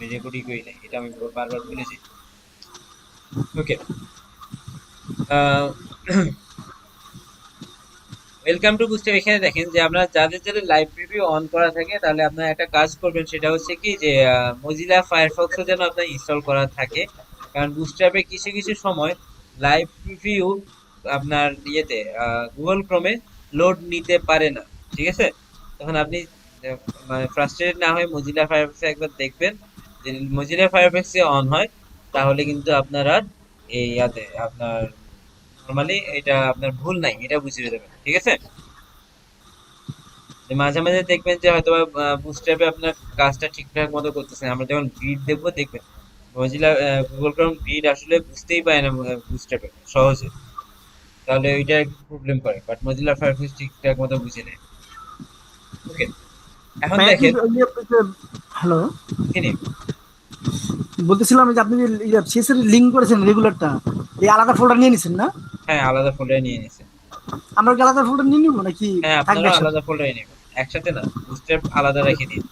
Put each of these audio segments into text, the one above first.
আমি রেকর্ডই করি নাই, এটা আমি বারবার বলেছি। ওকে, ওয়েলকাম টু বুস্টার। এখানে দেখেন যে আমরা যাদের যাদের লাইভ প্রিভিউ অন করা থাকে, তাহলে আপনারা একটা কাজ করবেন, সেটা হচ্ছে কি যে মজিলা ফায়ারফক্সও যেন আপনার ইনস্টল করা থাকে। কারণ বুস্টারে কিছু কিছু সময় লাইভ প্রিভিউ আপনার ইয়েতে গুগল ক্রোমে লোড নিতে পারে না, ঠিক আছে? তখন আপনি মানে ফ্রাস্ট্রেটেড না হয়ে মজিলা ফায়ারফক্সে একবার দেখবেন, যে মজিলা ফায়ারফক্সে অন হয়, তাহলে কিন্তু আপনার আর এই ইয়াতে আপনার নরমালি এটা আপনার ভুল নাই, এটা বুঝিয়ে দেবেন, ঠিক আছে? যে মাঝে মাঝে দেখবেন যে হয়তো বুটস্ট্র্যাপে আপনার কাজটা ঠিকঠাক মতো করতেছে না। আমরা যখন গ্রিড দেখবো, দেখবেন মজিলা গুগল ক্রোম গ্রিড আসলে বুঝতেই পারে না বুটস্ট্র্যাপে সহজে, তাহলে ওইটা একটু প্রবলেম করে। বাট মজিলা ফায়ারফক্স ঠিকঠাক মতো বুঝে নেয়। ওকে, এখন ভাইয়া কি দেখেন হ্যালো, তিনি বলতেছিলাম যে আপনি যে সিএসএর লিঙ্ক করেছেন রেগুলারটা, এই আলাদা ফোল্ডার নিয়ে নিছেন না? হ্যাঁ আলাদা ফোল্ডার নিয়ে নিছে। আমরা কি আলাদা ফোল্ডার নিয়ে নিবো নাকি হ্যাঁ থাকবে আপনারাও একসাথে? আলাদা ফোল্ডারে নেবেন, একসাথে না, বুটস্ট্র্যাপ আলাদা রেখে দিন।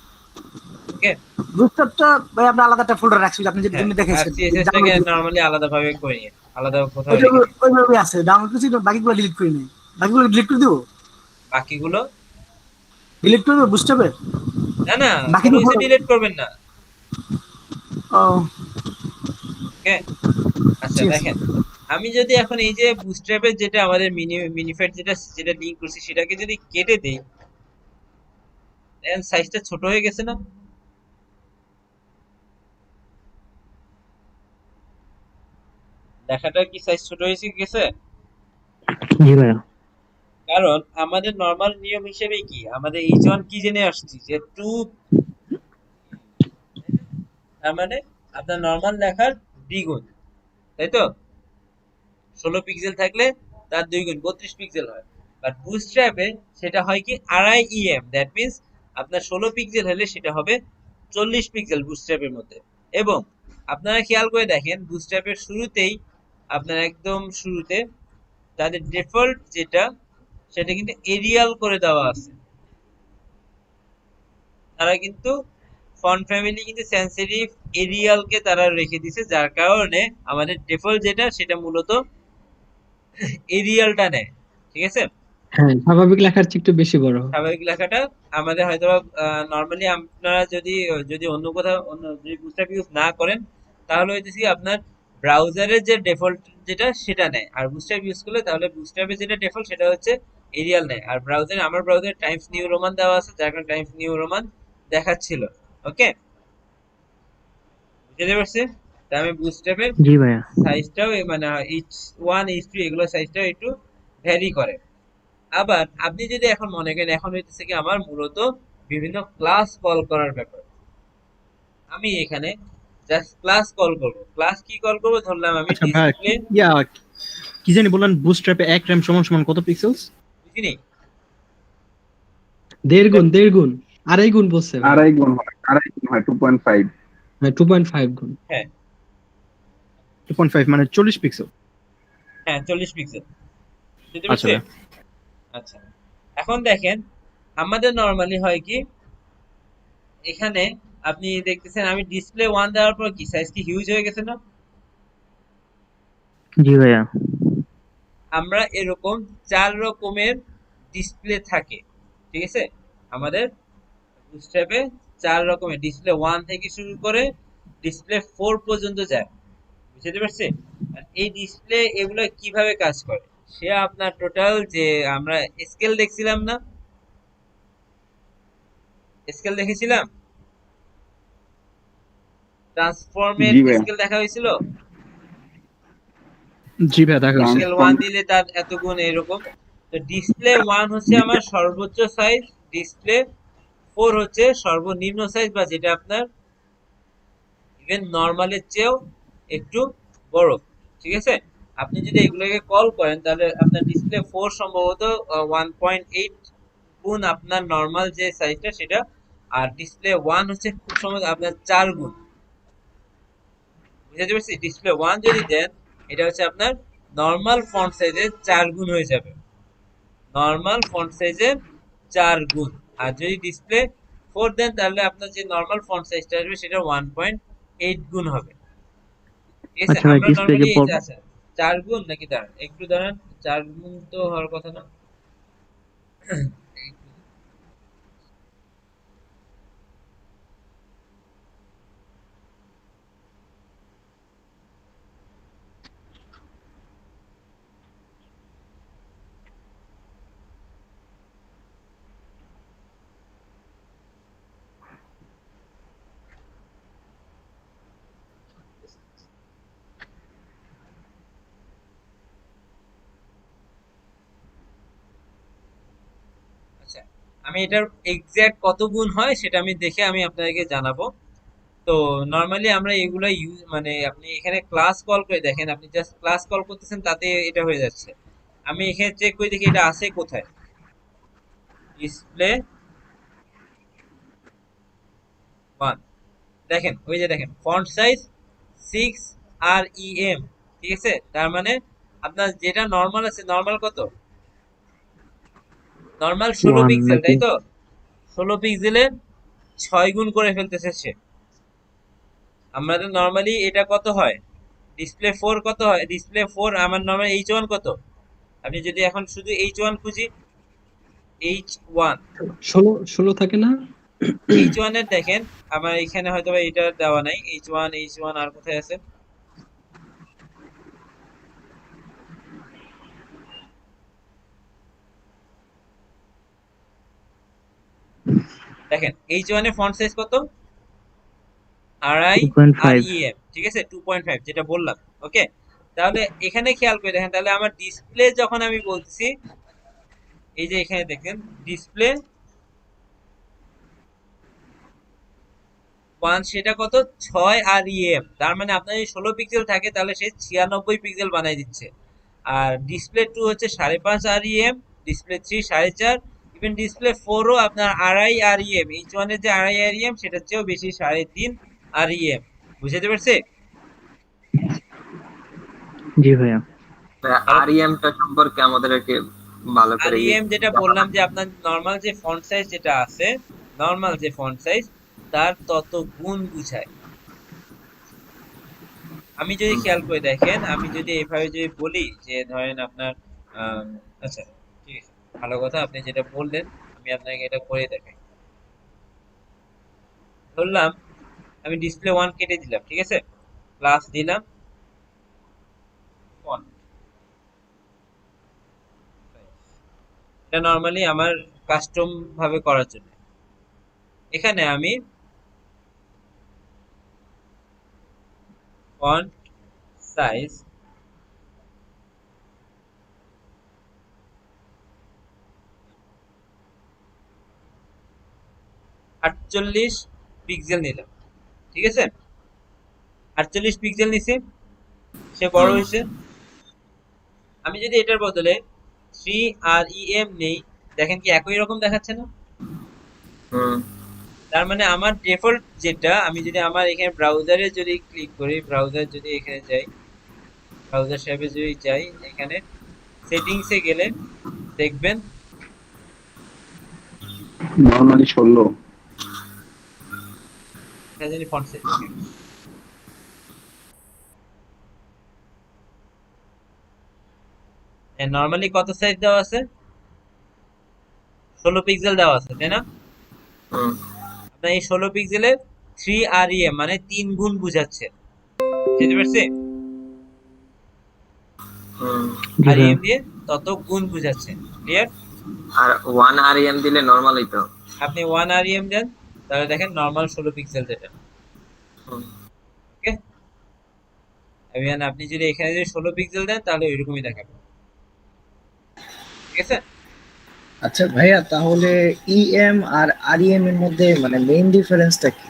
ওকে, বুস্টারটা ভাই আমরা আলাদা একটা ফোল্ডার রাখছি, আপনি যেটা হ্যাঁ, জন্য আর দেখাইছেন সিএসএস টাকে ডাউনলোড। নরমালি আলাদা ভাবে করে নিন, আলাদা কোথাও ওইটা রেখে দিন। ওইভাবে আছে, ডাউনলোড করছি, বাকিগুলো ডিলিট করে নিই। বাকিগুলো ডিলিট করে দেবো, বাকিগুলো ডিলিট করে দেবো বুস্টারের না না, বাকি কোনো তো কিছু ডিলিট করবেন না। ও, ওকে, আচ্ছা ঠিক আছে। দেখেন, আমি যদি এখন এই যে বুটস্ট্র্যাপের যেটা আমাদের মিনিফাইড যেটা যেটা লিংক করছি, সেটাকে যদি কেটে দেই, দেখেন সাইজটা ছোট হয়ে গেছে না? লেখাটার কি সাইজ ছোট হয়েছে গেছে? জি ভাইয়া। কারণ আমাদের নরমাল নিয়ম হিসেবে কি, আমাদের এইচ ওয়ান কি জেনে আসছি যে টু, তার মানে আপনার নরমাল লেখার দ্বিগুণ, তাই তো? 16 পিক্সেল থাকলে তার 2 গুণ 32 পিক্সেল হয়। বাট বুটস্ট্র্যাপে সেটা হয় কি 2.5 দ্যাট মিনস আপনার 16 পিক্সেল হলে সেটা হবে 40 পিক্সেল বুটস্ট্র্যাপের মধ্যে। এবং আপনারা খেয়াল করে দেখেন, বুটস্ট্র্যাপের শুরুতেই আপনার একদম শুরুতে তাদের ডিফল্ট যেটা, সেটা কিন্তু এরিয়াল করে দেওয়া আছে। তারা কিন্তু ফন্ট ফ্যামিলি কিন্তু সেন্সিটিভ এরিয়ালকে তারা রেখে দিছে, যার কারণে আমাদের ডিফল্ট যেটা সেটা মূলত এরিয়ালটা নেয়, ঠিক আছে? হ্যাঁ, স্বাভাবিক লেখার চেয়ে একটু বেশি বড়। স্বাভাবিক লেখাটা আমাদের হয়তো নর্মালি আপনারা যদি যদি অন্য কোথাও অন্য যদি বুস্টার ইউজ না করেন, তাহলে হইতেছে কি আপনার ব্রাউজারের যে ডিফল্ট যেটা সেটা নেয়, আর বুস্টার ইউজ করলে তাহলে বুস্টারে যেটা ডিফল্ট সেটা হচ্ছে এরিয়াল নেয়। আর ব্রাউজারে, আমার ব্রাউজারে টাইমস নিউ রোমান দেওয়া আছে, যার কারণে টাইমস নিউ রোমান দেখাচ্ছিল। ওকে, বুঝতে পারছি? তাই আমি বুস্টারের জি ভাইয়া। সাইজটাও মানে ইচ ওয়ান ইচ টু এগুলো সাইজটাও একটু ভ্যারি করে। আবার আপনি যদি এখন মনে করেন এখন হইতেছে কি আমার মূলত বিভিন্ন ক্লাস কল করার ব্যাপার, আমি এখানে জাস্ট ক্লাস কল করব। ক্লাস কি কল করব, ধরলাম আমি আচ্ছা ভাইয়া, ডিসপ্লে, কি জানি বললেন, বুটস্ট্র্যাপে এক র্যাম সমান সমান কত পিক্সেলস? বুঝিনি? দেড় গুণ, আড়াই গুণ বলছে ভাই। আড়াই গুণ হয় 2.5। 2.5 গুণ। হ্যাঁ 2.5 মানে 40 পিক্সেল। হ্যাঁ, 40 পিক্সেল, বুঝতে আচ্ছা পারছে? ভাইয়া। আচ্ছা, এখন দেখেন আমাদের নরমালি হয় কি, এখানে আপনি দেখতেছেন আমি ডিসপ্লে ওয়ান দেওয়ার পর কি সাইজ কি হিউজ হয়ে গেছে না? জি ভাইয়া। আমরা এরকম 4 রকমের ডিসপ্লে থাকে, ঠিক আছে? আমাদের বুটস্ট্র্যাপে 4 রকমের ডিসপ্লে, ওয়ান থেকে শুরু করে ডিসপ্লে 4 পর্যন্ত যায়, বুঝতে পারছি? আর এই ডিসপ্লে এগুলো কিভাবে কাজ করে, সে আপনার টোটাল যে আমরা স্কেল দেখছিলাম না, স্কেল দেখেছিলাম, ট্রান্সফর্মের জি ভাইয়া। স্কেল দেখা হয়েছিল। জি ভাইয়া, দেখা হয়েছে। স্কেল ওয়ান দিলে তার এত গুণ এরকম। তো ডিসপ্লে ওয়ান হচ্ছে আমার সর্বোচ্চ সাইজ, ডিসপ্লে ফোর হচ্ছে সর্বনিম্ন সাইজ, বা যেটা আপনার ইভেন নর্মালের চেয়েও একটু বড়, ঠিক আছে? আপনি যদি এগুলোকে কল করেন, তাহলে আপনার ডিসপ্লে ফোর সম্ভবত 1.8 গুণ আপনার নর্মাল যে সাইজটা সেটা, আর ডিসপ্লে ওয়ান হচ্ছে খুব সম্ভবত আপনার 4 গুণ, বুঝতে পারছি? ডিসপ্লে ওয়ান যদি দেন, এটা হচ্ছে আপনার নর্মাল ফন্ট সাইজের 4 গুণ হয়ে যাবে, নর্মাল ফন্ট সাইজের 4 গুণ। আর যদি ডিসপ্লে 4 দেন তাহলে আপনার যে নরমাল ফন্ট সাইজটা আসবে সেটা 1.8 গুণ হবে। ঠিক আছে, আচ্ছা ভাই, আমরা ডিসপ্লে নরমালি যে এই যে আচ্ছা 4 গুণ নাকি, দাঁড়ান একটু দাঁড়ান, 4 গুণ তো হওয়ার কথা না। আচ্ছা, আমি এটার এক্সাক্ট কত গুণ হয় সেটা আমি দেখে আমি আপনাদেরকে জানাবো। তো নরমালি আমরা এগুলা ইউজ মানে আপনি এখানে ক্লাস কল করে দেখেন, আপনি জাস্ট ক্লাস কল করতেছেন তাতে এটা হয়ে যাচ্ছে। আমি এখানে চেক করে দেখি এটা আছে কোথায়, ডিসপ্লে 1, দেখেন ওই যে দেখেন ফন্ট সাইজ 6 REM, ঠিক আছে, তার মানে আপনার যেটা নরমাল আছে, নরমাল কত, নরমাল 16 ওয়ান পিক্সেল নাকি? তাই তো, 16 পিক্সেলের 6 গুণ করে ফেলতেছে সে। আমাদের নরমালি এটা কত হয়, ডিসপ্লে 4 কত হয়, ডিসপ্লে 4 আমার নরমাল H1 কত, আপনি যদি এখন শুধু H1 খুঁজি, H1, 16 থাকে না? H1 এর দেখেন, আমার এখানে হয়তো বা এটা দেওয়া নাই, H1 আর কোথায় আছে, দেখেন H1 এর ফন্ট সাইজ কত, আড়াই 2.5। REM, ঠিক আছে, 2.5 যেটা বললাম। ওকে, তাহলে এখানে খেয়াল করে দেখেন, তাহলে আমার ডিসপ্লে যখন আমি বলছি, এই যে এখানে দেখেন ডিসপ্লে 1 সেটা কত, 6 REM, তার মানে আপনার যদি 16 পিক্সেল থাকে তাহলে সে 96 পিক্সেল বানাই দিচ্ছে। আর ডিসপ্লে 2 হচ্ছে 5.5 REM, ডিসপ্লে 3 4.5, ইভেন ডিসপ্লে 4 ও আপনার 2.5 REM, H1 এর যে 2.5 REM সেটার চেয়েও বেশি, 3.5 REM। বুঝতে পারছে? জি ভাইয়া। আরইএমটা সম্পর্কে আমাদেরকে ভালো করে REM যেটা বললাম যে আপনার নর্মাল যে ফন্ট সাইজ যেটা আছে, নর্মাল যে ফন্ট সাইজ তার তত গুণ বুঝায়। আমি যদি খেয়াল করে দেখেন, আমি যদি এইভাবে যদি বলি যে ধরেন আপনার আম, আচ্ছা ঠিক আছে, ভালো কথা আপনি যেটা বললেন, আমি আপনাকে এটা করে দেখাই। ধরলাম আমি ডিসপ্লে 1 কেটে দিলাম, ঠিক আছে, প্লাস দিলাম font। এটা নর্মালি আমার কাস্টম ভাবে করার জন্য। এখানে আমি ফন্ট সাইজ 48 পিক্সেল নিলাম, ঠিক আছে, 48 পিক্সেল নিছি, সে বড় হয়েছে। আমি যদি এটার বদলে 3 REM নেই, দেখেন কি একই রকম দেখাচ্ছে না? তার মানে আমার ডিফল্ট যেটা, আমি যদি আমার এখানে ব্রাউজারে যদি ক্লিক করি, ব্রাউজার যদি এখানে যাই, ব্রাউজার ট্যাবে যদি যাই, এখানে সেটিংসে গেলে দেখবেন নর্মালি 16। এখানে জানি ফন্ট সাইজ, নর্মালি কত সাইজ দেওয়া আছে, 16 পিক্সেল দেওয়া আছে তাই না? আপনার এই 16 পিক্সেলের 3 REM মানে 3 গুণ বুঝাচ্ছে, বুঝতে পারছি? জি ভাইয়া। REM দিয়ে তত গুণ বুঝাচ্ছে, ক্লিয়ার? আর 1 আরইএম দিলে নরমালই তো। আপনি 1 REM দেন, তাহলে দেখেন নর্মাল 16 পিক্সেল যেটা। ওকে, আপনি যদি এখানে যদি 16 পিক্সেল দেন তাহলে ওইরকমই দেখাবে, ঠিক আছে। আচ্ছা ভাইয়া, তাহলে ইএম আর আরইএম এর মধ্যে মানে মেইন ডিফারেন্সটা কি?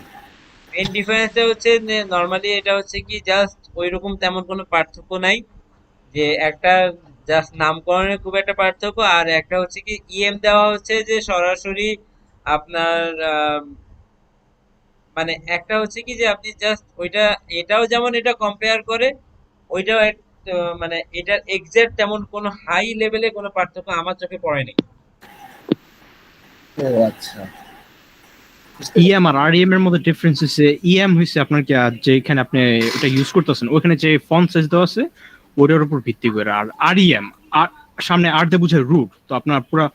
মেইন ডিফারেন্সটা হচ্ছে নর্মালি এটা হচ্ছে কি জাস্ট ওইরকম তেমন কোনো পার্থক্য নাই, যে একটা জাস্ট নামকরণের খুব একটা পার্থক্য, আর একটা হচ্ছে কি ইএম দেওয়া হচ্ছে যে সরাসরি আপনার মানে একটা হচ্ছে কি যে আপনি জাস্ট ওইটা, এটাও যেমন এটা কম্পেয়ার করে, ওইটাও মানে এটার এক্সাক্ট তেমন কোনো হাই লেভেলে কোনো পার্থক্য আমার চোখে পড়েনি। ও আচ্ছা। ইএম আর আরইএম এর মধ্যে ডিফারেন্স হচ্ছে ইএম হচ্ছে আপনার কি যেখানে আপনি এটা ইউজ করতেছেন ওখানে যে ফন্ট সাইজ দেওয়া আছে ওটার উপর ভিত্তি করে, আর আরইএম আর সামনে আর দিয়ে বোঝায় রুট, তো আপনার পুরো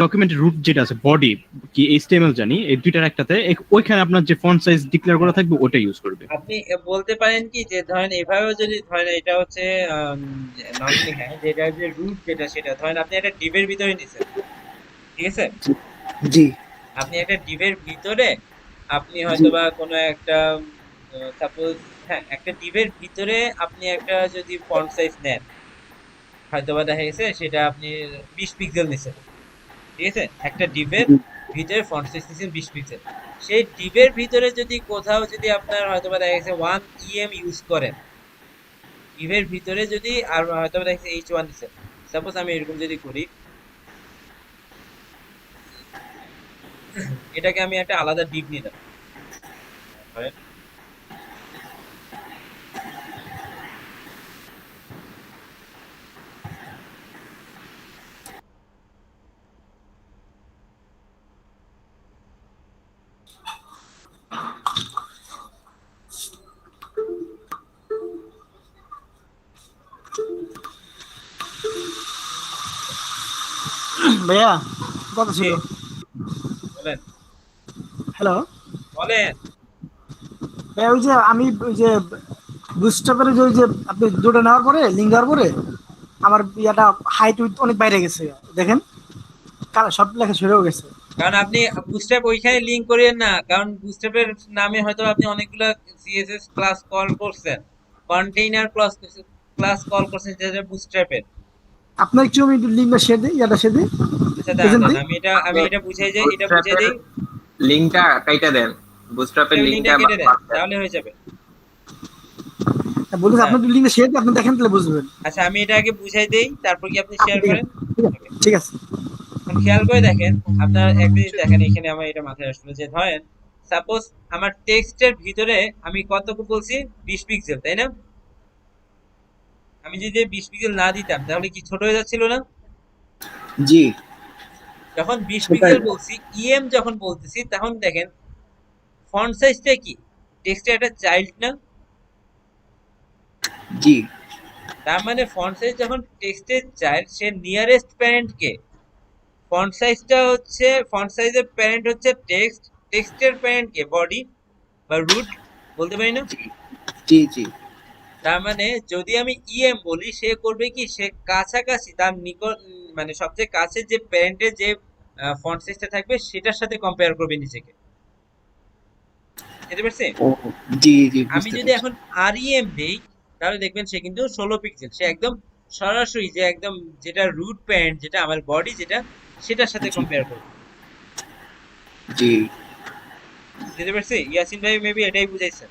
ডকুমেন্টের রুট যেটা আছে বডি কি এইচটিএমএল জানি এই দুইটার একটাতে ওইখানে আপনার যে ফন্ট সাইজ ডিক্লেয়ার করা থাকবে ওটা ইউজ করবে। আপনি বলতে পারেন কি যে ধরেন এভাবেও যদি ধরেন এটা হচ্ছে নর্মালি হ্যাঁ যেটা যে রুট যেটা সেটা ধরেন আপনি একটা ডিভের ভিতরে নিছেন, ঠিক আছে? জি আপনি একটা ডিভের ভিতরে আপনি হয়তোবা কোনো একটা সাপোজ হ্যাঁ একটা ডিভের ভিতরে আপনি একটা যদি ফন্ট সাইজ নেন হয়তোবা দেখা গেছে সেটা আপনি 20 পিক্সেল নিছেন, ঠিক আছে? একটা ডিভের ভিতরে ফন্ট সাইজ নিছেন 20 পিক্সেল। সেই ডিভের ভিতরে যদি কোথাও যদি আপনার হয়তোবা দেখা গেছে 1 ইএম ইউজ করেন ডিভের ভিতরে যদি আর হয়তোবা দেখা গেছে H1 নিছেন, সাপোজ আমি এরকম যদি করি এটাকে আমি একটা আলাদা ডিভ নিলাম ধরেন, ভাইয়া কথা ছিল। বলেন হ্যালো বলেন। ভাইয়া, ওই যে আমি ওই যে বুস্টাপের যে ওই যে আপনি দুটো নেওয়ার পরে লিঙ্ক দেওয়ার পরে আমার ইয়াটা হাইট উইথ অনেক বাইরে গেছে, দেখেন কার সব লেখা সরেও গেছে। কারণ আপনি বুটস্ট্র্যাপ ওইখানে লিংক করিয়েন না, কারণ বুটস্ট্র্যাপের নামে হয়তো আপনি অনেকগুলো সিএসএস ক্লাস কল করছেন, কন্টেইনার ক্লাস কল করছেন যেটা বুটস্ট্র্যাপের। আপনার একটু আমি লিঙ্কটা শেয়ার দিই, ইয়াটা শেয়ার দিই, আচ্ছা প্রেজেন্ট দাঁড়ান দিই। আমি এটা বুঝাই যাই, এটা বুঝাই দেই, লিংকটা কাইটা দেন, বুটস্ট্র্যাপের লিংকটা লিংকটা কেটে দেন তাহলে হয়ে যাবে। বলুন হ্যাঁ। আপনার লিঙ্কটা শেয়ার দিই, আপনি দেখেন তাহলে বুঝবেন। আচ্ছা আমি এটা আগে বুঝাই দেই তারপর কি আপনি শেয়ার করেন। ঠিক আছে। এখন খেয়াল করে দেখেন, আপনার এক জিনিস দেখেন এখানে আমার এটা মাথায় আসলো যে ধরেন সাপোজ আমার টেক্সটের ভিতরে আমি কতটুকু বলছি 20 পিক্সেল, তাই না? আমি যদি 20 পিক্সেল না দিতাম তাহলে কি ছোট হয়ে যাচ্ছিল না? জি যখন 20 সেটাই। পিক্সেল বলছি ইএম যখন বলতেছি তখন দেখেন ফন্ট সাইজটা কি টেক্সটের একটা চাইল্ড না? জি তার মানে ফন্ট সাইজ যখন টেক্সটের চাইল্ড সে নিয়ারেস্ট প্যারেন্ট কে? ফন্ট সাইজটা হচ্ছে ফন্ট সাইজের প্যারেন্ট হচ্ছে টেক্সট, টেক্সটের প্যারেন্ট কে? বডি বা রুট বলতে পারি না? জি জি তার মানে যদি আমি ইএম বলি সে করবে কি সে কাছাকাছি তার নিকট মানে সবচেয়ে কাছে যে প্যারেন্টের যে ফন্ট সাইজটা থাকবে সেটার সাথে কম্পেয়ার করবে নিজেকে, বুঝতে পারছি? ও জি জি আমি বুঝতে যদি পারছি। এখন আরইএম দেই তাহলে দেখবেন সে কিন্তু 16 পিক্সেল, সে একদম সরাসরি যে একদম যেটা রুট প্যারেন্ট যেটা আমার বডি যেটা সেটার সাথে জি কম্পেয়ার করবে, জি বুঝতে পারছি? ইয়াসিন ভাই মেবি এটাই বুঝাইছেন।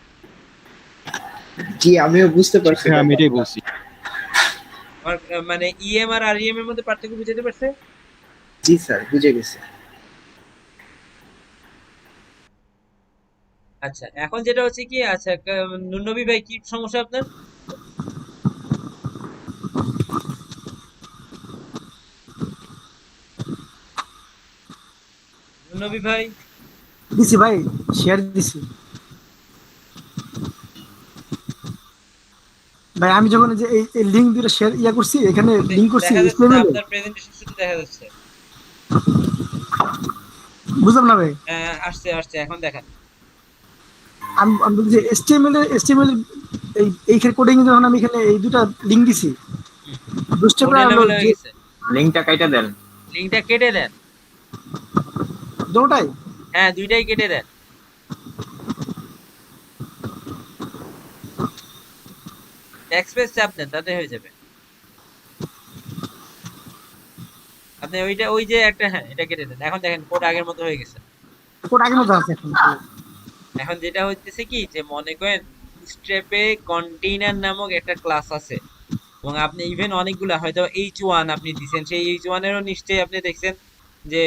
জি আমিও বুঝতে পারছি হ্যাঁ আমি এটাই ব্যাপারটা। বলছি। আমার মানে ইএম আর আরইএম এর মধ্যে পার্থক্য বুঝাতে পারছে? জি স্যার বুঝে গেছি। আচ্ছা এখন যেটা হচ্ছে কি আচ্ছা নুনবী ভাই কি সমস্যা আপনার? নুনবী ভাই দিছি ভাই, শেয়ার দিছি ভাই। আমি যখন এই যে এই লিঙ্ক দুটো শেয়ার করছি, এখানে লিঙ্ক করছি দেখা যাচ্ছে না, HTML আপনার প্রেজেন্টেশন শুধু দেখা যাচ্ছে। বুঝলাম না ভাই। আসছে আসছে এখন দেখান। আমি বলছি যে HTML এইখানে কোডিং যখন আমি এখানে এই দুটো লিঙ্ক দিছি, বুস্টাপের ওটা আর লেভেল হয়ে গেছে, লিংকটা কাইটা দেন। লিংকটা কেটে দেন। দুটোটাই। হ্যাঁ দুইটাই কেটে দেন। এক্সপ্রেস চাপ দেন তাতে হয়ে যাবে। আপনি ওইটা ওই যে একটা হ্যাঁ এটা কেটে দেন, এখন দেখেন কোড আগের মতো হয়ে গেছে। কোড আগের মতো আছে এখন। এখন যেটা হচ্ছে কি যে মনে করেন বুটস্ট্র্যাপে কন্টেইনার নামক একটা ক্লাস আছে এবং আপনি ইভেন অনেকগুলা হয়তো H1 আপনি দিছেন, সেই H1 এরও নিশ্চয়ই আপনি দেখছেন যে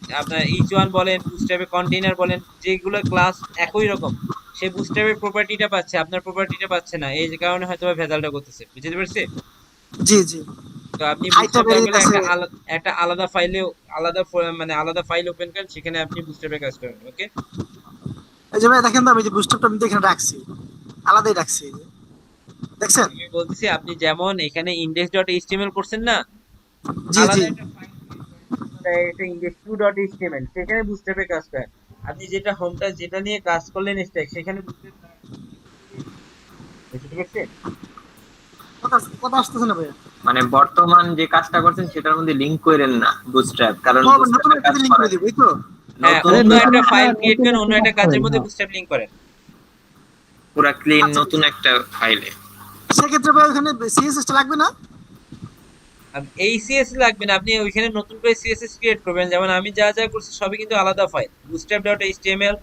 আপনার H1 বলেন বুটস্ট্র্যাপে কন্টেইনার বলেন যেগুলো ক্লাস একই রকম, সে বুটস্ট্র্যাপের প্রপার্টিটা পাচ্ছে আপনার প্রপার্টিটা পাচ্ছে না, এই যে কারণে হয়তো ভেজালটা করতেছে, বুঝতে পারছি? জি জি তো আপনি হাইটটা বুস্ট্র্যাপ বেড়ে লাগলে গেছে। একটা আলাদা ফাইলে মানে আলাদা ফাইল ওপেন করেন, সেখানে আপনি বুস্ট্র্যাপে কাজ করবেন। ওকে, এই যে ভাই দেখেন তো, আমি যে বুস্টারটা আমি তো এখানে রাখছি, আলাদাই রাখছি, এই যে। দেখছেন? আমি বলতেছি আপনি যেমন এখানে index.html করছেন না, জি জি। আলাদা একটা ফাইল ক্রিয়েট করেন, মানে এটা index2.html, সেখানে বুস্ট্র্যাপে কাজ করেন। আপনি যেটা হোমটা যেটা নিয়ে কাজ করলেন স্ট্যাক, সেখানে বুঝতে বুঝতে পারছেন? কথা কথা আসতেছে না ভাই। মানে বর্তমান যে কাজটা করছেন সেটার মধ্যে লিংক করেন না বুটস্ট্র্যাপ, কারণ ও, নতুন বুটস্ট্র্যাপের একটা কাজ লিঙ্ক করে করেন দিব, এই তো। হ্যাঁ, নতুন অন্য নতুন একটা একটা ফাইল ক্রিয়েট নতুন করেন, অন্য একটা কাজ একটা কাজের করেন, মধ্যে হ্যাঁ। বুস্ট্র্যাপ লিংক করেন। পুরা ক্লিন আচ্ছা, নতুন একটা ফাইলে। সেক্ষেত্রে ভাই ওখানে সিএসএস টা লাগবে না? এই সিএসএস লাগবে না, আপনি ওইখানে নতুন করে সিএসএস ক্রিয়েট করবেন। যেমন আমি যা যা করছি সবই কিন্তু আলাদা ফাইল, bootstrap.html,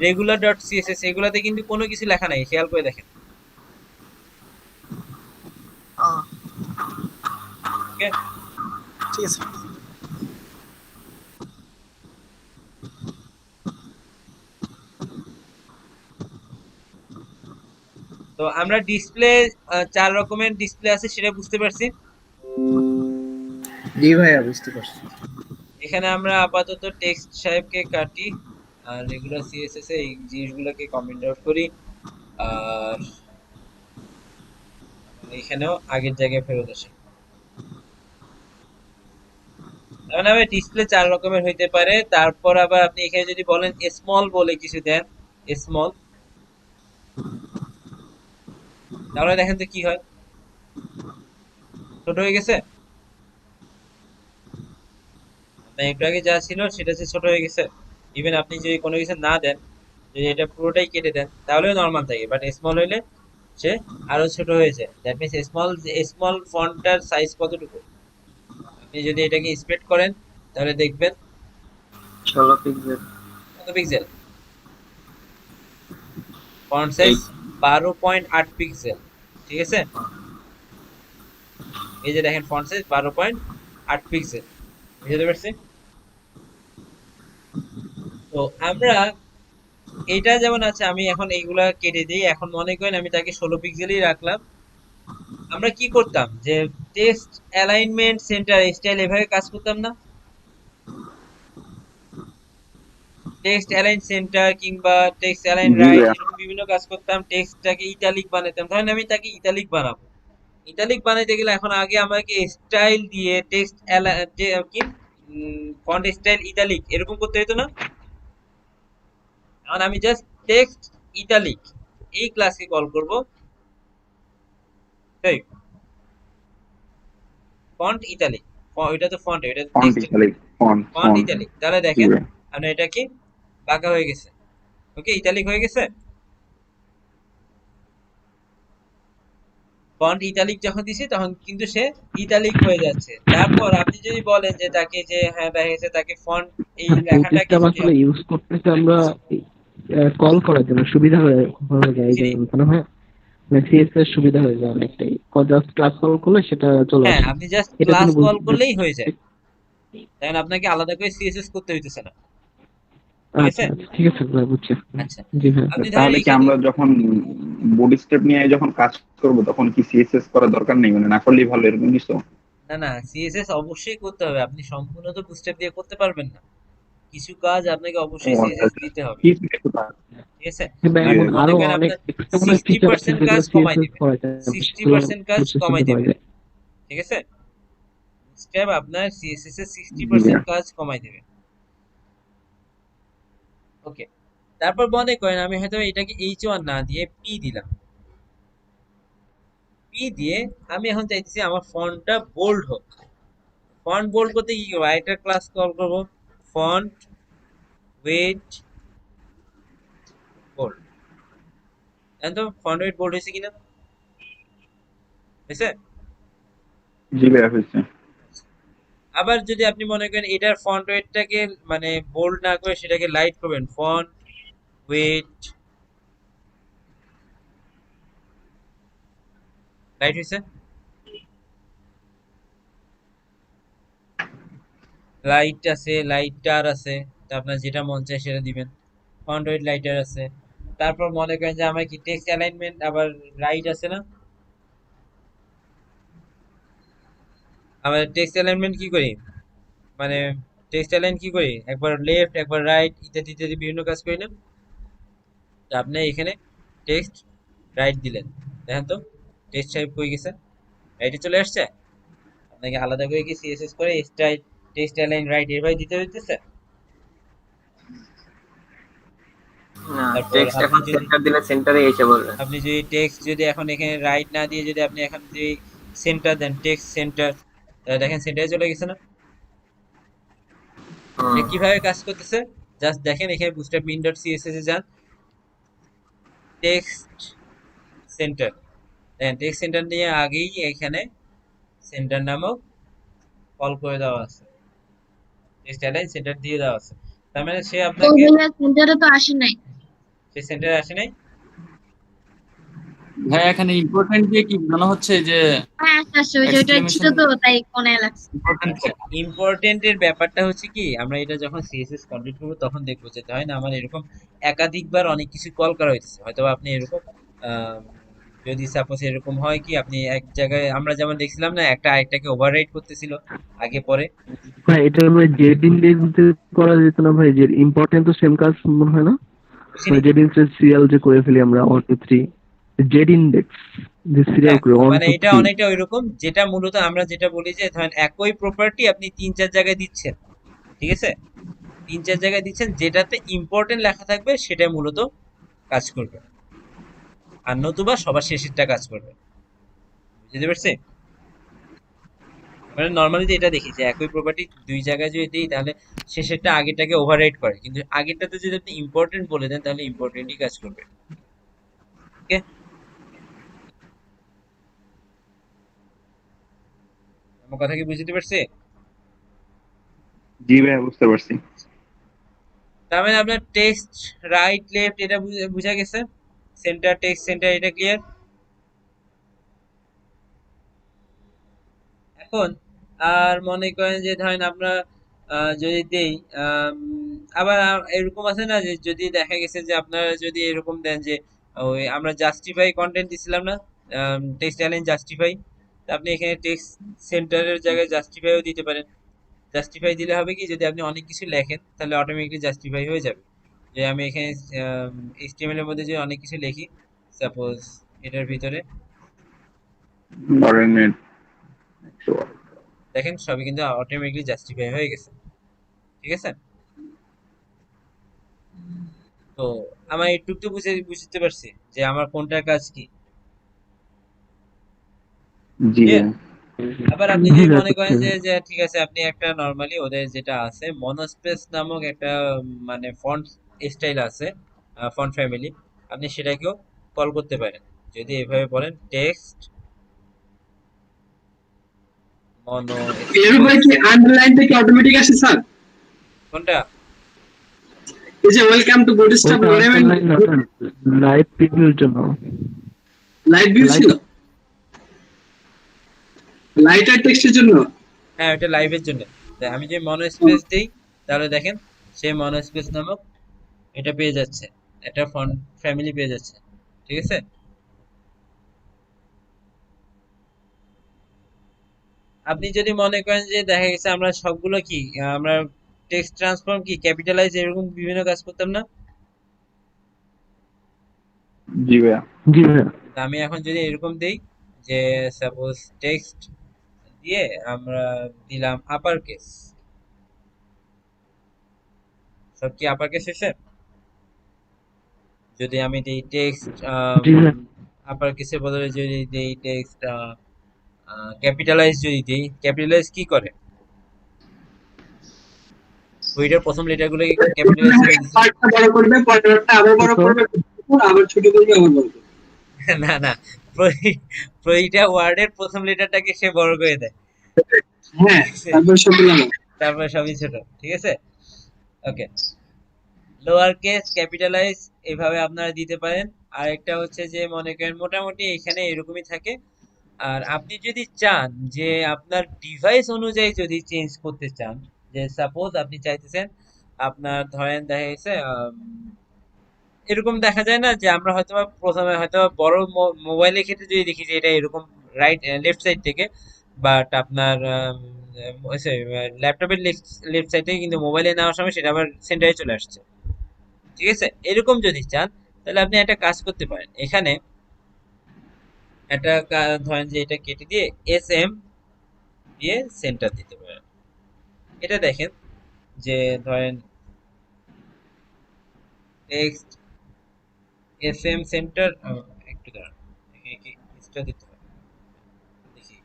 regular.css, এগুলাতে কিন্তু কোনো কিছু লেখা নাই, খেয়াল করে দেখেন। আহ, ওকে, ঠিক আছে। তো আমরা ডিসপ্লে 4 রকমের ডিসপ্লে আছে সেটা বুঝতে পারছি। জি ভাইয়া, বুঝতে পারছি। এখানে আমরা আপাতত টেক্সট সাহেবকে কাটি, আর রেগুলার সিএসএস এ এই জিনিসগুলোকে কমেন্ট আউট করি, আর এখানেও আগের জায়গায় ফেরত আসি। তার মানে ডিসপ্লে 4 রকমের হইতে পারে। তারপর আবার আপনি এখানে যদি বলেন স্মল বলে কিছু দেন, স্মল, তাহলে দেখেন তো কি হয়, ছোট হয়ে গেছে। আপনার একটু আগে যা ছিল সেটা যে ছোট হয়ে গেছে। ইভেন আপনি যদি কোনো কিছু না দেন, যদি এটা পুরোটাই কেটে দেন, তাহলেও নর্মাল থাকে, বাট স্মল হইলে সে আরো ছোট হয়ে যায়। দ্যাট মিনস স্মল ফন্টটার সাইজ কতটুকু। আপনি যদি এটাকে স্প্রেড করেন, তাহলে দেখবেন 16 পিক্সেল। কত পিক্সেল, ফন্ট সাইজ 12.8 পিক্সেল। ঠিক আছে, এই যে দেখেন ফন্ট সাইজ 12.8 পিক্সেল, বুঝতে পারছি। তো আমরা এটা যেমন আছে, আমি এখন এইগুলা কেটে দিই। এখন মনে করেন আমি তাকে 16 পিক্সেলই রাখলাম। আমরা কি করতাম যে টেক্সট অ্যালাইনমেন্ট সেন্টার স্টাইল এভাবে কাজ করতাম না, টেক্সট অ্যালাইন সেন্টার কিংবা টেক্সট অ্যালাইন জি রাইট, ভাইয়া। এরকম বিভিন্ন কাজ করতাম। টেক্সটটাকে ইটালিক বানাতাম, ধরেন আমি তাকে ইটালিক বানাবো। ইটালিক বানাইতে গেলে এখন আগে আমাকে স্টাইল দিয়ে টেক্সট কি ফন্ট স্টাইল ইটালিক এরকম করতে হতো না। এখন আমি জাস্ট টেক্সট ইটালিক এই ক্লাসকে কল করব, তাই ফন্ট ইটালিক, এটা তো ফন্ট, এটা তো font text, italic. Font font font italic. তাহলে জি দেখেন ভাইয়া। আপনার এটা কি বাঁকা হয়ে গেছে। ওকে, ইটালিক হয়ে গেছে। ফন্ট ইটালিক যখন দিছি তখন কিন্তু সে ইটালিক হয়ে যাচ্ছে। তারপর আপনি যদি বলেন যে তাকে যে হ্যাঁ দেখা গেছে তাকে ফন্ট এই এই লেখাটাকে সিস্টেম যদি আসলে ইউজ করতেছে আমরা কল করার জন্য সুবিধা হয়ে যায়, এই জি, যে মনে হয় সিএসএস সুবিধা হয়ে যায় অনেকটাই। জাস্ট ক্লাস কল করলে সেটা চলে হ্যাঁ আসে। আপনি জাস্ট এটার ক্লাস জন্য কল করলেই হয়ে যায়, দেখেন আপনাকে আলাদা করে সিএসএস করতে হইতেছে না। ঠিক আছে, আচ্ছা আচ্ছা, ঠিক আছে ভাই, বুঝছি। আচ্ছা জি ভাই। আপনি ধরেন তাহলে কি এখানে আমরা যখন বডি স্টেপ নিয়ে যখন কাজ করব তখন কি সিএসএস করার দরকার নেই, মানে না করলেই ভালো এরকম কিছু? না না, সিএসএস অবশ্যই করতে হবে। আপনি সম্পূর্ণ তো বুস্ট্র্যাপ দিয়ে করতে পারবেন না, কিছু কাজ আপনাকে ও অবশ্যই আচ্ছা সিএসএস আচ্ছা। দিতে হবে। কি ঠিক আছে, হ্যাঁ ভাই, জি এমন ভাই মনে আরো করেন অনেক আপনার এক্সট্রা অনেক সিক্সটি ফিচার আছে পার্সেন্ট কাজ যেগুলো কমাই সিএসএস দিবে, করা যায় না, 60% কাজ বুঝতে কমাই দিবে। পারা যায়। ঠিক আছে, বুটস্ট্র্যাপ আপনার সিএসএস এর সিক্সটি জি ভাইয়া। পার্সেন্ট কাজ কমাই দেবে। ওকে, তারপর মনে করেন আমি হয়তো এটাকে H1 না দিয়ে পি দিলাম। পি দিয়ে আমি এখন চাইতেছি আমার ফন্টটা বোল্ড হোক। ফন্ট বোল্ড করতে কি করবো, একটা ক্লাস কল করবো, ফন্ট ওয়েট বোল্ড। এখন তো ফন্ট ওয়েট বোল্ড হয়েছে কিনা, হয়েছে। জি ভাইয়া হয়েছে। আবার যদি আপনি মনে করেন এটার ফন্ট ওয়েটটাকে মানে বোল্ড না করে সেটাকে লাইট করবেন, ফন্ট ওয়েট লাইট হয়েছে। লাইট আছে, লাইটার আছে, তা আপনার যেটা মন চায় সেটা দিবেন। ফন্ট ওয়েট লাইটার আছে। তারপর মনে করেন যে আমার কি টেক্সট অ্যালাইনমেন্ট আবার রাইট আছে না, আমরা টেক্সট অ্যালাইনমেন্ট কি করি, মানে টেক্সট অ্যালাইন কি করি, একবার লেফট একবার রাইট ইত্যাদি ইত্যাদি বিভিন্ন কাজ করি না। তো আপনি এখানে টেক্সট রাইট দিলেন, দেখেন তো টেক্সট টাইপ হয়ে গেছে, রাইটে চলে আসছে। আপনাকে আলাদা করে কি সিএসএস করে স্টাইল টেক্সট অ্যালাইন রাইট এভাবে দিতে হইতেছে? না, তারপর টেক্সট আপনি এখন যদি সেন্টার দিলে সেন্টারে এসে বলবে। আপনি যদি টেক্সট যদি এখন এখানে রাইট না দিয়ে যদি আপনি এখন যদি সেন্টার দেন, টেক্সট সেন্টার, দেখেন সেন্টারে চলে গেছে না? এটা কিভাবে কাজ করতেছে জাস্ট দেখেন, এখানে বুস্টআপ min ডট css এ যান, টেক্সট সেন্টার, দেখেন টেক্সট সেন্টার নিয়ে আগেই এখানে সেন্টার নামক কল করে দেওয়া আছে, টেক্সট অ্যালাইন সেন্টার দিয়ে দেওয়া আছে। তার মানে সে আপনাকে সেন্টারে তো আসে নাই। সে সেন্টারে আসে নাই। ভাই এখানে ইম্পর্টেন্ট দিয়ে কি বোঝানো হচ্ছে যে হ্যাঁ আসছে, ওই যে ওইটা ছিল তো তাই কোনে লাগছে। ইম্পর্টেন্ট ইম্পর্টেন্টের ব্যাপারটা হচ্ছে কি, আমরা এটা যখন সিএসএস কমপ্লিট করবো তখন দেখবো যে হয় না আমার এরকম একাধিকবার অনেক কিছু কল করা হয়েছে, হয়তো আপনি এরকম যদি সাপোজ এরকম হয় কি, আপনি এক জায়গায় আমরা যেমন দেখছিলাম না একটা আরেকটাকে ওভাররাইড করতেছিল আগে পরে। ভাই এটা ভাই জেড ইন্ডেক্স করা যেত না ভাই? যে ইম্পর্টেন্ট তো সেম কাজ মনে হয় না? বুঝিনি? জেড ইন্ডেক্স সিরিয়াল যে করে ফেলি আমরা 1 2 3, জেড ইন্ডেক্স যে সিরিয়াল হ্যাঁ, করে 1 মানে 2 এটা 3। অনেকটা ওইরকম, যেটা মূলত আমরা যেটা বলি যে ধরেন একই প্রপার্টি আপনি 3-4 জায়গায় দিচ্ছেন, ঠিক আছে, 3-4 জায়গায় দিচ্ছেন, যেটাতে ইম্পর্টেন্ট লেখা থাকবে সেটা মূলত কাজ করবে, আর নতুবা সবার শেষেরটা কাজ করবে। বুঝতে পারছি? মানে নর্মালি যে এটা দেখি যে একই প্রপার্টি 2 জায়গায় যদি দিই তাহলে শেষেরটা আগেরটাকে ওভাররাইড করে, কিন্তু আগেরটাতে যদি আপনি ইম্পর্টেন্ট বলে দেন তাহলে ইম্পর্টেন্টই কাজ করবে। ওকে, আমার কথা কি বুঝতে পারছি? জি ভাইয়া, বুঝতে পারছি। তার মানে আপনার টেক্সট রাইট লেফট এটা বুঝা গেছে, সেন্টার টেক্সট সেন্টার এটা ক্লিয়ার। এখন আর মনে করেন যে ধরেন আমরা যদি দেই আবার এরকম আছে না যে যদি দেখা গেছে যে আপনারা যদি এরকম দেন যে ওই আমরা জাস্টিফাই কন্টেন্ট দিছিলাম না, টেক্সট অ্যালাইন জাস্টিফাই, আপনি এখানে টেক্সট সেন্টারের জায়গায় জাস্টিফাইও দিতে পারেন। জাস্টিফাই দিলে হবে কি, যদি আপনি অনেক কিছু লেখেন তাহলে অটোমেটিকলি জাস্টিফাই হয়ে যাবে। যে আমি এখানে এইচটিএমএল এর মধ্যে যদি অনেক কিছু লিখি, সাপোজ এটার ভিতরে ধরেন দেখেন সবই কিন্তু অটোমেটিকলি জাস্টিফাই হয়ে গেছে, ঠিক আছে? তো আমার একটু একটু বুঝতে পারছি যে আমার কোনটার কাজ কি। জি Clear? ভাইয়া। আবার আপনি যদি মনে করেন যে যে ঠিক আছে আপনি একটা নরমালি ওদের যেটা আছে মনোস্পেস নামক একটা মানে ফন্ট স্টাইল আছে, ফন্ট ফ্যামিলি, আপনি সেটাকেও কল করতে পারেন। যদি এভাবে বলেন টেক্সট মনো, এর ভাই কি আন্ডারলাইন থেকে অটোমেটিক আসে স্যার? কোনটা? এই যে ওয়েলকাম টু বুটস্ট্র্যাপ লাইভ প্রিভিউর জন্য লাইট ভিউ ছিল, লাইট আর টেক্সটের জন্য। হ্যাঁ ওটা লাইভের জন্য। তাই আমি যে মনো স্পেস দিই তাহলে দেখেন সেই মনো স্পেস নামক এটা পেয়ে যাচ্ছে, একটা ফন্ট ফ্যামিলি পেয়ে যাচ্ছে, ঠিক আছে? আপনি যদি মনে করেন যে দেখা গেছে আমরা সবগুলো কি আমরা টেক্সট ট্রান্সফর্ম কি ক্যাপিটালাইজ এরকম বিভিন্ন কাজ করতাম না? জি ভাইয়া। জি ভাইয়া। তা আমি এখন যদি এরকম দেই যে সাপোজ টেক্সট দিয়ে আমরা দিলাম আপার কেস, সব কি আপার কেস এসে, যদি আমি দিই টেক্সট জি ভাইয়া। আপার কেসের বদলে যদি দিই টেক্সট ক্যাপিটালাইজ, যদি দিই ক্যাপিটালাইজ কি করে, ওইটার প্রথম লেটারগুলো ক্যাপিটালাইজ করে দিচ্ছে। পার্টটা বড় করবে, পরেরটা আবার বড় করবে, আবার ছোট করবে, আবার বড় করবে। না না, প্রতিটা ওয়ার্ডের প্রথম লেটারটাকে সে বড় করে দেয়, হ্যাঁ, তারপর সবগুলো আমার। তারপরে সবই ছোট, ঠিক আছে? ওকে, লোয়ার কেস ক্যাপিটালাইজ এইভাবে আপনারা দিতে পারেন। আর একটা হচ্ছে যে মনে করেন মোটামুটি এখানে এরকমই থাকে। আর আপনি যদি চান যে আপনার ডিভাইস অনুযায়ী যদি চেঞ্জ করতে চান, যে সাপোজ আপনি চাইতেছেন আপনার ধরেন দেখা গেছে এরকম দেখা যায় না যে আমরা হয়তো প্রথমে হয়তো বড় মোবাইলের ক্ষেত্রে যদি দেখি যে এটা এরকম রাইট লেফট সাইড থেকে বাট আপনার ল্যাপটপের লেফট সাইড থেকে কিন্তু মোবাইলে নেওয়ার সময় সেটা আবার সেন্টারে চলে আসছে। ঠিক আছে, এরকম যদি চান তাহলে আপনি একটা কাজ করতে পারেন, এখানে একটা ধরেন যে এটা কেটে দিয়ে SM দিয়ে সেন্টার দিতে পারেন। এটা দেখেন যে ধরেন টেক্সট SM সেন্টার, একটু দাঁড়ান, এখানে কি এক্সট্রা দিতে হবে দেখি।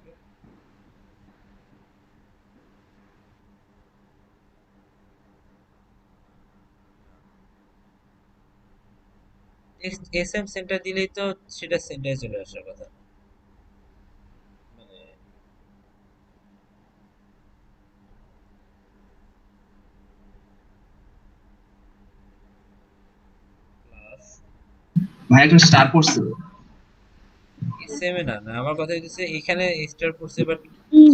টেক্সট SM সেন্টার দিলেই তো সেটা সেন্টারে চলে আসার কথা। মানে প্লাস ভাই একটা স্টার পড়ছে। SM এ না, না আমার কথা হচ্ছে এখানে স্টার পড়ছে, বাট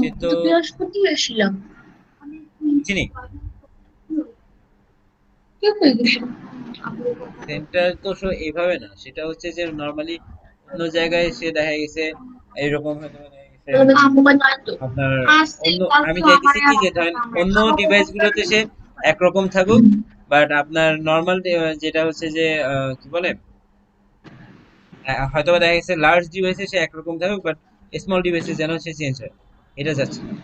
সে তো তো বৃহস্পতি আসলাম চিনি কে কই গেছে সেন্টার তো এইভাবে না, সেটা হচ্ছে যে নর্মালি অন্য জায়গায় সে দেখা গেছে এইরকম হয়তো দেখা গেছে আমার নাই তো আপনার আসছে অন্য, আমি কালকে আমার চাইতেছি কি আর যে ধরেন অন্য ডিভাইস গুলোতে সে একরকম থাকুক, বাট আপনার নর্মাল যেটা হচ্ছে যে কি বলে হয়তো বা দেখা গেছে লার্জ ডিভাইসে সে একরকম থাকুক, বাট স্মল ডিভাইসে যেন সে চেঞ্জ হয়, এটা চাচ্ছিলাম।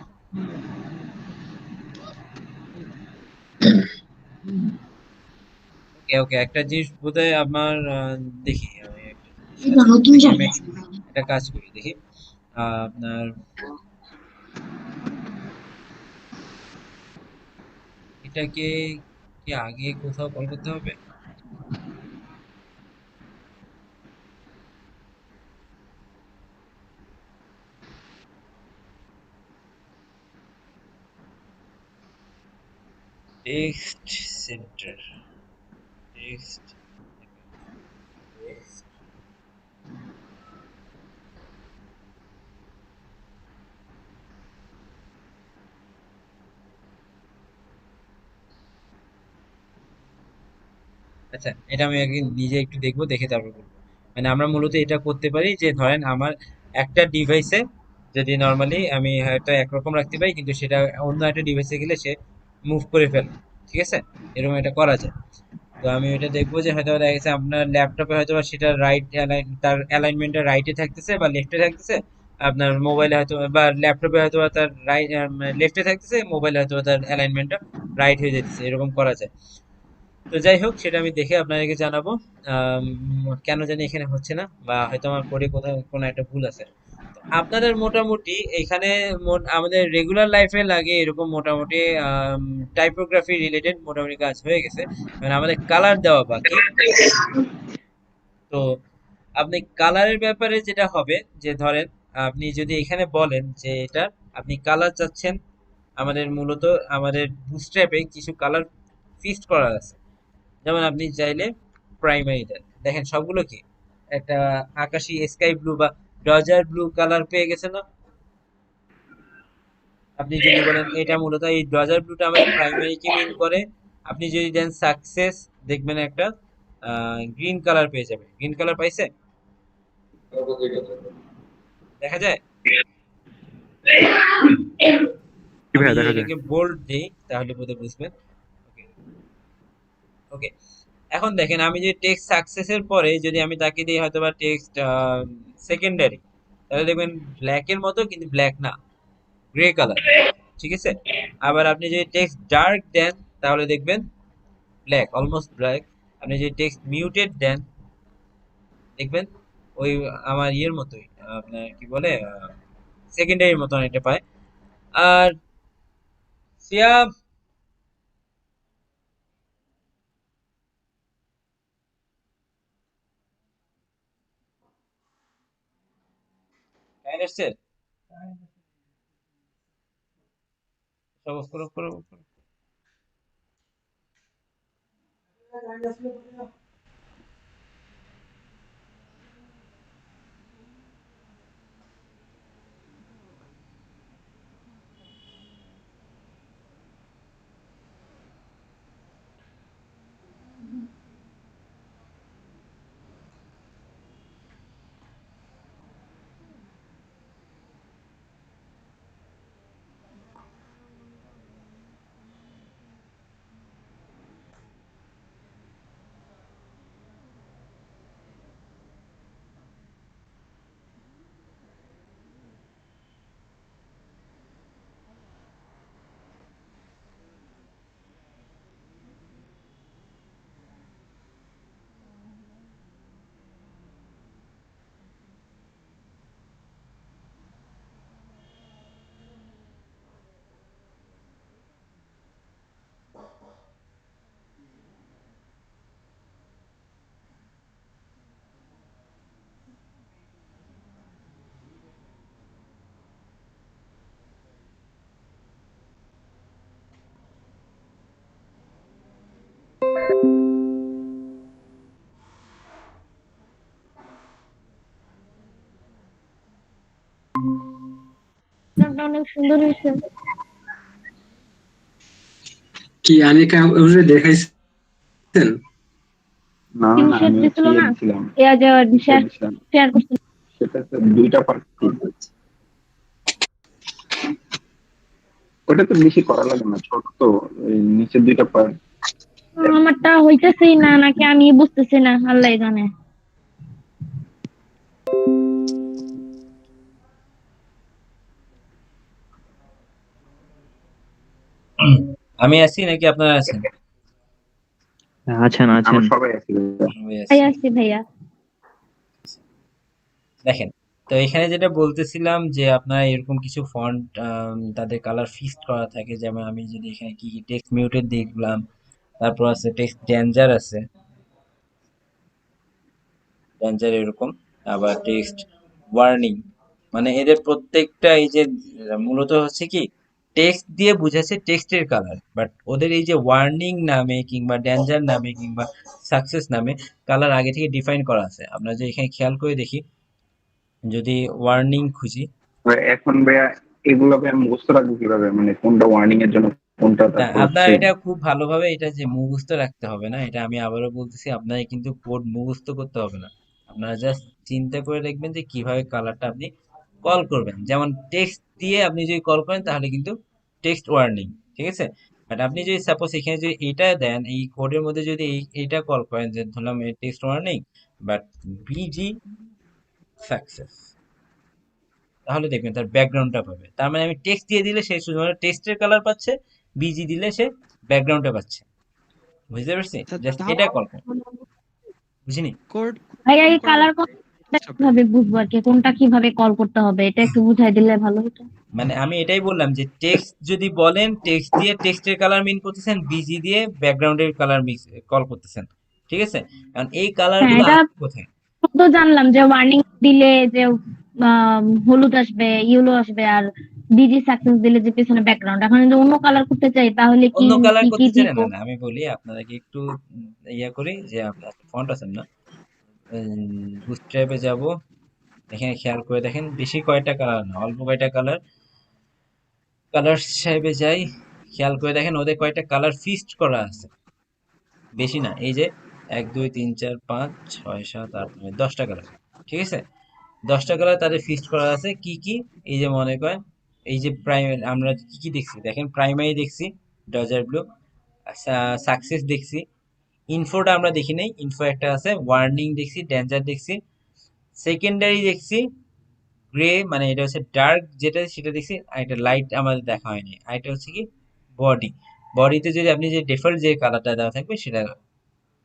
ওকে ওকে, একটা জিনিস বোধহয় আমার দেখি, আমি একটা জিনিস এটা আছে নতুন দেখি, আমি জায়গা একটা কাজ করি দেখি। আপনার এটাকে কি আগে কোথাও কল করতে হবে? টেক্সট সেন্টার, টেক্সট, আচ্ছা এটা আমি আগে নিজে একটু দেখবো, দেখে তারপর বলবো। মানে আমরা মূলত এটা করতে পারি যে ধরেন আমার একটা ডিভাইসে যদি নর্মালি আমি একটা একরকম রাখতে পারি, কিন্তু সেটা অন্য একটা ডিভাইসে গেলে সে মুভ করে ফেলে। ঠিক আছে, এরকম এটা করা যায়। তো আমি এটা দেখবো যে হয়তো দেখা গেছে আপনার ল্যাপটপে হয়তো বা সেটা রাইট তার অ্যালাইনমেন্টটা রাইটে থাকতেছে বা লেফটে থাকতেছে, আপনার মোবাইলে হয়তো বা ল্যাপটপে হয়তো বা তার রাইট লেফটে থাকতেছে, মোবাইলে হয়তো বা তার অ্যালাইনমেন্টটা রাইট হয়ে যেতেছে, এরকম করা যায়। তো যাই হোক, সেটা আমি দেখে আপনাদেরকে জানাবো। কেন জানি এখানে হচ্ছে না, বা হয়তো আমার কোডে কোথাও কোনো একটা ভুল আছে। তো আপনাদের মোটামুটি এখানে আমাদের রেগুলার লাইফে লাগে এরকম মোটামুটি টাইপোগ্রাফি রিলেটেড মোটামুটি কাজ হয়ে গেছে, মানে আমাদের কালার দেওয়া বাকি। তো আপনি কালারের ব্যাপারে যেটা হবে যে ধরেন আপনি যদি এখানে বলেন যে এটা আপনি কালার চাচ্ছেন, আমাদের মূলত আমাদের বুটস্ট্র্যাপে কিছু কালার ফিক্সড করা আছে। যেমন আপনি চাইলে প্রাইমারি দেন, দেখেন সবগুলো কি একটা আকাশি স্কাই ব্লু বা ডজার ব্লু কালার পেয়ে গেছে না? আপনি যদি বলেন এটা মূলত এই ডজার ব্লুটা আমাদের প্রাইমারি কে মিন করে, আপনি যদি দেন সাকসেস, দেখবেন একটা গ্রিন কালার পেয়ে যাবে। গ্রিন কালার পাইছে, দেখা যায়। কি আমি ভাইয়া যদি দেখা যায়? এটাকে বোল্ড দিই তাহলে বোধহয় বুঝবেন। ওকে ওকে, এখন দেখেন আমি যদি টেক্সট সাকসেসের পরে যদি আমি তাকে দিই হয়তো বা টেক্সট সেকেন্ডারি, তাহলে দেখবেন ব্ল্যাকের মতো, কিন্তু ব্ল্যাক না, গ্রে কালার। ঠিক আছে, আবার আপনি যদি টেক্সট ডার্ক দেন তাহলে দেখবেন ব্ল্যাক, অলমোস্ট ব্ল্যাক। আপনি যদি টেক্সট মিউটেড দেন দেখবেন ওই আমার ইয়ের মতোই, আপনার কি বলে সেকেন্ডারির মতো অনেকটা পায়। আর সিয়াম, কারেন্ট এসছে, সব অফ করো, করো, করো। ব্যাকগ্রাউন্ডটা অনেক সুন্দর হয়েছে। কি আনিকা ওরে দেখাইছেন? না না, স্ক্রিনশট আমি দিছিল না, দিছিলাম, শেয়ার দিছিলাম। শেয়ার করছিল। সেটা তো 2টা পার্ট। ওটা তো বেশি করা লাগে না, ছোট তো, ওই নিচের 2টা পার্ট। আমারটা হইতেছেই না নাকি আমি বুঝতেছি না, আল্লাহ জানে। আমি আছি নাকি আপনারা আছেন? আছেন আমরা আছেন। সবাই আছি। আমি আছি। ভাইয়া আসছি ভাইয়া। দেখেন, তো এখানে যেটা বলতেছিলাম যে আপনারা এরকম কিছু ফন্ট তাদের কালার ফিক্সড করা থাকে, যেমন আমি যদি এখানে কি টেক্সট মিউটেড দেখলাম, তারপর আছে টেক্সট ডেঞ্জার আছে, ডেঞ্জার এরকম, আবার টেক্সট ওয়ার্নিং, মানে এদের প্রত্যেকটা এই যে মূলত হচ্ছে কি টেক্সট দিয়ে বুঝাচ্ছে টেক্সটের কালার, বাট ওদের এই যে ওয়ার্নিং নামে কিংবা ডেঞ্জার নামে কিংবা সাকসেস নামে কালার আগে থেকে ডিফাইন করা আছে। আমরা যে এখানে খেয়াল করে দেখি, যদি ওয়ার্নিং খুঁজি, এখন ভাইয়া এগুলো ভাইয়া মুখস্থ রাখবো কিভাবে, মানে কোনটা ওয়ার্নিং এর জন্য, কোনটা না তারপর আপনার হচ্ছে। এটা খুব ভালোভাবে এটা যে মুখস্থ রাখতে হবে না, এটা আমি আবারও বলতেছি, আপনার কিন্তু কোড মুখস্থ করতে হবে না। আপনারা জাস্ট চিন্তা করে দেখবেন যে কিভাবে কালারটা আপনি কল করবেন। যেমন টেক্সট দিয়ে আপনি যদি কল করেন তাহলে কিন্তু টেক্সট ওয়ার্নিং, ঠিক আছে। বাট আপনি যদি সাপোজ এখানে যদি এটা দেন, এই কোডের মধ্যে যদি এইটা কল করেন যে ধরলাম text warning but busy success, তাহলে দেখবেন তার ব্যাকগ্রাউন্ডটা পাবে। তার মানে আমি টেক্সট দিয়ে দিলে সে শুধুমাত্র টেক্সটের কালার পাচ্ছে, বিজি দিলে সে ব্যাকগ্রাউন্ডটা পাচ্ছে। বুঝতে পারছি? জাস্ট এটা কল কর, বুঝিনি? ভাইয়া এই কালার কিভাবে বুঝবো আর কি, কোনটা কিভাবে কল করতে হবে এটা একটু বুঝাই দিলে ভালো হতো। মানে আমি এটাই বললাম যে টেক্সট যদি বলেন, টেক্সট দিয়ে টেক্সটের কালার মিন করতেছেন, বিজি দিয়ে ব্যাকগ্রাউন্ডের কালার মিক্স কল করতেছেন, ঠিক আছে। কারণ এই কালার হ্যাঁ গুলো এটা আসে কোথায়? তো জানলাম যে ওয়ার্নিং দিলে যে হলুদ আসবে, ইয়েলো আসবে, আর বিজি সাকসেস দিলে যে পিছনে ব্যাকগ্রাউন্ড। এখন যদি অন্য কালার করতে চাই তাহলে কি অন্য কালার কি কি করতে চাই দিব? না, না আমি বলি আপনাদেরকে একটু ইয়া করি যে আপনার ফন্ট আছেন না, বুস্ট্র্যাপে যাব, এখানে খেয়াল করে দেখেন বেশি কয়টা কালার না, অল্প কয়টা কালার, কালার সাহেবে যাই, খেয়াল করে দেখেন ওদের কয়টা কালার ফিক্সড করা আছে, বেশি না। এই যে 1 2 3 4 5 6 7 8 9 10টা কালার, ঠিক আছে। 10টা কালার তাদের ফিক্সড করা আছে। কি কি? এই যে মনে করেন এই যে প্রাইমারি আমরা কি কি দেখছি দেখেন, প্রাইমারি দেখছি ডজার ব্লু, সাকসেস দেখছি, ইনফোটা আমরা দেখি নাই, ইনফো একটা আছে, ওয়ার্নিং দেখছি, ডেঞ্জার দেখছি, সেকেন্ডারি দেখছি গ্রে, মানে এটা হচ্ছে ডার্ক যেটা সেটা দেখছি, আর এটা লাইট আমাদের দেখা হয়নি। আর এটা হচ্ছে কি বডি, বডিতে যদি আপনি যে ডিফল্ট যে কালারটা দেওয়া থাকবে সেটা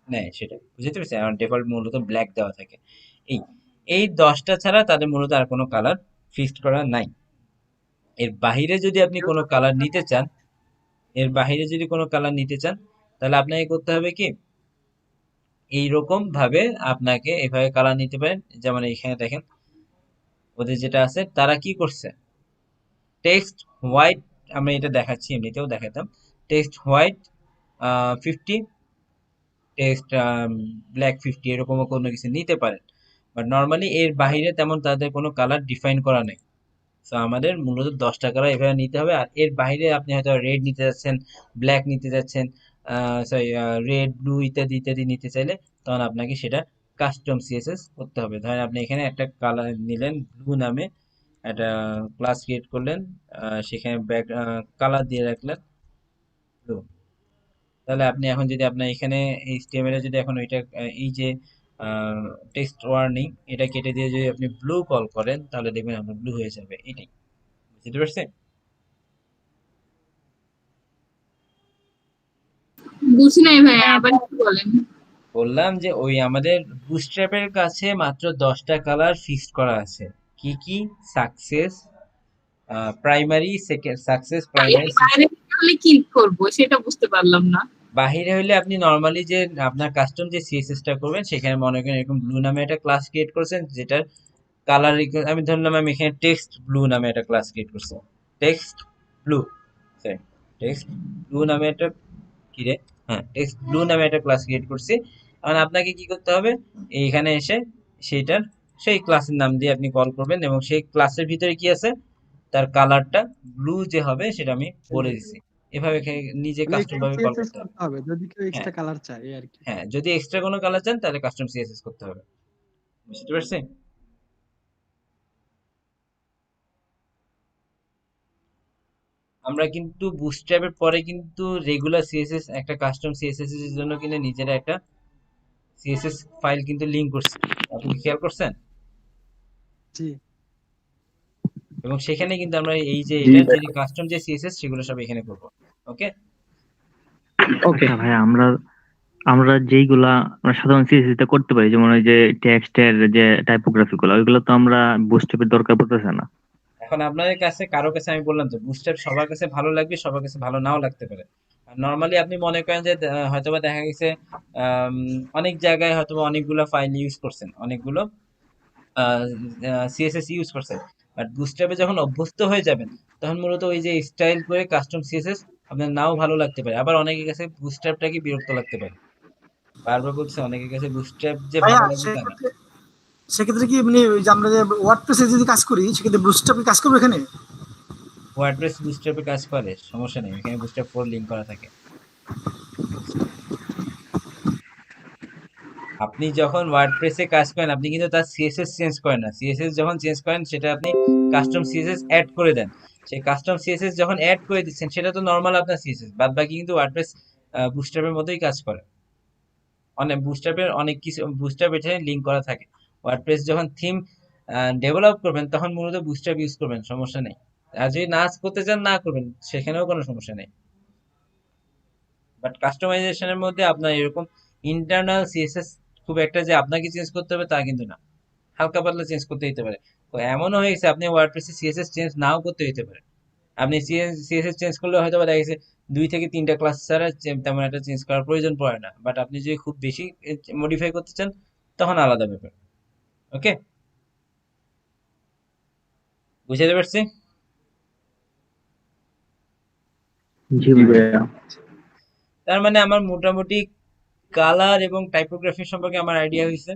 নেয়, সেটা বুঝতে পারছেন। আমার ডিফল্ট মূলত ব্ল্যাক দেওয়া থাকে। এই এই 10টা ছাড়া তাদের মূলত আর কোনো কালার ফিক্সড করা নাই। এর বাহিরে যদি আপনি কোনো কালার নিতে চান, এর বাহিরে যদি কোনো কালার নিতে চান, তাহলে আপনাকে করতে হবে কি এইরকম ভাবে আপনাকে এভাবে কালার নিতে পারেন। যেমন এখানে দেখেন ওদের যেটা আছে, তারা কি করছে, টেক্সট হোয়াইট, আমরা এটা দেখাচ্ছি, এমনিতেও দেখাতাম, টেক্সট হোয়াইট 50, টেক্সট ব্ল্যাক 50, এরকমও কোনো কিছু নিতে পারেন। বাট নর্মালি এর বাইরে তেমন তাদের কোনো কালার ডিফাইন করা নেই। তো আমাদের মূলত 10টা কালার এভাবে নিতে হবে। আর এর বাইরে আপনি হয়তো রেড নিতে যাচ্ছেন, ব্ল্যাক নিতে যাচ্ছেন, সরি রেড ব্লু ইত্যাদি ইত্যাদি নিতে চাইলে তখন আপনাকে সেটা কাস্টম সিএসএস করতে হবে। ধরেন আপনি এখানে একটা কালার নিলেন ব্লু নামে, একটা ক্লাস ক্রিয়েট করলেন, সেখানে ব্যাক কালার দিয়ে রাখলেন ব্লু। তাহলে আপনি এখন যদি আপনার এখানে এইচটিএমএল এ যদি এখন ওইটা এই যে টেক্সট ওয়ার্নিং এটা কেটে দিয়ে যদি আপনি ব্লু কল করেন তাহলে দেখবেন আপনার ব্লু হয়ে যাবে। এটাই, বুঝতে পারছেন? বুঝি নাই ভাই, আবার একটু বলেন। বললাম যে ওই আমাদের বুটস্ট্র্যাপের কাছে মাত্র 10টা কালার ফিক্সড করা আছে। কি কি? Success primary, second success primary. বাইরে হলে কি করব সেটা বুঝতে পারলাম না। বাহিরে হইলে আপনি নর্মালি যে আপনার কাস্টম যে সিএসএস টা করবেন সেখানে মনে করেন এরকম ব্লু নামে একটা ক্লাস ক্রিয়েট করছেন, যেটার কালার আমি ধরলাম আমি এখানে টেক্সট ব্লু নামে একটা ক্লাস ক্রিয়েট করছি, text blue, sorry text blue নামে একটা কি রে, হ্যাঁ টেক্সট ব্লু নামে একটা ক্লাস ক্রিয়েট করছি। এখন আপনাকে কি করতে হবে, এইখানে এসে সেইটার সেই ক্লাসের নাম দিয়ে আপনি কল করবেন এবং সেই ক্লাসের ভিতরে কি আছে তার কালারটা ব্লু যে হবে সেটা আমি বলে দিছি। এভাবে নিজে মানে কাস্টম এখানে ভাবে কল সিএসএস করতে হবে। করতে হবে যদি কেউ হ্যাঁ, এক্সট্রা কালার চায় এই আর কি। হ্যাঁ, যদি এক্সট্রা কোনো কালার চান তাহলে কাস্টম সিএসএস করতে হবে। বুঝতে পারছি? আমরা কিন্তু বুটস্ট্র্যাপের পরে কিন্তু রেগুলার সিএসএস একটা কাস্টম সিএসএস এর জন্য কিন্তু নিজেরা একটা সিএসএস ফাইল কিন্তু লিংক করছি। আপনি কি খেয়াল করছেন? জি এবং সেখানে কিন্তু আমরা এই যে জি এটার ভাই। যে কাস্টম যে সিএসএস সেগুলো সব এখানে করব। ওকে? ওকে। আচ্ছা ভাইয়া, আমরা আমরা যেইগুলা আমরা সাধারণ সিএসএস তে করতে পারি, যেমন ওই যে টেক্সটের যে টাইপোগ্রাফি গুলো, ওইগুলো তো আমরা বুস্ট্র্যাপের দরকার পড়তেছে না। এখন আপনাদের কাছে কারো কাছে আমি বললাম তো বুটস্ট্র্যাপ সবার কাছে ভালো লাগবে, সবার কাছে ভালো নাও লাগতে পারে। নর্মালি আপনি মনে করেন যে হয়তোবা দেখা গেছে আম, অনেক জায়গায় হয়তোবা অনেকগুলো ফাইল ইউজ করছেন, অনেকগুলো সিএসএস ইউজ করছেন, বাট বুটস্ট্র্যাপে যখন অভ্যস্ত হয়ে যাবেন তখন মূলত ওই যে স্টাইল করে কাস্টম সিএসএস আপনার নাও ভালো লাগতে পারে, আবার অনেকের কাছে বুটস্ট্র্যাপটাকে বিরক্ত লাগতে পারে। বারবার বলছে অনেকের কাছে বুটস্ট্র্যাপ যে ভাইয়া ভালো লাগবে তা না। সেক্ষেত্রে সেক্ষেত্রে কি মানে ওই যে আমরা যে ওয়ার্ডপ্রেসে যদি কাজ করি সেক্ষেত্রে বুস্টআপ কাজ করবে এখানে? ওয়ার্ডপ্রেস বুটস্ট্র্যাপে কাজ করে, সমস্যা নেই, এখানে বুটস্ট্র্যাপ 4 লিংক করা থাকে। আপনি যখন ওয়ার্ডপ্রেসে কাজ করেন আপনি কিন্তু তার সিএসএস চেঞ্জ করেন না, সিএসএস যখন চেঞ্জ করেন সেটা আপনি কাস্টম সিএসএস অ্যাড করে দেন। সেই কাস্টম সিএসএস যখন অ্যাড করে দিচ্ছেন সেটা তো নর্মাল আপনার সিএসএস, বাদ বাকি কিন্তু ওয়ার্ডপ্রেস বুটস্ট্র্যাপের মতোই কাজ করে। অনেক বুটস্ট্র্যাপের অনেক কিছু বুটস্ট্র্যাপ এখানে লিংক করা থাকে। ওয়ার্ডপ্রেস যখন থিম ডেভেলপ করবেন তখন মূলত বুটস্ট্র্যাপ ইউজ করবেন, সমস্যা নেই। আর যদি না করতে চান না করবেন, সেখানেও কোনো সমস্যা নেই। বাট কাস্টমাইজেশনের মধ্যে আপনার এরকম ইন্টারনাল সিএসএস খুব একটা যে আপনাকে চেঞ্জ করতে হবে তা কিন্তু না, হালকা পাতলা চেঞ্জ করতে হতে পারে। তো এমনও হয়ে গেছে আপনি ওয়ার্ডপ্রেসে সিএসএস চেঞ্জ নাও করতে হতে পারে। আপনি সিএসএস চেঞ্জ করলে হয়তো বা দেখা গেছে 2 থেকে 3টা ক্লাস ছাড়া তেমন একটা চেঞ্জ করার প্রয়োজন পড়ে না, বাট আপনি যদি খুব বেশি মডিফাই করতে চান তখন আলাদা ব্যাপার। ওকে, বুঝতে পারছি? জি ভাইয়া। তার মানে আমার মোটামুটি কালার এবং টাইপোগ্রাফি সম্পর্কে আমার আইডিয়া হয়েছে।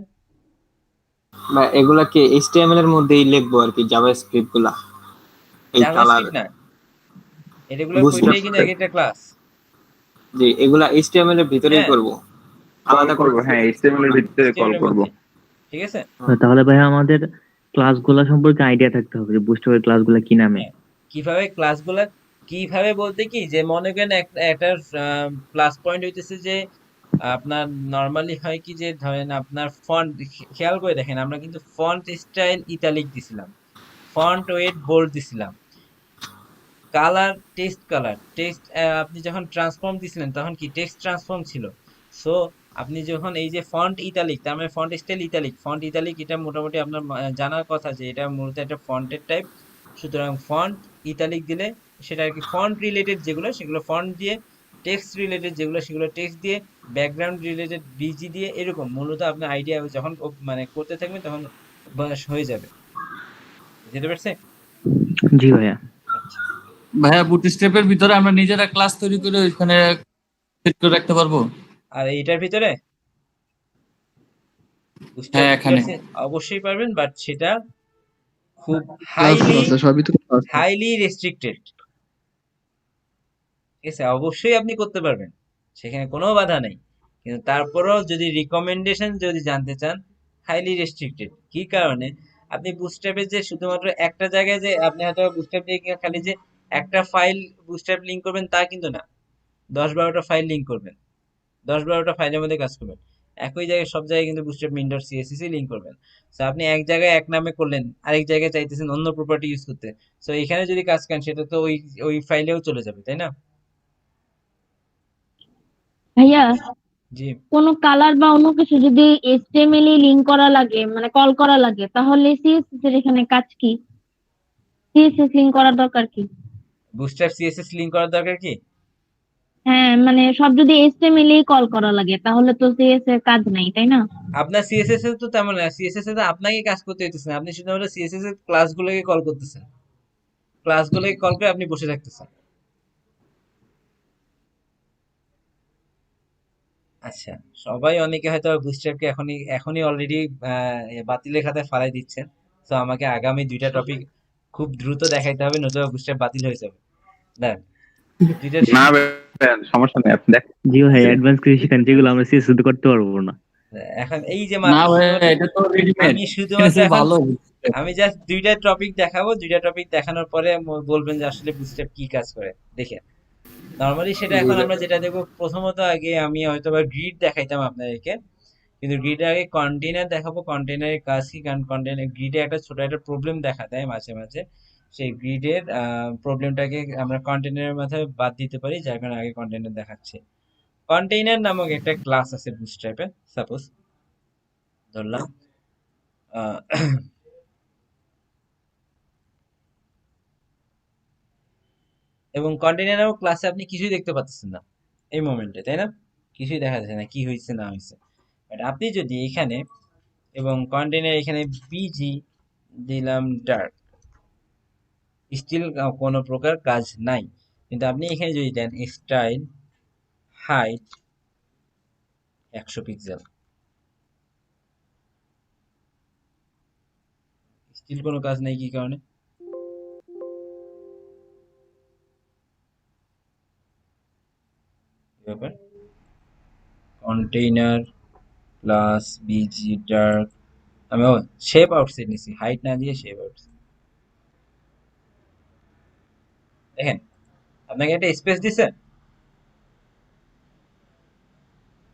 বা এগুলাকে এইচটিএমএল এর মধ্যেই লিখবো আর কি, জাভাস্ক্রিপ্ট গুলা এই কালার জাভাস্ক্রিপ্ট না, এগুলোর বুটস্ট্র্যাপ। প্রতিটাই কিন্তু এক একটা ক্লাস। জি, এগুলা এইচটিএমএল এর ভিতরেই হ্যাঁ, করব, কল আলাদা করে করবো, হ্যাঁ HTML এর ভিত্তিতে কল HTML এর করবো। মধ্যে, ঠিক আছে? তাহলে ভাইয়া আমাদের ক্লাসগুলা সম্পর্কে আইডিয়া থাকতে হবে যে বুস্ট্র্যাপের ক্লাসগুলা কি নামে। হ্যাঁ, কিভাবে ক্লাসগুলা, কিভাবে বলতে কি যে মনে করেন একটা প্লাস পয়েন্ট হইতেছে যে আপনার নরমালি হয় কি যে ধরেন আপনার ফন্ট, খেয়াল করে দেখেন আমরা কিন্তু ফন্ট স্টাইল ইতালিক দিছিলাম, ফন্ট ওয়েট বোল্ড দিছিলাম, কালার টেক্সট কালার টেক্সট, আপনি যখন ট্রান্সফর্ম দিছিলেন তখন কি টেক্সট ট্রান্সফর্ম ছিল। সো আপনি যখন এই যে ফন্ট ইতালিক, তার মানে font style italic, font italic এটা মোটামুটি আপনার জানার কথা যে এটা মূলত একটা ফন্টের টাইপ। সুতরাং ফন্ট ইতালিক দিলে সেটা আর কি ফন্ট রিলেটেড যেগুলো সেগুলো ফন্ট দিয়ে, টেক্সট রিলেটেড যেগুলো সেগুলো টেক্সট দিয়ে, ব্যাকগ্রাউন্ড রিলেটেড বিজি দিয়ে, এরকম মূলত আপনার আইডিয়া যখন মানে করতে থাকবেন তখন অভ্যাস হয়ে যাবে। বুঝতে পারছে? জি ভাইয়া। আচ্ছা, ভাইয়া বুটস্ট্র্যাপের ভিতরে আমরা নিজেরা ক্লাস তৈরি করে ওইখানে সেট করে রাখতে পারবো? আর এইটার ভিতরে হ্যাঁ, এখানে অবশ্যই পারবেন, বাট সেটা খুব ক্লাস হাইলি আছে, সবই তো ক্লাস। Highly restricted. ঠিক আছে, অবশ্যই আপনি করতে পারবেন, সেখানে কোনো বাধা নেই, কিন্তু তারপরেও যদি রিকমেন্ডেশন যদি জানতে চান, হাইলি রেস্ট্রিক্টেড। কি কারণে? আপনি বুটস্ট্র্যাপে যে শুধুমাত্র একটা জায়গায় যে আপনি হয়তো বুটস্ট্র্যাপ দিয়ে খালি যে একটা ফাইল বুটস্ট্র্যাপ লিংক করবেন তা কিন্তু না, 10-12টা ফাইল লিংক করবেন, 10-12টা ফাইলের মধ্যে কাজ করবেন। একই জায়গায় সব জায়গায় কিন্তু বুটস্ট্র্যাপ মিন্ডর সিএসএস লিংক করবেন। সো আপনি এক জায়গায় এক নামে করলেন, আরেক জায়গায় চাইতেছেন অন্য প্রপার্টি ইউজ করতে, সো এখানে যদি কাজ করেন সেটা তো ওই ওই ফাইলেও চলে যাবে, তাই না? ভাইয়া জি, কোনো কালার বা অন্য কিছু যদি এইচটিএমএল লিংক করা লাগে মানে কল করা লাগে তাহলে সিএসএস এর এখানে কাজ কি? সিএসএস লিংক করার দরকার কি? বুটস্ট্র্যাপ সিএসএস লিংক করার দরকার কি? হ্যাঁ মানে সব যদি এইচটিএমএল কল করা লাগে তাহলে তো সিএসএস এর কাজ নাই তাই না? আপনার সিএসএস এ তো তেমন না, সিএসএস এ তো আপনাকে কাজ করতে হইতেছে না, আপনি শুধুমাত্র সিএসএস এর ক্লাসগুলোকে কল করতেছেন, ক্লাসগুলোকে কল করে আপনি বসে থাকতেছেন। আচ্ছা, সবাই অনেকে হয়তো বুটস্ট্র্যাপকে এখনই এখনই অলরেডি বাতিলের খাতায় ফালাই দিচ্ছেন। তো আমাকে আগামী 2টা টপিক খুব দ্রুত দেখাইতে হবে, নতুবা বুস্ট্র্যাপ বাতিল হয়ে যাবে। দেখ দুইটা না ভাইয়া, সমস্যা নেই, আপনি দেখেন। জি ভাই, অ্যাডভান্স কিছু শিখান যেগুলো আমরা সিএসএস করতে পারবো না। এখন এই যে না ভাই, শুধুমাত্র এটা তো রেডিমেড। আমি শুধুমাত্র এখন ভালো। আমি জাস্ট দুইটা টপিক দেখাবো, দুইটা টপিক দেখানোর পরে বলবেন যে আসলে বুস্ট্র্যাপ কি কাজ করে। দেখে নরমালি সেটা এখন আমরা যেটা দেখবো, প্রথমত আগে আমি হয়তো বা গ্রিড দেখাইতাম আপনাদেরকে, কিন্তু গ্রিডের আগে কন্টেইনার দেখাবো। কন্টেইনারের কাজ কি, কারণ কন্টেইনার গ্রিডে একটা ছোট একটা প্রবলেম দেখা দেয় মাঝে মাঝে। সেই গ্রিডের প্রবলেমটাকে আমরা কন্টেইনারের মাথায় বাদ দিতে পারি, যার কারণে আগে কন্টেইনার দেখাচ্ছি। কন্টেইনার নামক একটা ক্লাস আছে বুটস্ট্র্যাপে, সাপোজ ধরলাম আহ, এবং কন্টেইনার নামক ক্লাসে আপনি কিছুই দেখতে পাচ্ছেন না এই মোমেন্টে, তাই না? কিছুই দেখা যাচ্ছে না কি হয়েছে না হয়েছে। বাট আপনি যদি এখানে এবং কন্টেইনার এখানে বিজি দিলাম ডার্ক, স্টিল কোনো প্রকার কাজ নাই। কিন্তু আপনি এখানে যদি দেন স্টাইল হাইট 100 পিক্সেল, স্টিল কোনো কাজ নেই। কি কারণে? ব্যাপার কন্টেইনার প্লাস বিজি ডার্ক, আমি শেপ আউটসেট নিছি, হাইট না দিয়ে শেপ আউটসেট। দেখেন আপনাকে একটা স্পেস দিছে,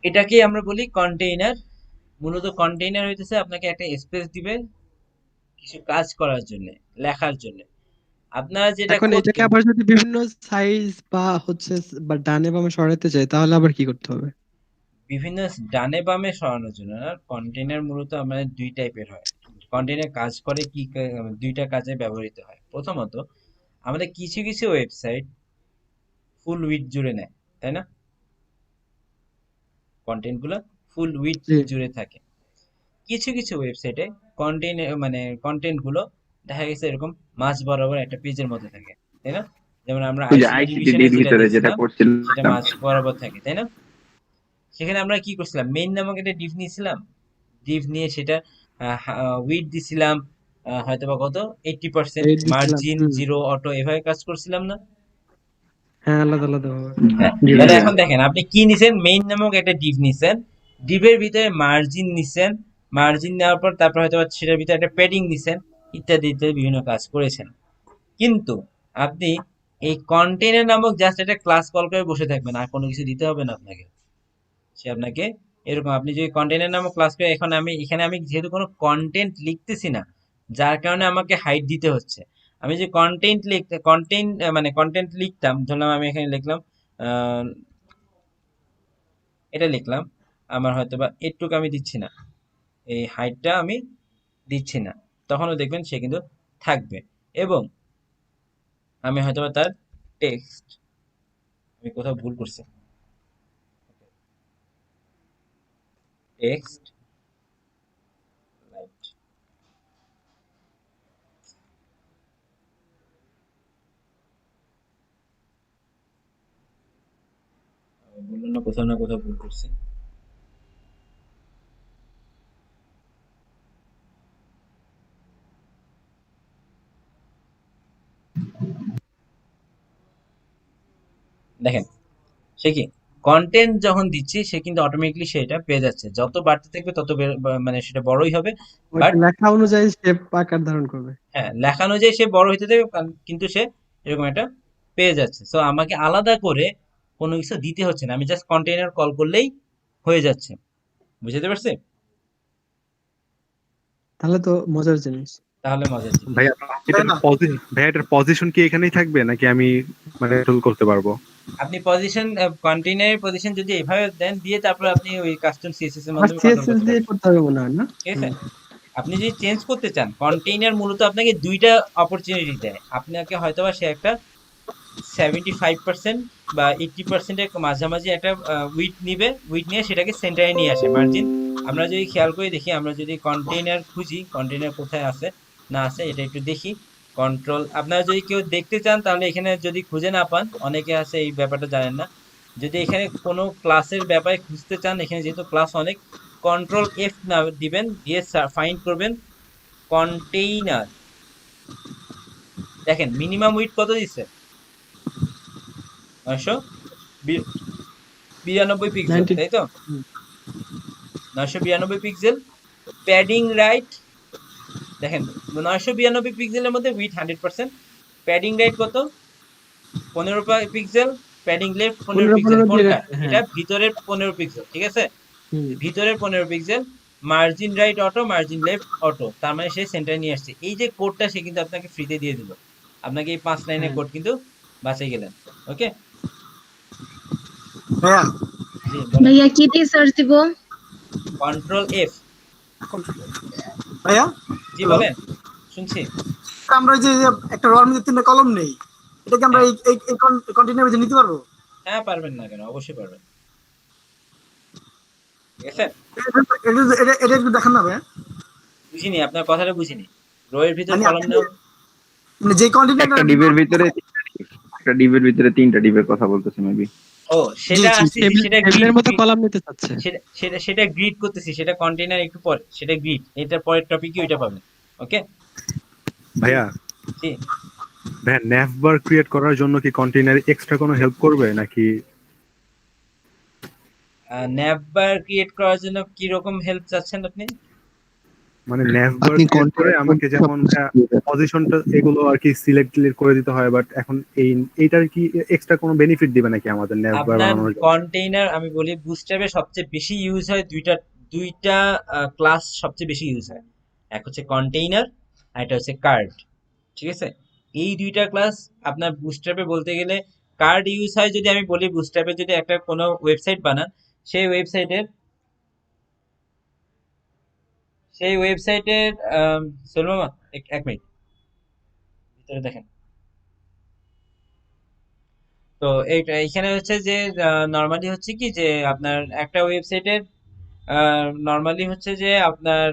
এটাকে আমরা বলি কন্টেইনার। মূলত কন্টেইনার হইতেছে আপনাকে একটা স্পেস দিবে কিছু কাজ করার জন্য, লেখার জন্য। আপনারা যেটা এখন এটাকে করতেন আবার যদি বিভিন্ন সাইজ বা হচ্ছে বা ডানে বামে সরাতে চাই তাহলে আবার কি করতে হবে? বিভিন্ন ডানে বামে সরানোর জন্য না, কন্টেইনার মূলত আমাদের দুই টাইপের হয়। কন্টেইনার কাজ করে কি, দুইটা কাজে ব্যবহৃত হয়। প্রথমত আমাদের কিছু কিছু ওয়েবসাইট ফুল উইডথ জুড়ে নেয়, তাই না? কন্টেন্ট গুলো ফুল উইডথ জি। জুড়ে থাকে। কিছু কিছু ওয়েবসাইটে কন্টেন্ট গুলো দেখা গেছে এরকম মাঝ বরাবর একটা পেজের মধ্যে থাকে, তাই না? যেমন আমরা ওই যে আইসিটি আইসিটি ডিভিশনে যেটা ভিতরে যেটা দেখছিলাম, সেটা করছিলাম, মাঝ বরাবর থাকে, তাই না? সেখানে আমরা কি করছিলাম, মেইন নামক একটা ডিভ নিয়েছিলাম। ডিভ নিয়ে সেটা উইডথ দিছিলাম হয়তো বা কত 80%, এই দিছিলাম। মার্জিন জিরো অটো, এভাবে কাজ করছিলাম না? হ্যাঁ, আলাদা আলাদা ভাবে। হ্যাঁ, জি তাহলে ভাই। এখন দেখেন আপনি কি নিছেন, মেইন নামক একটা ডিভ নিছেন, ডিভের ভিতরে মার্জিন নিছেন, মার্জিন নেওয়ার পর তারপর হয়তো বা সেটার ভিতরে একটা প্যাডিং নিছেন, ইত্যাদি ইত্যাদি বিভিন্ন কাজ করেছেন। কিন্তু আপনি এই কন্টেইনার নামক জাস্ট একটা ক্লাস কল করে বসে থাকবেন, আর কোনো কিছু দিতে হবে না আপনাকে। সে আপনাকে এরকম, আপনি যদি কন্টেইনার নামক ক্লাস করে, এখন আমি এখানে আমি যেহেতু কোনো কন্টেন্ট লিখতেছি না, যার কারণে আমাকে হাইট দিতে হচ্ছে। আমি যে কন্টেন্ট লিখতাম, ধরলাম আমি এখানে লিখলাম আহ, এটা লিখলাম, আমার হয়তো বা এটুকু আমি দিচ্ছি না, এই হাইটটা আমি দিচ্ছি না, তখনও দেখবেন সে কিন্তু থাকবে। এবং আমি হয়তো বা তার টেক্সট, আমি কোথাও ভুল করছি, টেক্সট লাইট, বললাম না কোথাও ভুল করছি। দেখেন সে কি কন্টেন্ট যখন দিচ্ছি, সে কিন্তু অটোমেটিকলি সেটা পেয়ে যাচ্ছে, যত বাড়তে থাকবে তত মানে সেটা বড়ই হবে। বাট ওইটা লেখা অনুযায়ী শেপ আকার ধারণ করবে। হ্যাঁ, লেখা অনুযায়ী সে বড় হইতে থাকবে, কিন্তু সে এরকম একটা পেয়ে যাচ্ছে। সো আমাকে আলাদা করে কোনো কিছু দিতে হচ্ছে না, আমি জাস্ট কন্টেইনার কল করলেই হয়ে যাচ্ছে। বুঝতে পারছি? তাহলে তো মজার জিনিস। তাহলে মজা ছিল। ভাইয়া এটার পজিশন কি এখানেই থাকবে নাকি আমি মানে টুল করতে পারবো? আপনি পজিশন, কন্টেইনারের পজিশন যদি এভাবে দেন, দিয়ে তারপর আপনি ওই কাস্টম সিএসএস এর আর মাধ্যমে কন্ট্রোল সিএসএস করতে দিয়ে পারবেন। করতে হবে মনে হয় না? ঠিক আছে? আপনি যদি চেঞ্জ করতে চান, কন্টেইনার মূলত আপনাকে দুইটা অপরচুনিটি দেয়। আপনাকে হয়তোবা সে একটা 75% বা 80% এর মাঝামাঝি একটা উইডথ নিবে, উইডথ নিয়ে সেটাকে সেন্টারে নিয়ে আসে, মার্জিন। আমরা যদি খেয়াল করে দেখি, আমরা যদি কন্টেইনার খুঁজি, কন্টেইনার কোথায় আছে না আছে এটা একটু দেখি। কন্ট্রোল, আপনারা যদি কেউ দেখতে চান তাহলে এখানে যদি খুঁজে না পান, অনেকে আছে এই ব্যাপারটা জানেন না, যদি এখানে কোনো ক্লাসের ব্যাপারে খুঁজতে চান, এখানে যেহেতু ক্লাস অনেক, কন্ট্রোল এফ না দিবেন, দিয়ে ফাইন্ড করবেন কন্টেইনার, দেখেন মিনিমাম উইডথ কত দিচ্ছে, 992 পিক্সেল, 90 তাই তো? 992 পিক্সেল। প্যাডিং রাইট দেখেন 992 পিক্সেলের মধ্যে উইথ 100%। প্যাডিং রাইট কত, 15 পিক্সেল। Padding left 15 15 pixel. 15 দিয়ে কোনটা? রাখছে, হ্যাঁ। এটা ভিতরের 15 পিক্সেল, ঠিক আছে? হুম। ভিতরের 15 pixel. Margin right auto, margin left auto, তার মানে সে সেন্টারে নিয়ে আসছে। এই যে কোডটা সে কিন্তু আপনাকে ফ্রিতে দিয়ে দিল, আপনাকে এই 5 লাইনের হ্যাঁ। কোড কিন্তু বাঁচিয়ে গেলেন। ওকে ভাইয়া জি বলেন। ভাইয়া কি দিয়ে সার্চ দিব? Control F. ভাইয়া জি হ্যালো, বলেন, শুনছি। আমরা যে যে একটা রড মধ্যে 3টা কলম নেই, এটা কি আমরা হ্যাঁ এই কন্টেইনার মধ্যে নিতে পারবো? হ্যাঁ পারবেন না কেন, অবশ্যই পারবেন, ঠিক আছে। এটা একটু দেখান না ভাইয়া। বুঝিনি, আপনার কথাটা বুঝিনি। রোয়ের ভিতর মানে কলম আপনি নেও। মানে যে কন্টেইনারটা একটা ডিবের ভিতরে 3টা ডিবের কথা বলতেছে মেবি। ও জি সেটা জি আসতেছি, সেটা গ্রিড, টেবিলের মতো কলাম নিতে চাচ্ছে। সেটা গ্রিড করতেছি, সেটা কন্টেইনার একটু পরে, সেটা গ্রিড। এটার পরের টপিকই ওইটা পাবেন। ওকে ভাইয়া, জি। ভাইয়া ন্যাভবার ক্রিয়েট করার জন্য কি কন্টেইনার এক্সট্রা কোনো হেল্প করবে নাকি? ন্যাভবার ক্রিয়েট করার জন্য কি রকম হেল্প চাচ্ছেন আপনি? মানে ন্যাভবার আপনি ক্রিয়েট করে কন্টেন্ট আমাকে যেমন পজিশনটা এগুলো আর কি সিলেক্ট করে দিতে হয়, বাট এখন এইটার কি এক্সট্রা কোনো বেনিফিট দিবে নাকি আমাদের ন্যাভবার আপনার বানানোর জন্য? কন্টেইনার আমি বলি বুটস্ট্র্যাপে সবচেয়ে বেশি ইউজ হয় দুইটা ক্লাস সবচেয়ে বেশি ইউজ হয়। এক হচ্ছে কন্টেইনার, আর একটা হচ্ছে কার্ড, ঠিক আছে? এই দুইটা ক্লাস আপনার বুটস্ট্র্যাপে বলতে গেলে কার্ড ইউজ হয়। যদি আমি বলি বুটস্ট্র্যাপে যদি একটা কোনো ওয়েবসাইট বানান, সেই ওয়েবসাইটের সোহেল মামা এক মিনিট, ভিতরে দেখেন। তো এইখানে হচ্ছে যে নর্মালি হচ্ছে কি যে আপনার একটা ওয়েবসাইটের নর্মালি হচ্ছে যে আপনার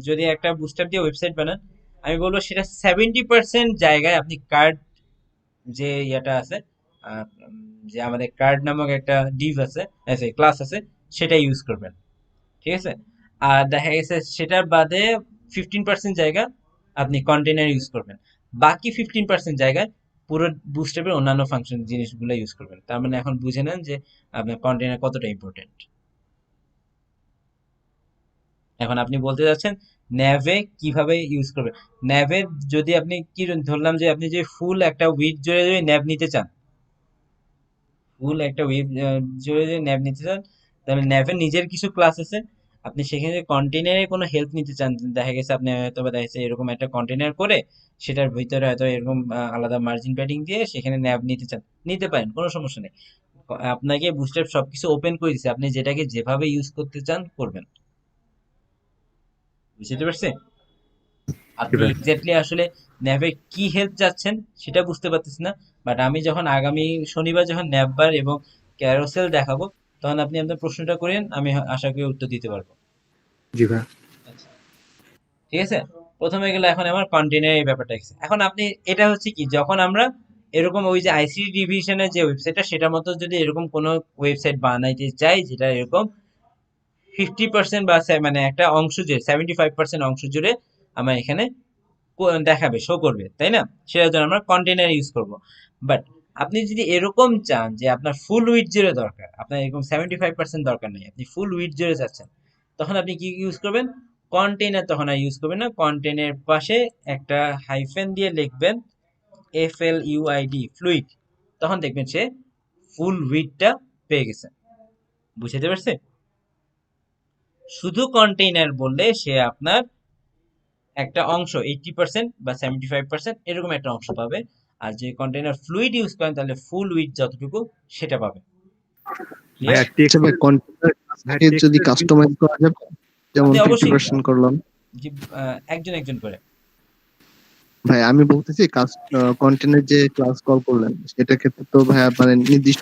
যদি একটা বুস্টার দিয়ে ওয়েবসাইট বানান, আমি বলবো সেটা 70% জায়গায় আপনি কার্ড যে ইয়েটা আছে, যে আমাদের কার্ড নামক একটা ডিভ আছে, ক্লাস আছে, সেটা ইউজ করবেন, ঠিক আছে? আর দেখা গেছে সেটার বাদে 15% জায়গা আপনি কন্টেনার ইউজ করবেন। বাকি 15% জায়গায় পুরো বুস্ট্র্যাপের অন্যান্য ফাংশন জিনিসগুলো ইউজ করবেন। তার মানে এখন বুঝে নেন যে আপনার কন্টেনার কতটা ইম্পর্টেন্ট। এখন আপনি বলতে যাচ্ছেন ন্যাভে কিভাবে ইউজ করবেন। ন্যাভে যদি আপনি কি ধরলাম যে আপনি যে ফুল একটা উইড জুড়ে যদি ন্যাভ নিতে চান, ফুল একটা ওয়েব জুড়ে যদি ন্যাভ নিতে চান, তাহলে ন্যাভের নিজের কিছু ক্লাস আছে। আপনি সেখানে কন্টেনারে কোনো হেল্প নিতে চান, দেখা গেছে আপনি হয়তো বা দেখা গেছে এরকম একটা কন্টেনার করে সেটার ভিতরে হয়তো এরকম আলাদা মার্জিন প্যাডিং দিয়ে সেখানে ন্যাভ নিতে চান, নিতে পারেন, কোনো সমস্যা নেই। আপনাকে বুস্ট্র্যাপ সবকিছু ওপেন করে দিচ্ছে, আপনি যেটাকে যেভাবে ইউজ করতে চান করবেন। বুঝতে পারছি? আপনি এবার এক্স্যাক্টলি আসলে ন্যাভে কি হেল্প চাচ্ছেন সেটা বুঝতে পারতেছি না, বাট আমি যখন আগামী শনিবার যখন ন্যাভবার এবং ক্যারোসেল দেখাবো, তখন আপনি আপনার প্রশ্নটা করেন, আমি আশা করি উত্তর দিতে পারবো। জি ভাই। আচ্ছা, ঠিক আছে। প্রথমে গেলে এখন আমার কন্টেনার এই ব্যাপারটা গেছে। এখন আপনি এটা হচ্ছে কি, যখন আমরা এরকম ওই যে আইসিটি ডিভিশনের যে ওয়েবসাইটটা, সেটার মতো যদি এরকম কোনো ওয়েবসাইট বানাইতে চাই যেটা এরকম 50% বা মানে একটা অংশ জুড়ে 75% অংশ জুড়ে আমার এখানে দেখাবে, শো করবে, তাই না? সেটার জন্য আমরা কন্টেনার ইউজ করব। বাট আপনি যদি এরকম চান যে আপনার ফুল উইড জুড়ে দরকার, আপনার এরকম 75% দরকার নেই, আপনি ফুল উইড জুড়ে চাচ্ছেন, তখন আপনি কি ইউজ করবেন? কন্টেনার তখন আর ইউজ করবেন না। কন্টেনার পাশে একটা হাইফেন দিয়ে লিখবেন FLUID, ফ্লুইড। তখন দেখবেন সে ফুল উইডটা পেয়ে গেছে। বুঝতে পারছে? শুধু কন্টেইনার বললে সে আপনার একটা অংশ 80% বা 75% এরকম একটা অংশ পাবে। আর যে কন্টেইনার ফ্লুইড ইউজ করেন তাহলে ফুল উইথ যতটুকু সেটা পাবে। ক্লিয়ার? ভাইয়া টেক্সট, আচ্ছা ভাই, ভাইয়া কন্টেন্টকে যদি টেক্সটের কাস্টমাইজ করা যাবে, যেমন আপনি অবশ্যই 50% করলাম। যে একজন একজন করে। ভাই আমি বলতেছি কন্টেন্টের যে ক্লাস কল করলেন সেটার ক্ষেত্রে তো ভাইয়া মানে নির্দিষ্ট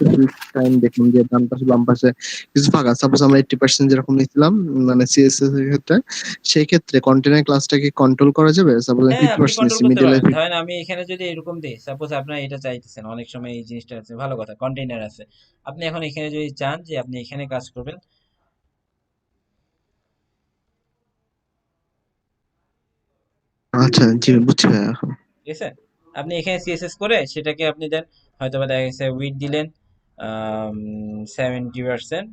টাইম দেখুন যে ডান পাশে বাম পাশে কিছু ফাঁকা, সাপোজ আমরা 80% যেরকম নিছিলাম মানে সিএসএস এর ক্ষেত্রে, সেই ক্ষেত্রে কন্টেন্টের ক্লাসটাকে কন্ট্রোল করা যাবে? সাপোজ আমি হ্যাঁ আপনি 50% কন্ট্রোল নিচ্ছি, করতে মিডলে পারেন। ধরেন আমি এখানে যদি এরকম দিই, সাপোজ আপনার এটা চাইতেছেন, অনেক সময় এই জিনিসটা আছে, ভালো কথা, কন্টেইনার আছে। আপনি এখন এখানে যদি চান যে আপনি এখানে কাজ করবেন, আচ্ছা জি বুঝছি ভাইয়া। ঠিক আছে? আপনি এখানে সিএসএস করে সেটাকে আপনি দেন, হয়তো বা দেখা গেছে উইথ দিলেন 70%।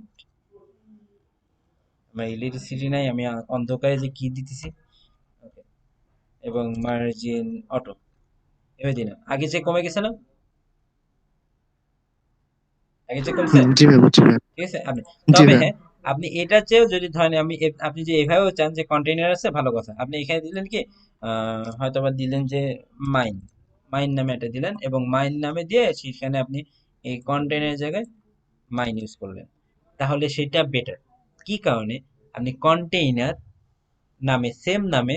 আমার ইলেকট্রিসিটি নাই, আমি অন্ধকারে যে কি দিতেছি। Okay, এবং মার্জিন অটো এভাবে দিন। আগে যে কমে গেছে না, আগে যে কমছে, জি ভাই বুঝছি ভাই। ঠিক আছে। আপনি জি তবে ভাই। হ্যাঁ, আপনি এটার চেয়েও যদি ধরেন আপনি যে এভাবেও চান যে কন্টেইনার আছে, ভালো কথা, আপনি এখানে দিলেন কি হয়তো বা দিলেন যে মাইন মাইন নামে একটা দিলেন, এবং মাইন নামে দিয়ে সেখানে আপনি এই কন্টেইনারের জায়গায় মাইন ইউজ করলেন, তাহলে সেটা বেটার। কি কারণে? আপনি কন্টেইনার নামে সেম নামে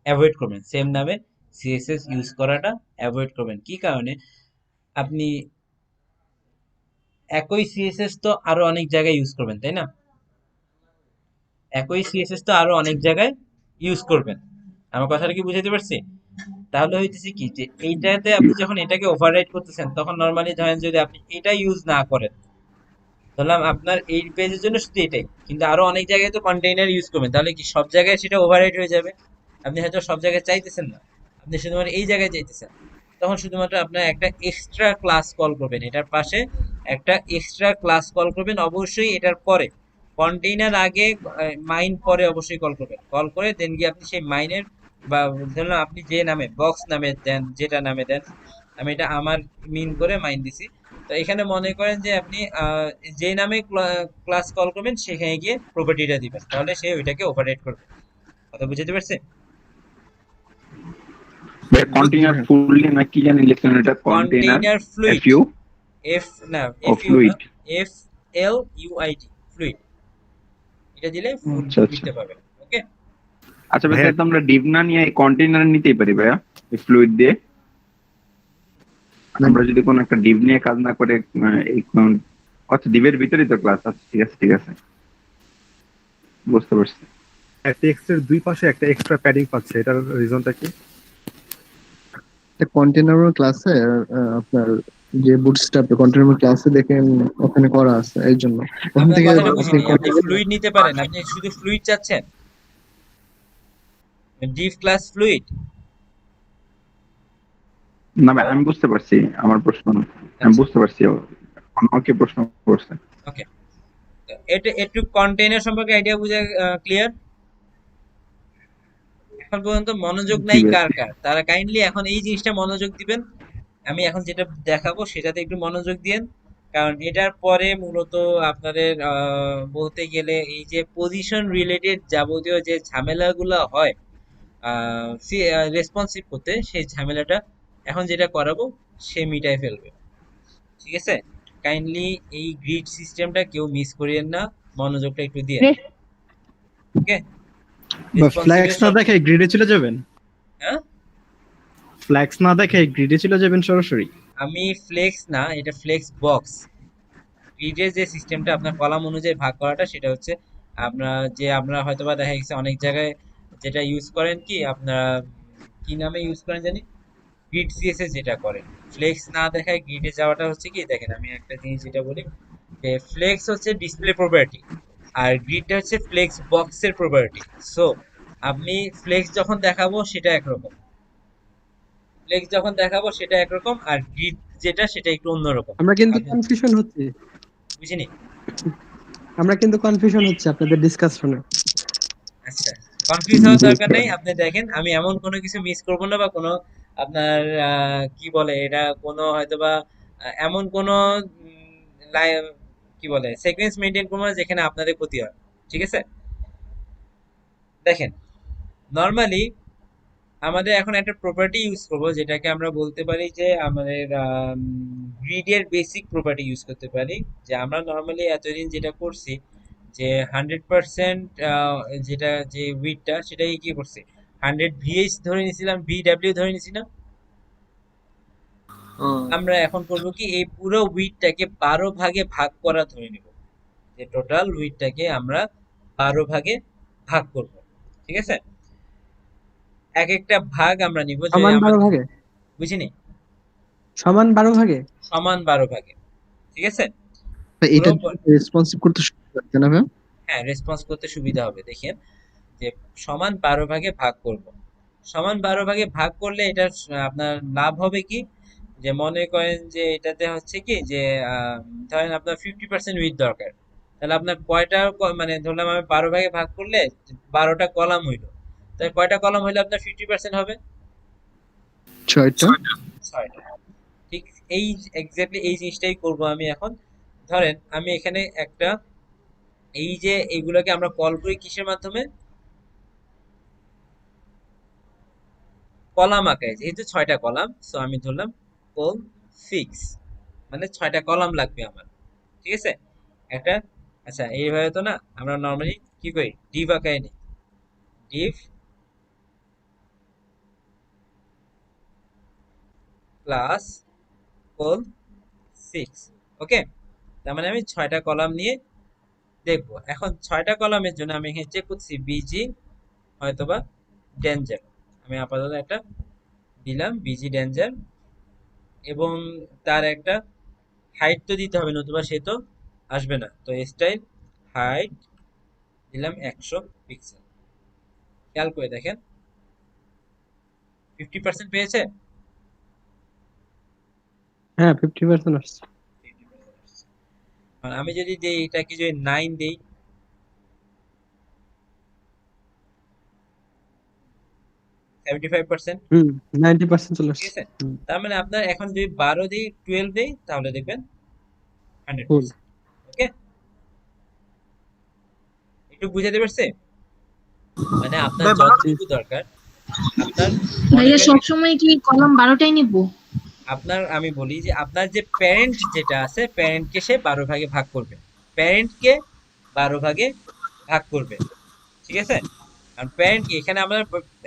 অ্যাভয়েড করবেন, সেম নামে সিএসএস ইউজ করাটা অ্যাভয়েড করবেন। কি কারণে? আপনি একই সিএসএস তো আরো অনেক জায়গায় ইউজ করবেন, তাই না? একই সিএসএস তো আরো অনেক জায়গায় ইউজ করবেন। আমার কথাটা কি বুঝাতে পারছি? তাহলে হইতেছে কি যে এইটাতে আপনি যখন এটাকে ওভাররাইড করতেছেন, তখন নরমালি ধরেন যদি আপনি এটা ইউজ না করেন, ধরলাম আপনার এই পেজের জন্য শুধু এটাই, কিন্তু আরো অনেক জায়গায় তো কন্টেইনার ইউজ করবেন, তাহলে কি সব জায়গায় সেটা ওভাররাইড হয়ে যাবে? আপনি হয়তো সব জায়গায় চাইতেছেন না, আপনি শুধুমাত্র এই জায়গায় চাইতেছেন, তখন শুধুমাত্র আপনার একটা এক্সট্রা ক্লাস কল করবেন, এটার পাশে একটা এক্সট্রা ক্লাস কল করবেন অবশ্যই। এটার পরে কন্টেইনার আগে, মাইন পরে অবশ্যই কল করবেন। কল করে দেন গিয়ে আপনি সেই মাইনের, বা ধরুন আপনি যে নামে বক্স নামে দেন, যেটা নামে দেন, আমি এটা আমার মিন করে মাইন দিছি। তো এখানে মনে করেন যে আপনি যে নামে ক্লাস কল করবেন সেখানে গিয়ে প্রপার্টিটা দিবেন, তাহলে সে ওইটাকে ওভাররাইড করবে। কথা বুঝতে পারছেন? কন্টেইনার ফুললি না কি জানি লিখছেন, এটা কন্টেইনার কন্টেইনার ফ্লুইড, এফইউ এফ না ও এফ ইউ না, fluid. F L U I D, fluid. এটা দিলে ফুল আচ্ছা আচ্ছা বুঝতে পারবেন। ওকে, আচ্ছা ভাই, ভাইয়া তাহলে তো আমরা ডিভ না নিয়ে এই কন্টেইনার নিতেই পারি ভাইয়া, এই ফ্লুইড দিয়ে। আমরা যদি কোনো একটা ডিভ নিয়ে কাজ না করে এই আচ্ছা ডিভের ভিতরেই তো ক্লাস আছে, ঠিক আছে ঠিক আছে, বুঝতে পারছি। টেক্সটের দুই পাশে একটা এক্সট্রা প্যাডিং পাচ্ছে, এটার রিজনটা কি? কন্টেনার ক্লাসে আপনার যে বুটস্ট্র্যাপ কন্টেনার ক্লাসে দেখেন ওখানে করা আছে, এই জন্য ওখান আপনার থেকে কথাটা আপনি বুঝিনি। আপনি ফ্লুইড নিতে পারেন, আপনি শুধু ফ্লুইড চাচ্ছেন, ডিভ ক্লাস ফ্লুইড। না ভাই আমি বুঝতে পারছি, আমার প্রশ্ন আমি বুঝতে পারছি, আমাকে প্রশ্ন করছে। ওকে, এটা একটু কন্টেইনার সম্পর্কে আইডিয়া বুঝা ক্লিয়ার? এখন পর্যন্ত মনোযোগ নাই কার কার, তারা কাইন্ডলি এখন এই জিনিসটা মনোযোগ দিবেন। আমি এখন যেটা দেখাবো সেটাতে একটু মনোযোগ দিয়েন, কারণ এটার পরে মূলত আপনাদের বলতে গেলে এই যে পজিশন রিলেটেড যাবতীয় যে ঝামেলাগুলো হয় রেসপন্সিভ করতে, সেই ঝামেলাটা এখন যেটা করাবো সে মিটাই ফেলবে। ঠিক আছে, কাইন্ডলি এই গ্রিড সিস্টেমটা কেউ মিস করিয়েন না, মনোযোগটা একটু দিয়ে। ওকে, ফ্ল্যাক্স না দেখে গ্রিডে চলে যাবেন? হ্যাঁ, ফ্ল্যাক্স না দেখে গ্রিডে চলে যাবেন সরাসরি? আমি ফ্লেক্স না, এটা ফ্লেক্স বক্স। গ্রিডের যে সিস্টেমটা আপনার কলাম অনুযায়ী ভাগ করাটা, সেটা হচ্ছে আমরা হয়তোবা দেখা গেছে অনেক জায়গায় যেটা ইউজ করেন কি আপনারা কি নামে ইউজ করেন জানি, গ্রিড সিএসএস যেটা করেন। ফ্লেক্স না দেখায় গ্রিডে যাওয়াটা হচ্ছে কি, দেখেন আমি একটা জিনিস যেটা বলি, যে ফ্লেক্স হচ্ছে ডিসপ্লে প্রপার্টি, আর গ্রিডটা হচ্ছে ফ্লেক্স বক্সের প্রপার্টি। সো আপনি ফ্লেক্স যখন দেখাবো সেটা একরকম, ফ্লেক্স যখন দেখাবো সেটা একরকম, আর গ্রিড যেটা সেটা একটু অন্যরকম। আমরা কিন্তু কনফিউশন হচ্ছে, বুঝিনি? আমরা কিন্তু কনফিউশন হচ্ছে আপনাদের ডিসকাশনে। আচ্ছা, কনফিউজ হওয়ার দরকার নেই। আপনি দেখেন আমি এমন কোনো কিছু মিস করব না, বা কোনো আপনার কি বলে এটা, কোনো হয়তোবা এমন কোনো কি বলে সিকোয়েন্স মেইনটেইন করবো না যেখানে আপনাদের ক্ষতি হয়। ঠিক আছে, দেখেন নরমালি আমাদের এখন একটা প্রপার্টি ইউজ করব, যেটাকে আমরা বলতে পারি যে আমাদের গ্রিডের বেসিক প্রপার্টি ইউজ করতে পারি। যে আমরা নরমালি এতদিন যেটা করছি, যে 100% যেটা যে উইডটা, সেটাকে কি করছি 100 ভিএইচ ধরে নিছিলাম, ভিডব্লিউ ধরে নিছিলাম। আমরা এখন করব কি, এই পুরো উইডটাকে 12 ভাগে ভাগ করা ধরে নিব, যে টোটাল উইডটাকে আমরা 12 ভাগে ভাগ করব। ঠিক আছে, এক একটা ভাগ আমরা নিব যে সমান 12 ভাগে, বুঝিনি, সমান 12 ভাগে, সমান 12 ভাগে। ঠিক আছে, এটা রেসপন্সিভ করতে সুবিধা হচ্ছে না ভাই? হ্যাঁ রেসপন্স করতে সুবিধা হবে। দেখেন যে সমান 12 ভাগে ভাগ করব। সমান 12 ভাগে ভাগ করলে এটা আপনার লাভ হবে কি, যে মনে করেন যে এটাতে হচ্ছে কি যে ধরেন আপনার 50% উইথ দরকার, তাহলে আপনার কয়টা মানে ধরলাম আমি 12 ভাগে ভাগ করলে 12টা কলাম হইলো, তাই কয়টা কলাম হইলে আপনার 50% হবে? 6টা। 6টা। ঠিক এই এক্স্যাক্টলি এই জিনিসটাই করব আমি এখন। ধরেন আমি এখানে একটা, এই যে এইগুলোকে আমরা কল করি কিসের মাধ্যমে, কলাম আকারে, যেহেতু 6টা কলাম, সো আমি ধরলাম কল ফিক্স, মানে 6টা কলাম লাগবে আমার, ঠিক আছে একটা। আচ্ছা এইভাবে তো না, আমরা নর্মালি কি করি, ডিভ আকারে নিই, ডিভ প্লাস কল 6, ওকে। তার মানে আমি 6টা কলাম নিয়ে দেখবো। এখন 6টা কলামের জন্য আমি এখানে চেক করছি বিজি হয়তোবা ডেঞ্জার, আমি আপাতত একটা দিলাম বিজি ডেঞ্জার, এবং তার একটা হাইট তো দিতে হবে, নতুবা সে তো আসবে না, তো স্টাইল হাইট দিলাম 100 পিক্সেল। খেয়াল করে দেখেন 50% পেয়েছে। হ্যাঁ 50% আসছে। আর আমি যদি দেই এটাকে যদি 9 দেই, 75%, 90% চলে ঠিক আসছে। আছে। তার মানে আপনার এখন যদি 12 দিই 12 দেই তাহলে দেখবেন ফুল। 100%, ওকে। একটু বুঝাতে পারছে, মানে আপনার ভাই যতটুকু দরকার আপনার, মনে ভাইয়া করেন সবসময় কি কলম 12টাই নিব? আপনার, আমি বলি যে আপনার যে প্যারেন্ট যেটা আছে, প্যারেন্টকে সে 12 ভাগে ভাগ করবে, প্যারেন্টকে 12 ভাগে ভাগ করবে, ঠিক আছে। কারণ প্যারেন্ট কি, এখানে আমরা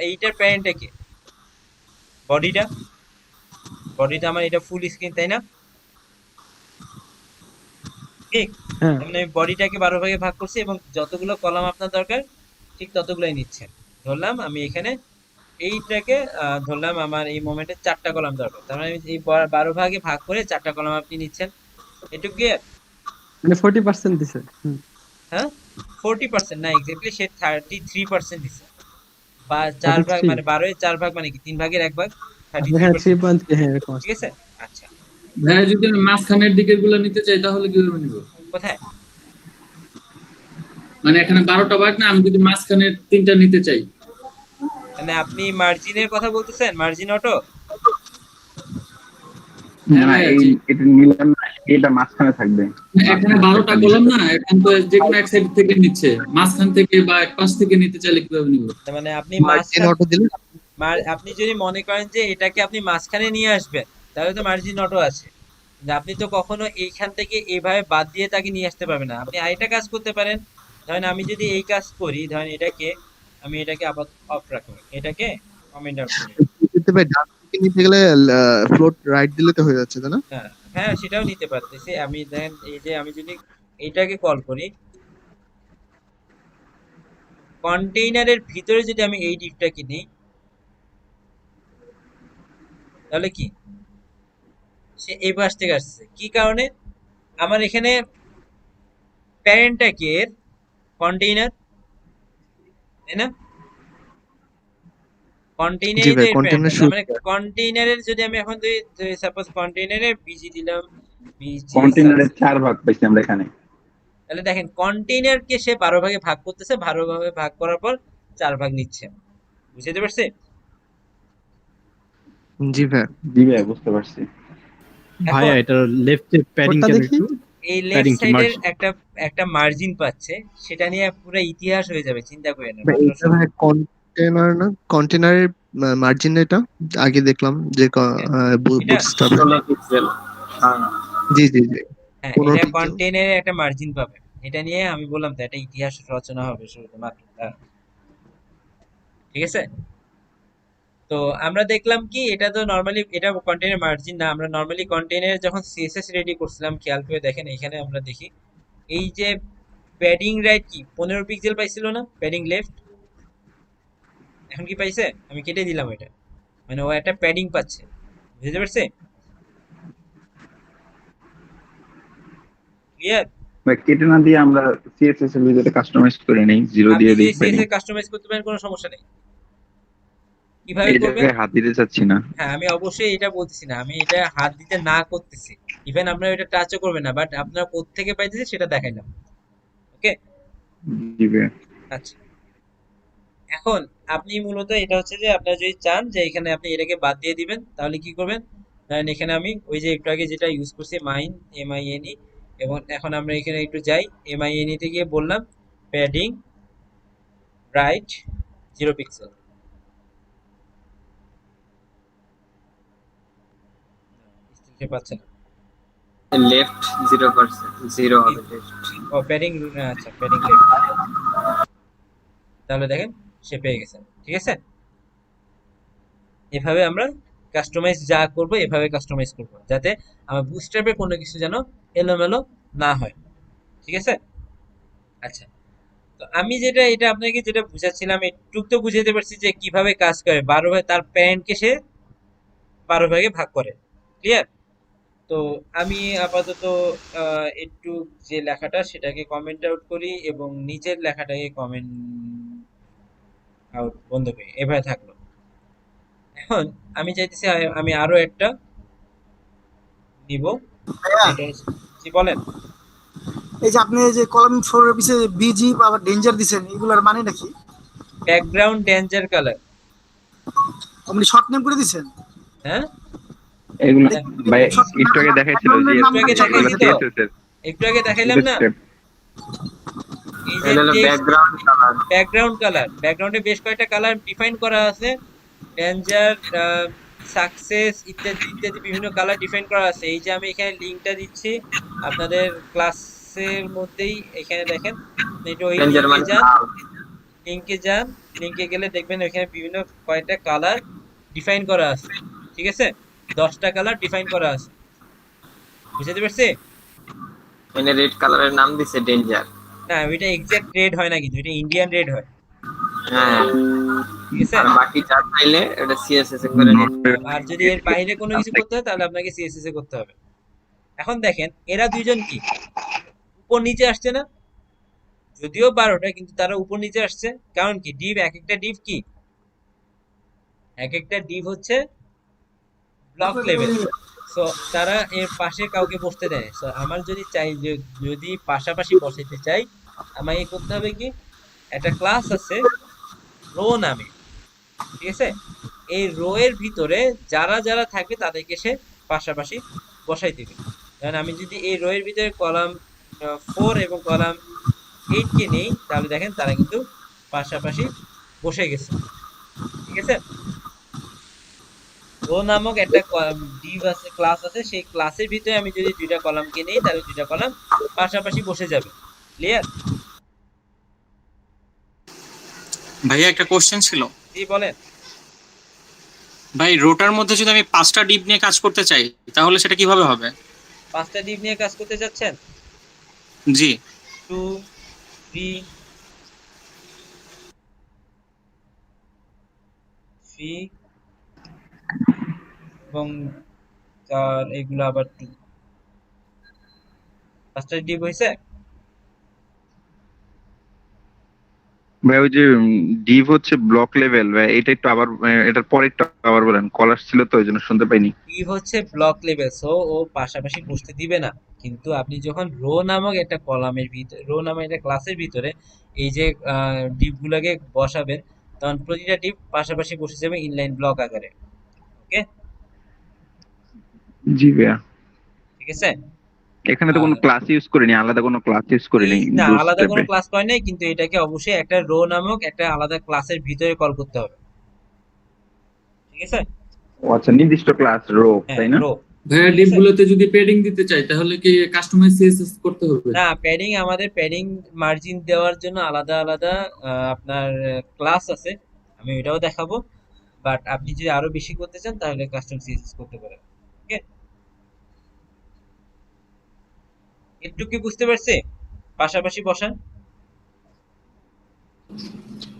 এইটার প্যারেন্টটা কি, বডিটা, বডিটা আমার এটা ফুল স্ক্রিন, তাই না? ঠিক, হ্যাঁ তার মানে আমি বডিটাকে 12 ভাগে ভাগ করছি এবং যতগুলো কলাম আপনার দরকার ঠিক ততগুলোই নিচ্ছেন। ধরলাম আমি এখানে এইটাকে ধরলাম আমার এই মোমেন্টে 4টা কলাম দরকার, তার মানে আমি এই 12 ভাগে ভাগ করে 4টা কলাম আপনি নিচ্ছেন, এটুকু ক্লিয়ার? মানে 40% দিছে। হ্যাঁ 40% না, এক্স্যাক্টলি সে 33% দিছে, বা 4 ভাগ 33। মানে 12 এর 4 ভাগ মানে কি 3 ভাগের 1 ভাগ, হ্যাঁ 33% 3.3 হ্যাঁ এরকম ঠিক আসছে। আছে। আচ্ছা ভাইয়া যদি আমি মাঝখানের দিকের গুলো নিতে চাই তাহলে কিভাবে নিব? কোথায়, মানে এখানে 12টা ভাগ না, আমি যদি মাঝখানের 3টা নিতে চাই। মানে আপনি মার্জিনের কথা বলতেছেন, মার্জিন অটো? হ্যাঁ না ভাইয়া এই জি। এটা নিলাম না, এটা মাঝখানে থাকবে, এখানে মাঝখানে 12টা একটা নিলে কলাম না, এখন তো যে কোনো এক সাইড থেকে নিচ্ছে, মাঝখান থেকে বা এক পাশ থেকে নিতে চাইলে কিভাবে নিব? তার মানে আপনি মার্জিন অটো দিলে আপনি যদি মনে করেন যে এটাকে আপনি মাঝখানে নিয়ে আসবেন তাহলে তো মার্জিন অটো আছে, যে আপনি তো কখনো এইখান থেকে এইভাবে বাদ দিয়ে তাকে নিয়ে আসতে পারবেন না। আপনি আরেকটা কাজ করতে পারেন, ধরেন আমি যদি এই কাজ করি, ধরেন এটাকে আমি এটাকে আপাতত অফ রাখবো, এটাকে কমেন্ট আউট করি। দিতে ভাই ডান দিকে নিতে গেলে ফ্লোট রাইট দিলে তো হয়ে যাচ্ছে তাই না? হ্যাঁ হ্যাঁ সেটাও নিতে পারতেছি আমি। দেখেন এই যে আমি যদি এইটাকে কল করি, কন্টেইনারের ভিতরে যদি আমি এই ডিপটাকে নিই তাহলে কি, সে এই পাশ থেকে আসছে কি কারণে, আমার এখানে প্যারেন্টটা কি এর, কন্টেইনার, তাই না? জি কন্টেইনারই তো ভাই এর প্যারেন্ট, কন্টেনার তার শুরু। মানে কন্টেইনারের যদি আমি এখন সাপোজ কন্টেইনারে বিজি দিলাম, বিজি কন্টেনারের 4 ভাগ পাইছি আমরা এখানে। তাহলে দেখেন কন্টেইনারকে সে 12 ভাগে ভাগ করতেছে, 12 ভাগে ভাগ করার পর 4 ভাগ নিচ্ছে, বুঝতে পারছি? জি ভাই। জি ভাই বুঝতে পারছি। ভাইয়া এখন এটা লেফটে প্যাডিং কোডটা কেন দেখি। একটু, এই প্যাডিং লেফট কি সাইডের মার্জিন? একটা একটা মার্জিন পাচ্ছে, সেটা নিয়ে পুরো ইতিহাস হয়ে যাবে, চিন্তা করেন না, ভাই মাত্র এটা ভাই কন্টেনার না, কন্টেনারের মার্জিন এটা আগে দেখলাম যে এটা বুটস্ট্র্যাপ। 16 পিক্সেল। হ্যাঁ জি জি জি হ্যাঁ 15 এটা পিক্সেল। কন্টেইনারের একটা মার্জিন পাবে, এটা নিয়ে আমি বললাম তো একটা ইতিহাস রচনা হবে শুরুতে মাত্র, ঠিক আছে। তো আমরা দেখলাম কি, এটা তো নরমালি এটা কন্টেইনার মার্জিন না, আমরা নরমালি কন্টেইনারে যখন সিএসএস রেডি করছিলাম, খেয়াল করে দেখেন এখানে আমরা দেখি এই যে প্যাডিং রাইট কি 15 পিক্সেল পাইছিল না, প্যাডিং লেফট এখন কি পাইছে, আমি কেটে দিলাম এটা, মানে ও একটা প্যাডিং পাচ্ছে, বুঝতে পারছে, ক্লিয়ার? ভাই কেটে না দিয়ে আমরা সিএসএস এর ভিতরে কাস্টমাইজ করে নেই, 0 আপনি দিয়ে যে দিই প্যাডিং। সিএসএস কাস্টমাইজ করতে পারেন, কোনো সমস্যা নেই। কিভাবে এই করবেন? জায়গায় হাত দিতে চাচ্ছি না। হ্যাঁ, আমি অবশ্যই এটা বলতেছি না, আমি এটা হাত দিতে না করতেছি, ইভেন আপনারা এটা টাচও করবেন না, বাট আপনারা কোত্থেকে পাইতেছে সেটা দেখাইলাম। ওকে, জি ভাইয়া। আচ্ছা। এখন আপনি মূলত এটা হচ্ছে যে আপনারা যদি চান যে এখানে আপনি এটাকে বাদ দিয়ে দিবেন, তাহলে কি করবেন? ধরেন এখানে আমি ওই যে একটু আগে যেটা ইউজ করছি মাইন, MINE, এবং এখন আমরা এখানে একটু যাই, MINE তে গিয়ে বললাম প্যাডিং রাইট 0 পিক্সেল। স্টিল পাচ্ছে না। লেফট 0%, 0 হবে left। ও প্যাডিং, আচ্ছা প্যাডিং লেফট, তাহলে দেখেন সে পেয়ে গেছে। ঠিক আছে, এভাবে আমরা কাস্টমাইজ যা করব এভাবে কাস্টমাইজ করব, যাতে আমার বুস্ট্র্যাপে কোনো কিছু যেন এলোমেলো না হয়। ঠিক আছে, আচ্ছা। তো আমি যেটা এটা আপনাকে যেটা বুঝাচ্ছিলাম একটু তো বুঝাতে পারছি যে কিভাবে কাজ করে। 12 ভাগ তার প্যারেন্টকে সে 12 ভাগে ভাগ করে। ক্লিয়ার? তো আমি আপাতত একটু যে লেখাটা সেটাকে কমেন্ট আউট করি এবং নিচের লেখাটাকে কমেন্ট আউট বন্ধ করি, এভাবে থাকলো। এখন আমি চাইতেছি আমি আরো একটা নিব, ভাইয়া, সেটা হচ্ছে, জি বলেন। এই যে আপনি এই যে কলাম 4 এর পিছে বিজি আবার ডেঞ্জার দিছেন, এগুলার মানে নাকি? ব্যাকগ্রাউন্ড ডেঞ্জার কালার, আপনি শর্ট নেম করে দিছেন? হ্যাঁ এগুলো ভাই short- একটু আগে দেখাইছিল যে background এর একটু আগে নাম দেখাইছি তো, CSS এর একটু আগে দেখাইলাম না, step। এই যে এটা হলো ব্যাকগ্রাউন্ড কালার। ব্যাকগ্রাউন্ডে বেশ কয়েকটা কালার ডিফাইন করা আছে, ডেঞ্জার, সাকসেস ইত্যাদি ইত্যাদি বিভিন্ন কালার ডিফাইন করা আছে। এই যে আমি এখানে লিংকটা দিচ্ছি আপনাদের ক্লাসের মধ্যেই, এখানে দেখেন, এটা ওই ডেঞ্জার লিংকে মানে যান, লাল। লিংকে গেলে দেখবেন ওইখানে বিভিন্ন কয়েকটা কালার ডিফাইন করা আছে। ঠিক আছে, 10টা কালার ডিফাইন করা আছে, বুঝতে পারছি? এনে রেড কালারের নাম দিছে ডেঞ্জার। না, ওইটা এক্সাক্ট রেড হয় না, কিন্তু এটা ইন্ডিয়ান রেড হয়। হ্যাঁ, ঠিক আছে, আর বাকি যা চাইলে এটা সিএসএস এ করে নিতে। আর যদি এর বাইরে কোনো কিছু করতে হয় তাহলে আপনাকে CSS এ করতে হবে। এখন দেখেন এরা দুইজন কি উপর নিচে আসছে না, যদিও 12টা, কিন্তু তারা উপর নিচে আসছে। কারণ কি? ডিভ, এক একটা ডিভ হচ্ছে ব্লক লেভেল। সো তারা এর পাশে কাউকে বসতে দেয়। সো আমার যদি চাই যে যদি পাশাপাশি বসাইতে চাই, আমাকে করতে হবে কি, একটা ক্লাস আছে রো নামে। ঠিক আছে, এই রো এর ভিতরে যারা যারা থাকবে তাদেরকে সে পাশাপাশি বসাই দিবে। কারণ আমি যদি এই রো এর ভিতরে কলাম 4 এবং কলাম 8 কে নেই, তাহলে দেখেন তারা কিন্তু পাশাপাশি বসে গেছে। ঠিক আছে, রো নামক একটা ডিভ আছে, ক্লাস আছে, সেই ক্লাসের ভিতরে আমি যদি দুইটা কলামকে নেই তাহলে দুইটা কলাম পাশাপাশি বসে যাবে। ক্লিয়ার? ভাইয়া একটা কোশ্চেন ছিল। জি বলেন। ভাই রোটার মধ্যে যদি আমি 5টা ডিপ নিয়ে কাজ করতে চাই তাহলে সেটা কিভাবে হবে? 5টা ডিভ নিয়ে কাজ করতে যাচ্ছেন? জি 2, 3, 3 এবং 4, এগুলো আবার 2। 5টা ডিভ হয়েছে? ভাই ওই যে ডিভ হচ্ছে ব্লক লেভেল, ভাই এটা একটু আবার এটার পরেরটা আবার বলেন, কল আসছিল তো ওই জন্য শুনতে পাইনি। ডিভ হচ্ছে ব্লক লেভেল, সো ও পাশাপাশি বসতে দিবে না। কিন্তু আপনি যখন রো নামক একটা কলামের ভিতরে, রো নামক একটা ক্লাসের ভিতরে এই যে ডিভ গুলোকে বসাবেন, তখন প্রতিটা ডিভ পাশাপাশি বসে যাবে ইনলাইন ব্লক আকারে। ওকে, জি ভাইয়া। ঠিক আছে, এখানে তো কোনো ক্লাস ইউজ করিনি, আলাদা কোনো ক্লাস ইউজ করিনি না আলাদা কোনো বুস্ট্র্যাপে। ক্লাস করে নাই, কিন্তু এটাকে অবশ্যই একটা রো নামক একটা আলাদা ক্লাসের ভিতরে কল করতে হবে। ঠিক আছে, ও আচ্ছা, নির্দিষ্ট ক্লাস রো, হ্যাঁ তাই না? রো। ভাইয়া ডিপ গুলোতে যদি পেডিং দিতে চাই তাহলে কি কাস্টমাইজ সিএসএস করতে হবে? না, আমাদের প্যাডিং মার্জিন দেওয়ার জন্য আলাদা আলাদা আপনার ক্লাস আছে, আমি এটাও দেখাবো। বাট আপনি যদি আরো বেশি করতে চান তাহলে কাস্টম সিএসএস করতে পারেন। ওকে, একটু কি বুঝতে পারছি? পাশাপাশি বসান।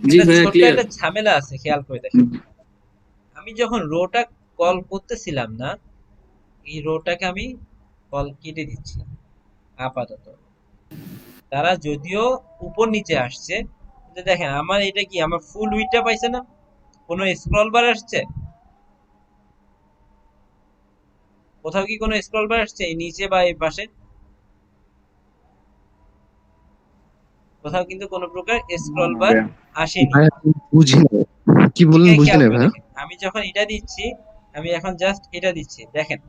জি ভাইয়া ছোট্ট ক্লিয়ার। একটা ঝামেলা আছে, খেয়াল করে দেখেন। আমি যখন রোটা কল করতেছিলাম না, এই রোটাকে আমি কল কেটে দিচ্ছি আপাতত। তারা যদিও উপর নিচে আসছে, কিন্তু দেখেন আমার এটা কি, আমার ফুল উইডটা পাইছে না, কোনো স্ক্রল বার আসছে? কোথাও কি কোনো স্ক্রল বার আসছে এই নিচে বা এই পাশে? কোথাও কিন্তু কোনো প্রকার স্ক্রল বার আসেনি। ভাই আমি বুঝি না কি বললেন, ঠিক আছে, বুঝি খেয়াল না করে ভাই। দেখেন, আমি যখন এটা দিচ্ছি, আমি এখন জাস্ট এটা দিচ্ছি, দেখেন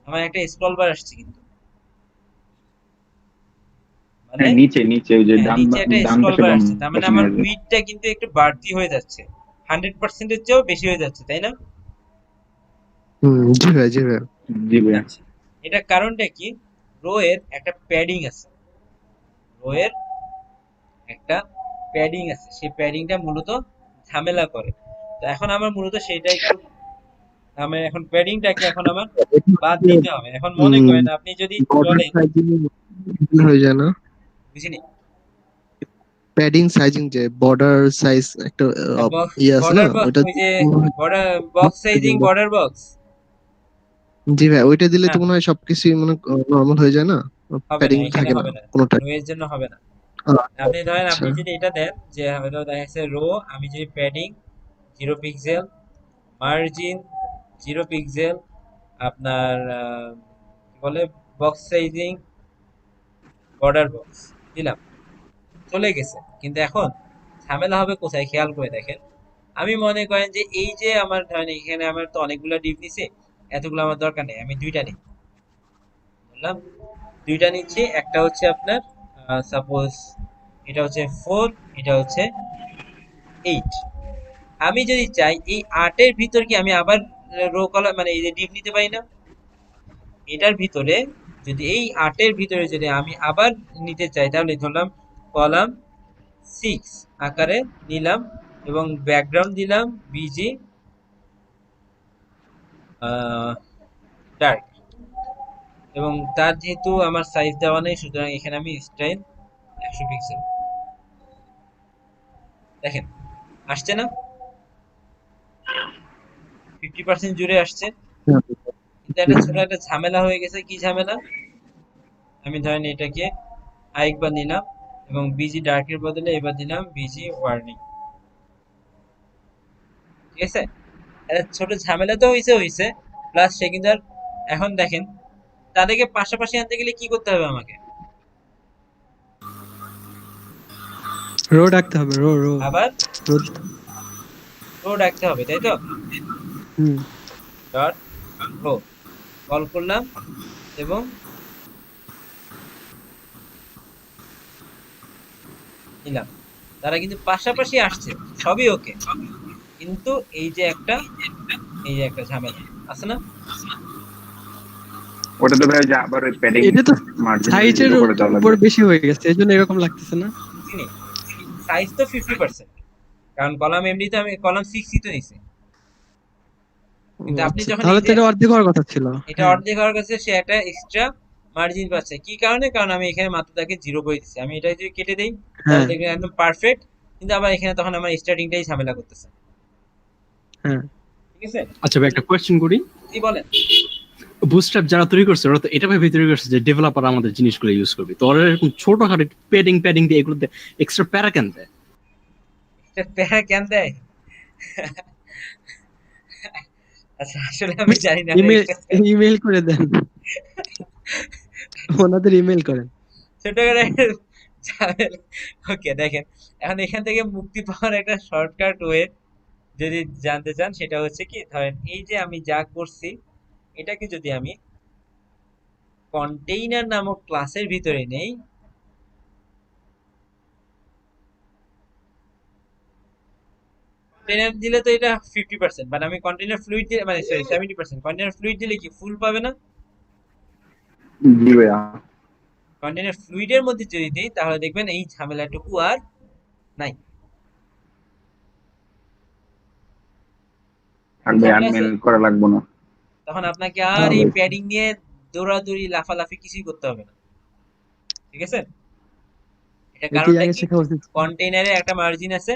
আমার একটা স্ক্রল বার আসছে কিন্তু, মানে হ্যাঁ, নিচে নিচে ওই যে হ্যাঁ, নিচে একটা ডান স্ক্রল পাশে বার বাম আসছে, তার মানে পাশে আমার নিয়ে যায়। উইডটা কিন্তু একটু বাড়তি হয়ে যাচ্ছে, 100% এর চেয়েও বেশি হয়ে যাচ্ছে, তাই না? জি ভাই, জি ভাই। জি ভাই। আচ্ছা, এটা কারণটা কি? রো এর একটা প্যাডিং আছে, রো এর একটা প্যাডিং আছে, সেই প্যাডিংটা মূলত ঝামেলা করে। তো এখন আমার মূলত সেটা একটু, আমার এখন প্যাডিংটাকে এখন আমার বাদ দিতে হবে। এখন মনে করেন আপনি যদি বর্ডার চলেন, সাইজিং হয়ে যায় না? বুঝিনি, প্যাডিং সাইজিং যে বর্ডার সাইজ একটা ইয়ে আছে না বর্ডার বক্স, ওইটা? ওই যে border box sizing, border box, জি ভাই, ওইটা দিলে না তো মনে হয় সবকিছুই মানে নরমাল হয়ে যায় না, হবে না, প্যাডিং এখানে থাকে না হবে না, কোনোটাই। রো এর জন্য হবে না। আপনি ধরেন আচ্ছা। আপনি যদি এটা দেন যে হয়তো দেখা যাচ্ছে রো, আমি যদি প্যাডিং 0 পিক্সেল, মার্জিন 0 পিক্সেল, আপনার কি বলে বক্স সাইজিং, বর্ডার বক্স দিলাম, চলে গেছে। কিন্তু এখন ঝামেলা হবে কোথায়, খেয়াল করে দেখেন। আমি মনে করেন যে এই যে আমার ধরেন এখানে আমার তো অনেকগুলো ডিপ নিছে, এতগুলো আমার দরকার নেই, আমি দুইটা নিই, বললাম দুইটা নিচ্ছি, একটা হচ্ছে আপনার সাপোজ এটা হচ্ছে 4, এটা হচ্ছে 8। আমি যদি চাই এই 8-এর ভিতর কি আমি আবার রো কলাম মানে এই যে ডিপ নিতে পারি না? এটার ভিতরে যদি এই 8-এর ভিতরে যদি আমি আবার নিতে চাই, তাহলে ধরলাম কলাম 6 আকারে নিলাম এবং ব্যাকগ্রাউন্ড দিলাম বিজি ডার্ক, এবং তার যেহেতু আমার সাইজ দেওয়া নেই, সুতরাং এখানে আমি স্টাইল 100 পিক্সেল। দেখেন আসছে না, 50% জুড়ে আসছে, কিন্তু একটা ছোট একটা ঝামেলা হয়ে গেছে। কি ঝামেলা? আমি ধরেন এটাকে আরেকবার নিলাম এবং বিজি ডার্কের বদলে এবার দিলাম বিজি ওয়ার্নিং, ঠিক আছে? একটা ছোট ঝামেলা তো হইছে প্লাস সে কিন্তু আর, এখন দেখেন তাদেরকে পাশাপাশি আনতে গেলে কি করতে হবে আমাকে? রো ডাকতে হবে, রো রো আবার রো। রো ডাকতে হবে, তাই তো? হুম। ডট রো কল করলাম এবং নিলাম, তারা কিন্তু পাশাপাশি আসছে, সবই ওকে, কিন্তু এই যে একটা ঝামেলা আছে না? ওটা তো ভাই যে আবার ওই প্যাডিং এটা তো মার্জিন সাইজের করে দেওয়া উপর লাগবে। বেশি হয়ে গেছে, এই জন্য এরকম লাগতেছে না? বুঝিনি, সাইজ তো 50%, কারণ কলাম এমনিতে আমি কলাম 6ই তো নিছি, কিন্তু আপনি আচ্ছা, যখন তাহলে এই তো যে এটা অর্ধেক হওয়ার কথা ছিল। এটা হ্যাঁ। অর্ধেক হওয়ার কাছে সে একটা এক্সট্রা মার্জিন পাচ্ছে। কি কারণে? কারণ আমি এখানে মাত্র তাকে 0 করে দিচ্ছি। আমি এটা যদি কেটে দেই তাহলে হ্যাঁ। দেখবেন একদম পারফেক্ট, কিন্তু আবার এখানে তখন আমার স্টার্টিংটাই ঝামেলা করতেছে, হ্যাঁ। ঠিক আছে? আচ্ছা ভাই, একটা কোয়েশ্চেন করি। জি বলেন। বুটস্ট্র্যাপ যারা তৈরি করছে ওরা তো এটা ভেবে তৈরি করছে যে ডেভেলপার আমাদের জিনিসগুলো ইউজ করবে, তো ওরা এরকম ছোটখাটো প্যাডিং দিয়ে এগুলোতে এক্সট্রা প্যারা কেন দেয়? এটা প্যারা কেন দেয়? আচ্ছা, আসলে আমি জানি না ইমেল ইমেল করে দেন, ওনাদের ইমেল করেন। ছোট করে ঝামেলা। ওকে, দেখেন এখন এখান থেকে মুক্তি পাওয়ার একটা শর্টকাট ওয়ে যদি জানতে চান, সেটা হচ্ছে কি, ধরেন এই যে আমি যা করছি এটাকে যদি আমি কন্টেইনার নামক ক্লাসের ভিতরে নেই, কন্টেইনার দিলে তো এটা 50%, বাট আমি কন্টেইনার ফ্লুইড দিলে, মানে সরি 70%, কন্টেইনার ফ্লুইড দিলে কি ফুল পাবে না? জি ভাইয়া। কন্টেইনার ফ্লুইডের মধ্যে যদি দিই তাহলে দেখবেন এই ঝামেলাটুকু আর নাই। আর ভাই আনমেল করা লাগবে না। তখন আপনাকে আর এই প্যাডিং নিয়ে দৌড়াদৌড়ি লাফালাফি কিছুই করতে হবে না, ঠিক আছে? এটা এটাই কারণটা আগে কি, শেখা উচিত। কন্টেইনারে একটা মার্জিন আছে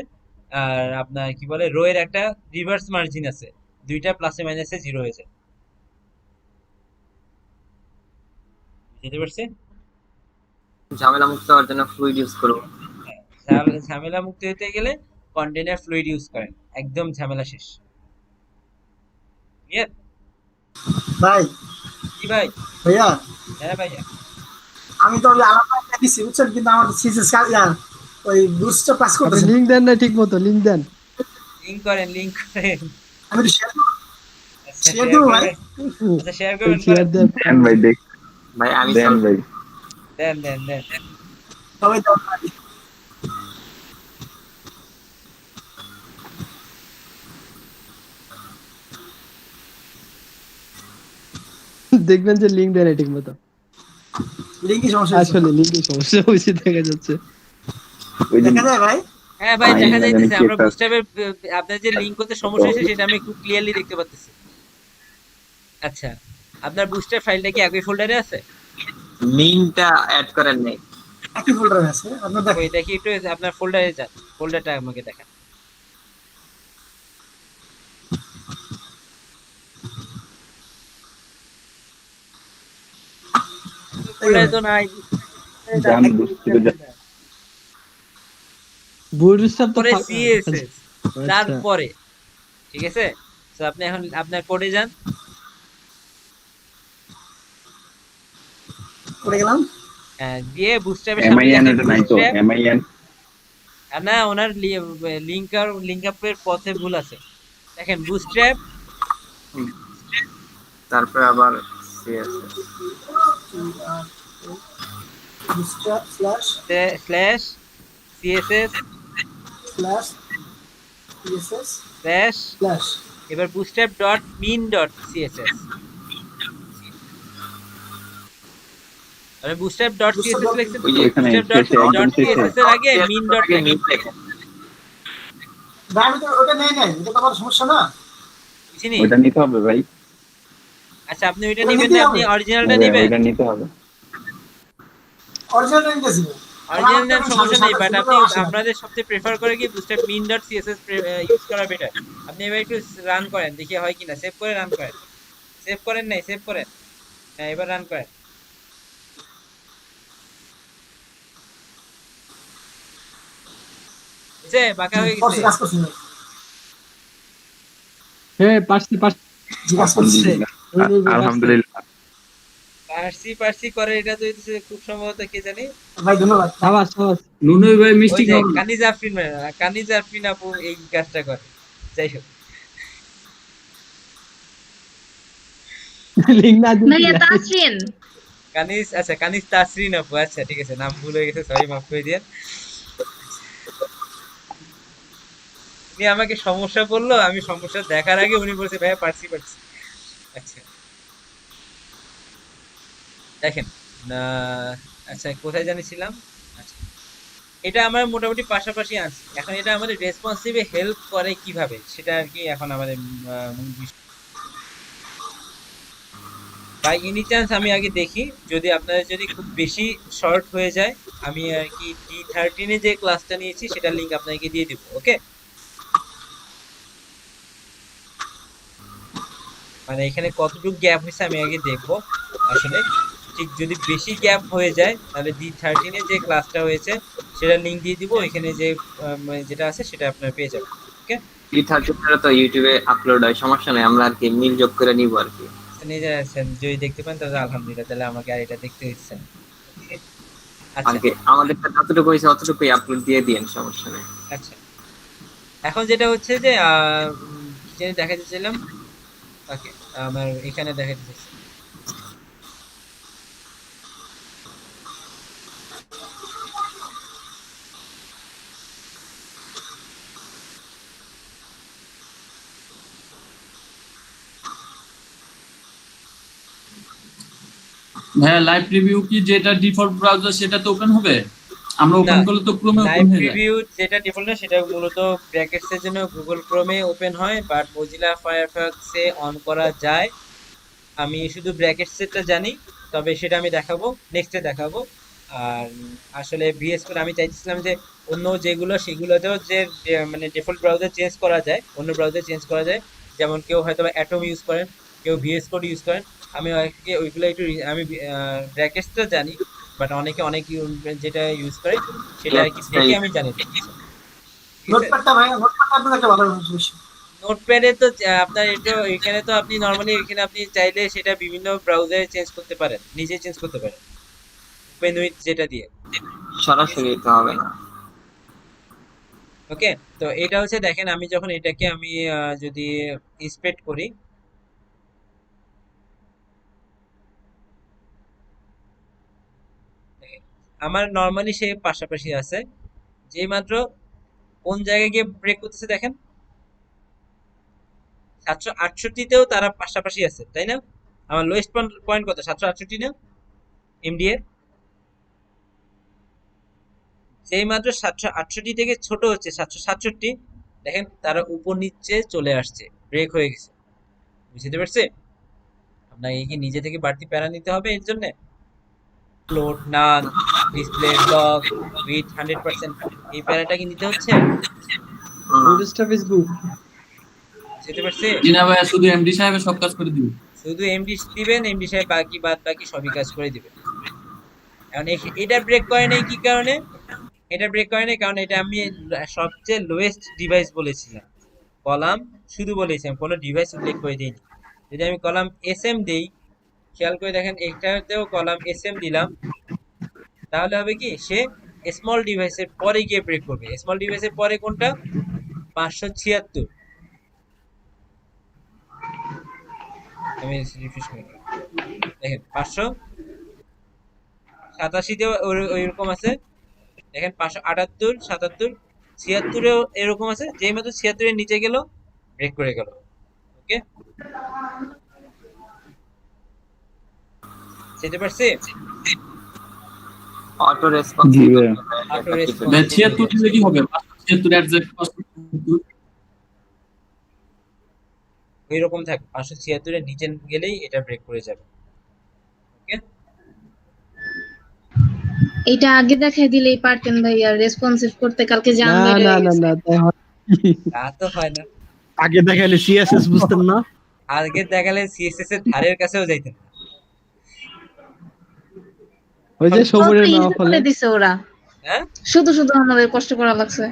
আর আপনার কি বলে রো এর একটা রিভার্স মার্জিন আছে, দুইটা প্লাসে মাইনাসে 0 হয়েছে, বুঝতে পারছি? ঝামেলা মুক্ত হওয়ার জন্য ফ্লুইড ইউজ করব। ঝামেলা মুক্ত হতে গেলে কন্টেনার ফ্লুইড ইউজ করেন, একদম ঝামেলা শেষ। ক্লিয়ার? ভাই কি ভাই? ভাইয়া হ্যাঁ ভাইয়া। আমি তো ওই আলাদা একটা দিছি বুঝছেন, কিন্তু আমার সিসিএস ওই বুস্টটা পাস আপনি করতেছে। লিংক দেন না ঠিক মতো, লিংক দেন। লিংক করেন, লিংক করেন। আমি তো শেয়ার আচ্ছা শেয়ার শেয়ার দেবো ভাই। করেন। আচ্ছা শেয়ার করবেন, শেয়ার করেন। দেন। দেন ভাই, দেখ ভাই আমি দেন ভাই। দেন দেন দেন। সবাই দাও ভাই। দেখবেন যে লিংক দেন ঠিক মতো। লিংকে সমস্যা হচ্ছে। আসলে লিংকে সমস্যা হয়েছে দেখা যাচ্ছে। ওই দিন দেখা যায় ভাই। হ্যাঁ ভাই ভাই, দেখা না জানি যাইতেছে, কি আমরা একটা- বুস্টআপের আপনার যে লিংক করতে সমস্যা হয়েছে সেটা আমি খুব ক্লিয়ারলি দেখতে পাচ্ছি। আচ্ছা, আপনার বুস্টার ফাইলটা কি একই ফোল্ডারে আছে? লিংকটা অ্যাড করেন নাই। একই ফোল্ডারে আছে আপনার দেখেন। ওই দেখি একটু আপনার ফোল্ডারে যান, ফোল্ডারটা আমাকে দেখান। ফোল্ডারে তো নাই। জান বুঝতে বুটস্ট্র্যাপ তো পরে ফাঁকা। সিএসএস, আচ্ছা। তারপরে ঠিক আছে। তো আপনি এখন আপনার কোডে যান। পড়ে গেলাম। দিয়ে বুস্ট্র্যাপের সামনে এমআইএন লেখেন এটা নাই তো, bootstrap। এমআইএন না, ওনার লিংক আপের পথে ভুল আছে। দেখেন বুস্ট্র্যাপ, তারপরে আবার CSS bootstrap slash slash CSS slash CSS slash, slash এবার bootstrap dot min dot CSS. মানে bootstrap ডট সিএসএস লিখছেন, ওই যে এখানে bootstrap শেষে একদম ডট শেষে। সিএসএস এর আগে min ডট আগে মিন লেখেন। ভাই আমি তো ওটা নেই নাই, এটা তো আমার সমস্যা না। চিনি। ওটা নিতে হবে ভাই। আচ্ছা আপনি ওইটা ওটা নেবেন নিতেই না, আপনি হবে। অরিজিনালটা হ্যাঁ, নেবেন। ওটা নিতে হবে। অরিজিনাল নিতেছি। অরিজিনাল নেন সমস্যা নেই, বাট আপনি আপনাদের সবচেয়ে প্রেফার করে কি bootstrap min dot CSS use করা বেটার। আপনি এবার একটু রান করেন, দেখি হয় কিনা। সেভ করে রান করেন। সেভ করেন নাই, সেভ করেন। হ্যাঁ এবার রান করেন। যে বাঁকা হয়ে করছি, গেছে। কাজ করছি ভাই। হ্যাঁ পারছি পারছি। জি, কাজ করছি। আলহামদুলিল্লাহ। পার্সি করে, এটা তো হচ্ছে খুব সম্ভবত কে জানি। ভাই ধন্যবাদ। সাবাস সাবাস। নুনুই ভাই ওই মিষ্টি যে খাওয়ান। কানিজ আফরিন, কানিজ আফরিন আপু এই কাজটা করে। যাই হোক, লিংক না ভাইয়া দিলে তাসরিন কানিজ, আচ্ছা কানিজ তাসরিন আপু, আচ্ছা ঠিক আছে, নাম ভুল হয়ে গেছে, সরি মাফ করে দিয়েন। উনি আমাকে সমস্যা বললো, আমি সমস্যা দেখার আগে উনি বলছে ভাইয়া পারছি। আচ্ছা দেখেন না, আচ্ছা কোথায় জানিছিলাম। আচ্ছা এটা আমার মোটামুটি পাশাপাশি আছে। এখন এটা আমাদের রেসপন্সিভে হেল্প করে কিভাবে, সেটা আর কি এখন আমাদের মূল বিষয়। বাই এনি চান্স আমি আগে দেখি, যদি আপনাদের যদি খুব বেশি শর্ট হয়ে যায়, আমি আর কি D13 যে ক্লাসটা নিয়েছি সেটার লিংক আপনাকে দিয়ে দিব। ওকে, মানে এখানে কতটুকু গ্যাপ হয়েছে আমি আগে দেখবো। আসলে ঠিক যদি বেশি গ্যাপ হয়ে যায় তাহলে D13 যে ক্লাসটা হয়েছে সেটার লিংক দিয়ে দিব, এখানে যে যেটা আছে সেটা আপনারা পেয়ে যাবেন। ওকে, D13 তো ইউটিউবে আপলোড হয়, সমস্যা নাই, আমরা আর কি মিল যোগ করে নিব আর কি। নিজে আছেন যদি দেখতে পান তাহলে আলহামদুলিল্লাহ, তাহলে আমাকে আর এটা দেখতে হচ্ছে না। আর আচ্ছা কি আমাদের যতটুকু হয়েছে অতটুকুই আপলোড দিয়ে দিন, সমস্যা নেই। আচ্ছা, এখন যেটা হচ্ছে যে কি জানি দেখাতে চাইলাম। ওকে, আমার এখানে দেখাতে চাইছি। ভাইয়া লাইভ প্রিভিউ কি যেটা ডিফল্ট ব্রাউজার সেটা তো ওপেন হবে? আমরা ওপেন না, করলে তো ক্রোমে লাইভ ওপেন হয়ে যায়। প্রিভিউ যেটা ডিফল্ট না সেটা মূলত ব্র্যাকেটস এর জন্য গুগল ক্রোমে ওপেন হয়, but Mozilla Firefox A on করা যায়। আমি শুধু ব্র্যাকেটস এরটা জানি, তবে সেটা আমি দেখাবো, নেক্সটে দেখাবো। আর আসলে ভিএস কোড আমি চাইছিলাম যে অন্য যেগুলো সেগুলোতেও যে মানে ডিফল্ট ব্রাউজার চেঞ্জ করা যায়, অন্য ব্রাউজার চেঞ্জ করা যায়। যেমন কেউ হয়তো অ্যাটম ইউজ করেন, কেউ ভিএস কোড ইউজ করেন। আমি ওইগুলো একটু আমি ব্র্যাকেটসটা জানি, বাট অনেকে অনেক যেটা ইউজ করে সেটা আর কি দেখে আমি জানি। নোটপ্যাডটা ভাই, নোটপ্যাডটা আপনার একটা ভালো জিনিস। নোটপ্যাডে তো আপনার এটা এখানে তো আপনি নরমালি এখানে আপনি চাইলে সেটা বিভিন্ন ব্রাউজারে চেঞ্জ করতে পারেন, নিজে চেঞ্জ করতে পারেন ওপেন উইথ যেটা দিয়ে। সরাসরি তো হবে না। ওকে, তো এটা হচ্ছে দেখেন আমি যখন এটাকে আমি যদি ইন্সপেক্ট করি, আমার নরমালি সে পাশাপাশি আছে, যেই মাত্র কোন জায়গায় গিয়ে ব্রেক করতেছে দেখেন 768তেও তারা পাশাপাশি আছে, তাই না? আমার লোয়েস্ট পয়েন্ট কত? 768 না এমডি এর? যেই মাত্র 768 থেকে ছোট হচ্ছে 767, দেখেন তারা উপর নিচে চলে আসছে, ব্রেক হয়ে গেছে। বুঝতে পারছে? আপনাকে কি নিজে থেকে বাড়তি প্যারা নিতে হবে এর জন্য? Float, none, display, lock, with 100%, এই প্যারাটা কি নিতে হচ্ছে? বুস্টটা ফেসবুক বুঝতে পারছে? জি না ভাইয়া, শুধু এমডি সাহেবের সব কাজ করে দিবে। শুধু এমডি দিবেন, এমডি সাহেব বাদ বাকি সবই কাজ করে দিবেন। এখন এটা ব্রেক করে নাই কি কারণে? এটা ব্রেক করে নাই কারণ এটা আমি সবচেয়ে লোয়েস্ট ডিভাইস বলেছিলাম, কলাম শুধু বলেছিলাম, কোনো ডিভাইস উল্লেখ করে দিইনি। যদি আমি কলাম এসএম দেই, খেয়াল করে দেখেন এটাতেও কলাম এসএম দিলাম, তাহলে হবে কি সে স্মল ডিভাইসের পরে গিয়ে ব্রেক করবে। স্মল ডিভাইসের পরে কোনটা? 576। আমি রিফ্রেশ করি, দেখেন 587তেও ওইরকম আছে, দেখেন 578, 77, 76এও এরকম আছে। যেই মাত্র 76 এর নিচে গেল ব্রেক করে গেল। ওকে, সেটা পারছি? Auto response. অটো রেসপন্স 76 দিলে কি হবে? 76 এক্সাক্ট 576 এরকম থাকে, 576 এর নিচে গেলেই এটা ব্রেক করে যাবে। ওকে, এটা আগে দেখাই দিলেই পারতেন ভাইয়া রেসপন্সিভ করতে, কালকে না জানবে। না না না তাই হয় তা তো হয় না। আগে দেখাইলে সিএসএস বুঝতেন না। আগে দেখালে সিএসএস এর ধারের কাছেও যাইতেন না। ওই যে সবুরের নাও ফলে করে দিছে ওরা, হ্যাঁ শুধু শুধু আমাদের কষ্ট করা লাগছে।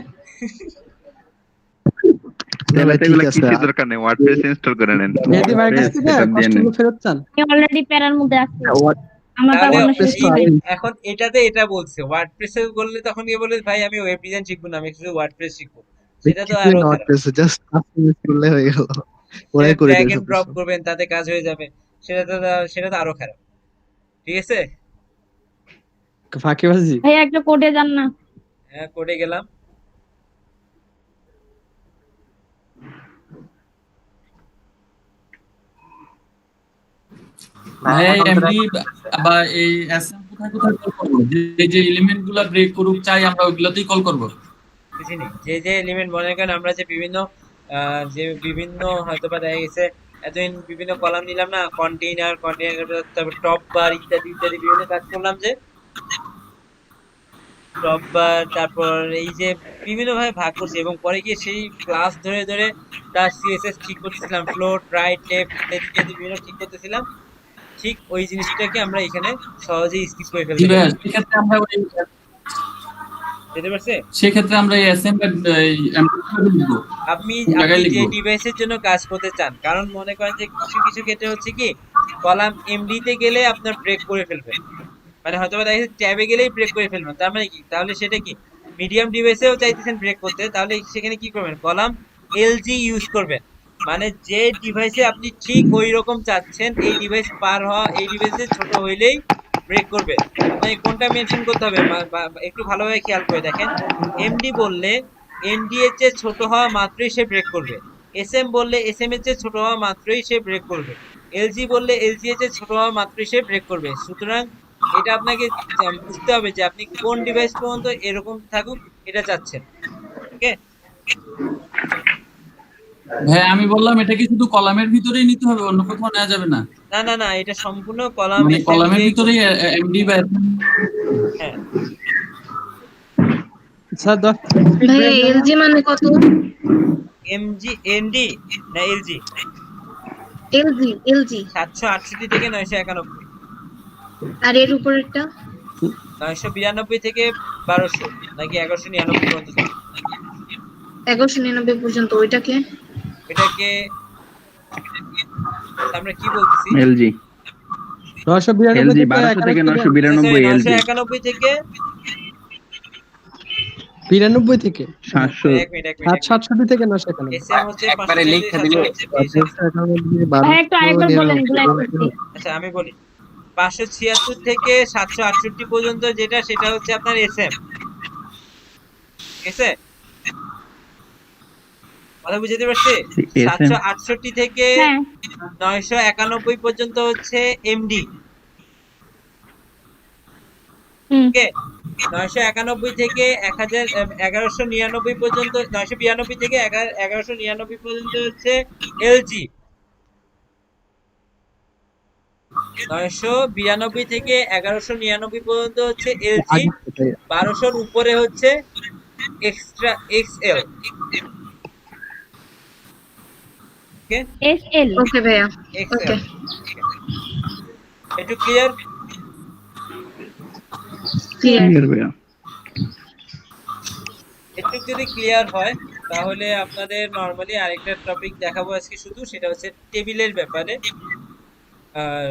না ভাই, ঠিক এগুলো আছে। কিছু দরকার নেই, ওয়ার্ডপ্রেস ইনস্টল করে নেন। মেহেদী ভাইয়ের কাছ থেকে সেটা দিয়ে নেন। কষ্টগুলো ফেরত চান। আমি অলরেডি প্যারার মধ্যে আছি, আমার তাহলে প্যারাগুলো শেষ এই- করি। এখন এটাতে এটা বলছে ওয়ার্ডপ্রেসে বললে তখন গিয়ে বলে ভাই আমি ওয়েব ডিজাইন শিখবো না, আমি শুধু ওয়ার্ডপ্রেস শিখবো, সেটা তো আরো খারাপ। জাস্ট করলে হয়ে গেল, ওরাই করে ড্র্যাগ দেবে এন্ড ড্রপ করবেন তাতে কাজ হয়ে যাবে, সেটা তো আরো খারাপ। ঠিক আছে, ফাঁকিবাজি। ভাইয়া একটা কোডে যান না। হ্যাঁ কোডে গেলাম। ভাই এমডি বা এই এসএম কোথায় কোথায় কল করব? যে এলিমেন্ট গুলা ব্রেক করুক চাই আমরা ওইগুলাতেই কল করব। বুঝি নি, যে এলিমেন্ট মনে করেন আমরা যে বিভিন্ন হয়তো বা দেখা গেছে এতদিন বিভিন্ন কলাম নিলাম না, কন্টেইনার, তারপর টপ বার ইত্যাদি ইত্যাদি বিভিন্ন কাজ করলাম, যে টপ বার, তারপর এই যে বিভিন্ন ভাবে ভাগ করছি এবং পরে গিয়ে সেই ক্লাস ধরে ধরে তার সিএসএস ঠিক করতেছিলাম, ফ্লোট, রাইট, লেফট ইত্যাদি ইত্যাদি বিভিন্ন ঠিক করতেছিলাম। ঠিক ওই জিনিসটাকে আমরা এখানে সহজেই স্কিপ করে জি ফেলতে ভাই, পারি। সেক্ষেত্রে আমরা ওই বুঝতে পারছে? সেক্ষেত্রে আমরা এই এসএম বা এমডি লিখবো আপনি কোন জায়গায় যে লিখবো? ডিভাইসের জন্য কাজ করতে চান, কারণ মনে করেন যে কিছু কিছু ক্ষেত্রে হচ্ছে কি কলাম এমডি তে গেলে আপনার ব্রেক করে ফেলবেন, মানে হয়তো বা দেখা যাচ্ছে ট্যাবে গেলেই ব্রেক করে ফেলবেন, তার মানে কি তাহলে সেটা কি মিডিয়াম ডিভাইসেও চাইতেছেন ব্রেক করতে, তাহলে সেখানে কি করবেন? কলাম এলজি ইউজ করবেন, মানে যে ডিভাইসে আপনি ঠিক ওই রকম চাচ্ছেন এই ডিভাইস পার হওয়া, এই ডিভাইসে ছোট হইলেই ব্রেক করবে। আপনাকে কোনটা মেনশন করতে হবে একটু ভালোভাবে খেয়াল করে দেখেন। এমডি বললে এনডি এর চেয়ে ছোট হওয়া মাত্রই সে ব্রেক করবে, এসএম বললে এসএম এর চেয়ে ছোট হওয়া মাত্রই সে ব্রেক করবে, এলজি বললে এলজি এর চেয়ে ছোট হওয়া মাত্রই সে ব্রেক করবে। সুতরাং এটা আপনাকে বুঝতে হবে যে আপনি কোন ডিভাইস পর্যন্ত এরকম থাকুক এটা চাচ্ছেন। ওকে, ভাই আমি বললাম এটা কি শুধু কলামের ভিতরেই নিতে হবে, অন্য কোথাও নেওয়া যাবে না? না না না, এটা সম্পূর্ণ কলাম মানে কলামের এসএমডি। ভিতরেই এমডি বা হ্যাঁ স্যার ভাইয়া এলজি মানে কত? এমজি এনডি না এলজি? এলজি 768 থেকে 991, আর এর উপরেরটা 992 থেকে 1200 নাকি 1199 পর্যন্ত। 1199 পর্যন্ত ওইটাকে এটাকে আমরা কি বলতেছি? এলজি 992 থেকে 991 থেকে 92 থেকে 700 এক মিনিট 767 থেকে 991 এসএম হচ্ছে একবারে লিখে দিলে ভাই একটু আরেকবার বলেন এগুলো একটু আচ্ছা আমি বলি 576 থেকে 768 পর্যন্ত যেটা সেটা হচ্ছে আপনার এসএম, ঠিক আছে? কথা বুঝতে পারছি? 768 থেকে 991 পর্যন্ত হচ্ছে এমডি, ওকে? 991 থেকে 1199 পর্যন্ত, 992 থেকে 1199 পর্যন্ত হচ্ছে এলজি, 992 থেকে 1199 পর্যন্ত হচ্ছে এলজি, 1200 উপরে হচ্ছে এক্সট্রা এক্সএল, ওকে? এসএল ওকে ভাইয়া এক্সএল একটু ক্লিয়ার? ক্লিয়ার ভাইয়া। একটু যদি ক্লিয়ার হয় তাহলে আপনাদের নরমালি আরেকটা টপিক দেখাবো আজকে শুধু, সেটা হচ্ছে টেবিলের ব্যাপারে। আর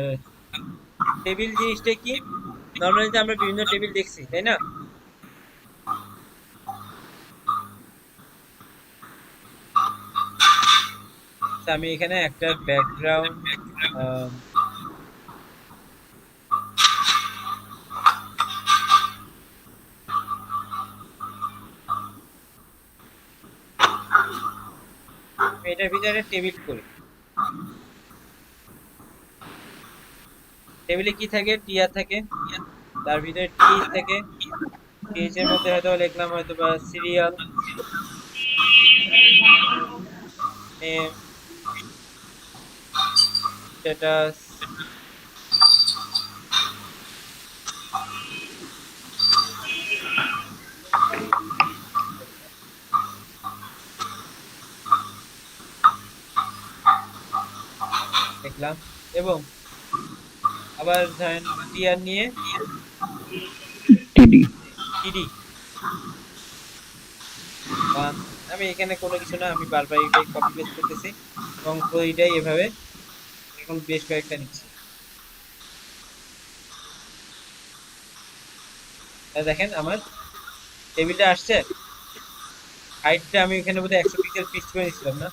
টেবিল জিনিসটা কি? নরমালি তো আমরা বিভিন্ন টেবিল দেখছি, তাই না? আমি এখানে একটা ব্যাকগ্রাউন্ড এটার ভিতরে টেবিল করি। টেবিলে কি থাকে? টিআর থাকে, তার ভিতরে টিএইচ থাকে, টিএইচ এর মধ্যে হয়তো লিখলাম হয়তো বা সিরিয়াল নেম, স্ট্যাটাস, দেখলাম। এবং আবার ধরেন টিআর নিয়ে টিডি টিডি আমি এখানে কোনো কিছু না, আমি বারবার এটাই কপি পেস্ট করতেছি এবং এটাই এভাবে এখন বেশ কয়েকটা নিচ্ছি। দেখেন আমার টেবিলটা আসছে, হাইটটা আমি এখানে বোধহয় 100 পিক্সেল ফিক্স করে নিয়েছিলাম না?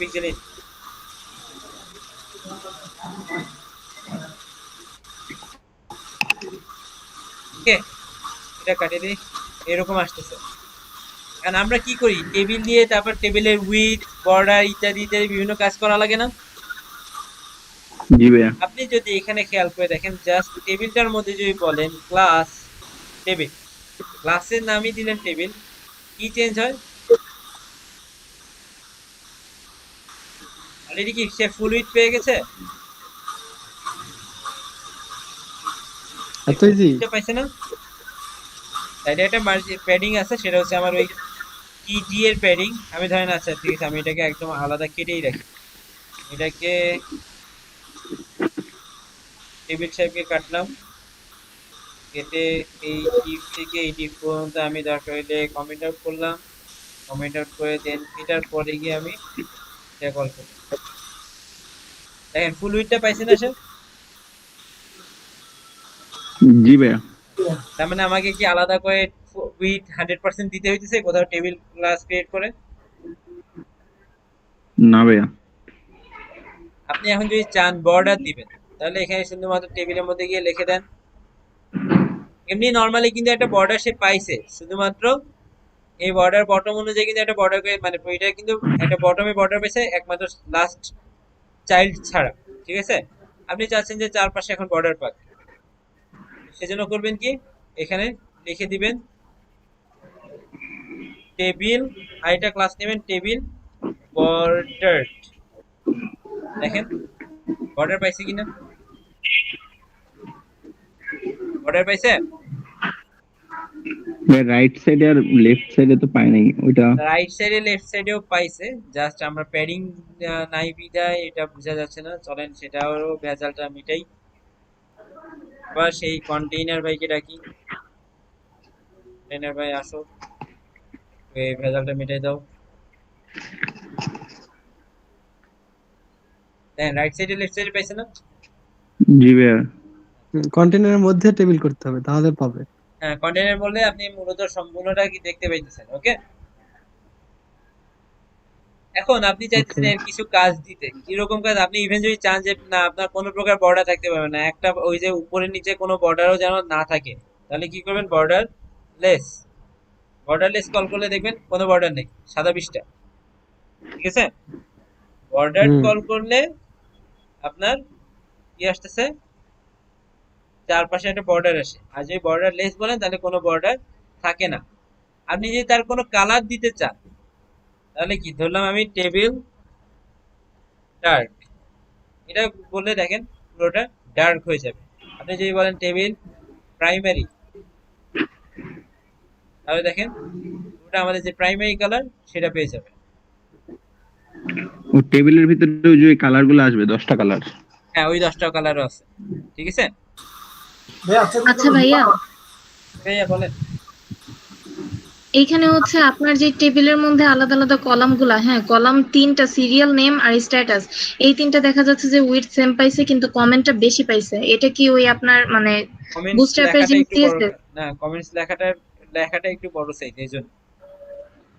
পিক্সেলে ওকে, এটা কাটিয়ে দিই। এরকম আসতেছে। কারণ আমরা কি করি, টেবিল দিয়ে তারপর টেবিলের উইডথ, বর্ডার ইত্যাদি ইত্যাদি বিভিন্ন কাজ করা লাগে না? জি ভাইয়া। আপনি যদি এখানে খেয়াল করে দেখেন, জাস্ট টেবিলটার মধ্যে যদি বলেন ক্লাস টেবিল, ক্লাসের নামই দিলেন টেবিল, কি চেঞ্জ হয়? অলরেডি কি সে ফুল উইডথ পেয়ে গেছে? এত ইজি পাইছে না? তাইলে একটা প্যাডিং আছে, সেটা হচ্ছে আমার ওই টি এর প্যাডিং। আমি ধরেন আচ্ছা ঠিক আছে, আমি এটাকে একদম আলাদা কেটেই রাখি। এটাকে টেবিল সাহেবকে কাটলাম, কেটে এই টিপ থেকে এই টিপ পর্যন্ত আমি দরকার হলে কমেন্ট আউট করলাম, কমেন্ট আউট করে দেন এটার পরে গিয়ে আমি এটা কল করি। দেখেন ফুল উইডথটা পাইছে না স্যার? জি ভাইয়া। তার মানে আমাকে কি আলাদা করে উইথ 100% দিতে হইতেছে কোথাও টেবিল ক্লাস ক্রিয়েট করে? না ভাইয়া। আপনি এখন যদি চান বর্ডার দিবেন, তাহলে এখানে শুধুমাত্র টেবিলের মধ্যে গিয়ে লিখে দেন। এমনি নরমালি কিন্তু একটা বর্ডার সে পাইছে, শুধুমাত্র এই বর্ডার বটম অনুযায়ী কিন্তু একটা বর্ডার, মানে এটা কিন্তু একটা বটমে বর্ডার পেয়েছে একমাত্র লাস্ট চাইল্ড ছাড়া, ঠিক আছে? আপনি চাচ্ছেন যে চারপাশে এখন বর্ডার পাক, সেজন্য করবেন কি, এখানে লিখে দিবেন টেবিল, আইটা ক্লাস নেবেন টেবিল বর্ডার। দেখেন বর্ডার পাইছে কিনা? বর্ডার পাইছে? রাইট সাইডে আর লেফট সাইডে তো পাই নাই ওইটা। রাইট সাইডে লেফট সাইডেও পাইছে, জাস্ট আমরা প্যাডিং নাই বিদায় এটা বোঝা যাচ্ছে না। চলেন সেটাও ভেজালটা মিটাই। আবার সেই কন্টেইনার ভাইকে ডাকি। কন্টেইনার ভাই আসো, এই ভেজালটা মিটাই দাও। দেন রাইট সাইডে লেফট সাইডে পাইছে না? জি ভাইয়া। কন্টেনারের মধ্যে টেবিল করতে হবে তাহলে পাবে। হ্যাঁ, কন্টেইনার বললে আপনি মূলত সম্পূর্ণটা কি দেখতে পাইতেছেন। ওকে, এখন আপনি চাইতেছেন এর কিছু কাজ দিতে। কিরকম কাজ? আপনি ইভেন যদি চান যে না আপনার কোনো প্রকার বর্ডার থাকতে পারবে না, একটা ওই যে উপরে নিচে কোনো বর্ডারও যেন না থাকে, তাহলে কি করবেন? বর্ডার লেস কল করলে দেখবেন কোনো বর্ডার নেই, সাদা পৃষ্ঠা। ঠিক আছে, বর্ডার কল করলে আপনার কি আসতেছে? চারপাশে একটা বর্ডার আসে। আর যদি বর্ডার লেস বলেন তাহলে কোনো বর্ডার থাকে না। আপনি যদি তার কোনো কালার দিতে চান তাহলে কি ধরলাম আমি টেবিল ডার্ক, এটা বললে দেখেন পুরোটা ডার্ক হয়ে যাবে। আপনি যদি বলেন টেবিল প্রাইমারি, তাহলে দেখেন পুরোটা আমাদের যে প্রাইমারি কালার সেটা পেয়ে যাবে। ও টেবিলের ভিতরে ওই যে কালারগুলো আসবে 10টা কালার। হ্যাঁ, ওই 10টা কালারও আছে। ঠিক আছে আচ্ছা ভাইয়া, ভাইয়া বলেন। এইখানে হচ্ছে আপনার যে টেবিলের মধ্যে আলাদা আলাদা কলাম গুলা, হ্যাঁ কলাম 3টা, সিরিয়াল নেম আর স্ট্যাটাস, এই 3টা দেখা যাচ্ছে যে উইথ সেম পাইছে কিন্তু কমেন্টটা বেশি পাইছে। এটা কি ওই আপনার মানে কমেন্টস বুটস্ট্র্যাপের লেখাটা যে একটু বড় সিএসএস না, কমেন্টস লেখাটা একটু বড় সাইজ, এইজন্য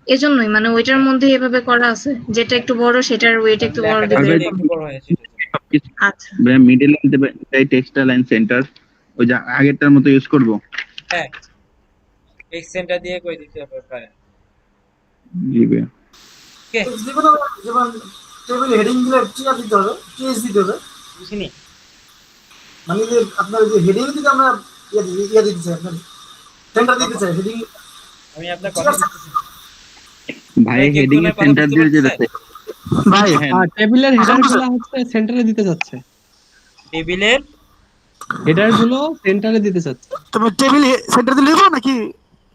এজন্যই মানে ওইটার মধ্যে এভাবে করা আছে, যেটা একটু বড় সেটার ওয়েট একটু বড় লেখাটা দিতে যদি হবে। একটু বড় হয় সেটা। আচ্ছা ভাইয়া মিডল এই টেক্সটাইল লাইন সেন্টার ওই যে আগেরটার মতো ইউজ করব। হ্যাঁ, টেক্সট সেন্টার দিয়ে কই দিতে পারে। জি ভাইয়া। ওকে, যেকোনো যেমন টেবিল হেডিং গুলো টিআর দিতে হবে, টিএস দিতে হবে। বুঝিনি মানে যে আপনার যে হেডিং দিতে আমরা ইয়া দিতে চাই, আপনার সেন্টার দিতে চাই হেডিং। আমি আপনার কথা বুঝতেছি। ভাই হেডিং এর সেন্টার দিয়ে যেতে ভাই হ্যাঁ। টেবিলের হেডার গুলো হচ্ছে সেন্টারে দিতে যাচ্ছে, টেবিলের হেডার গুলো সেন্টারে দিতে চাচ্ছে। তুমি টেবিল সেন্টার দিলে হবে নাকি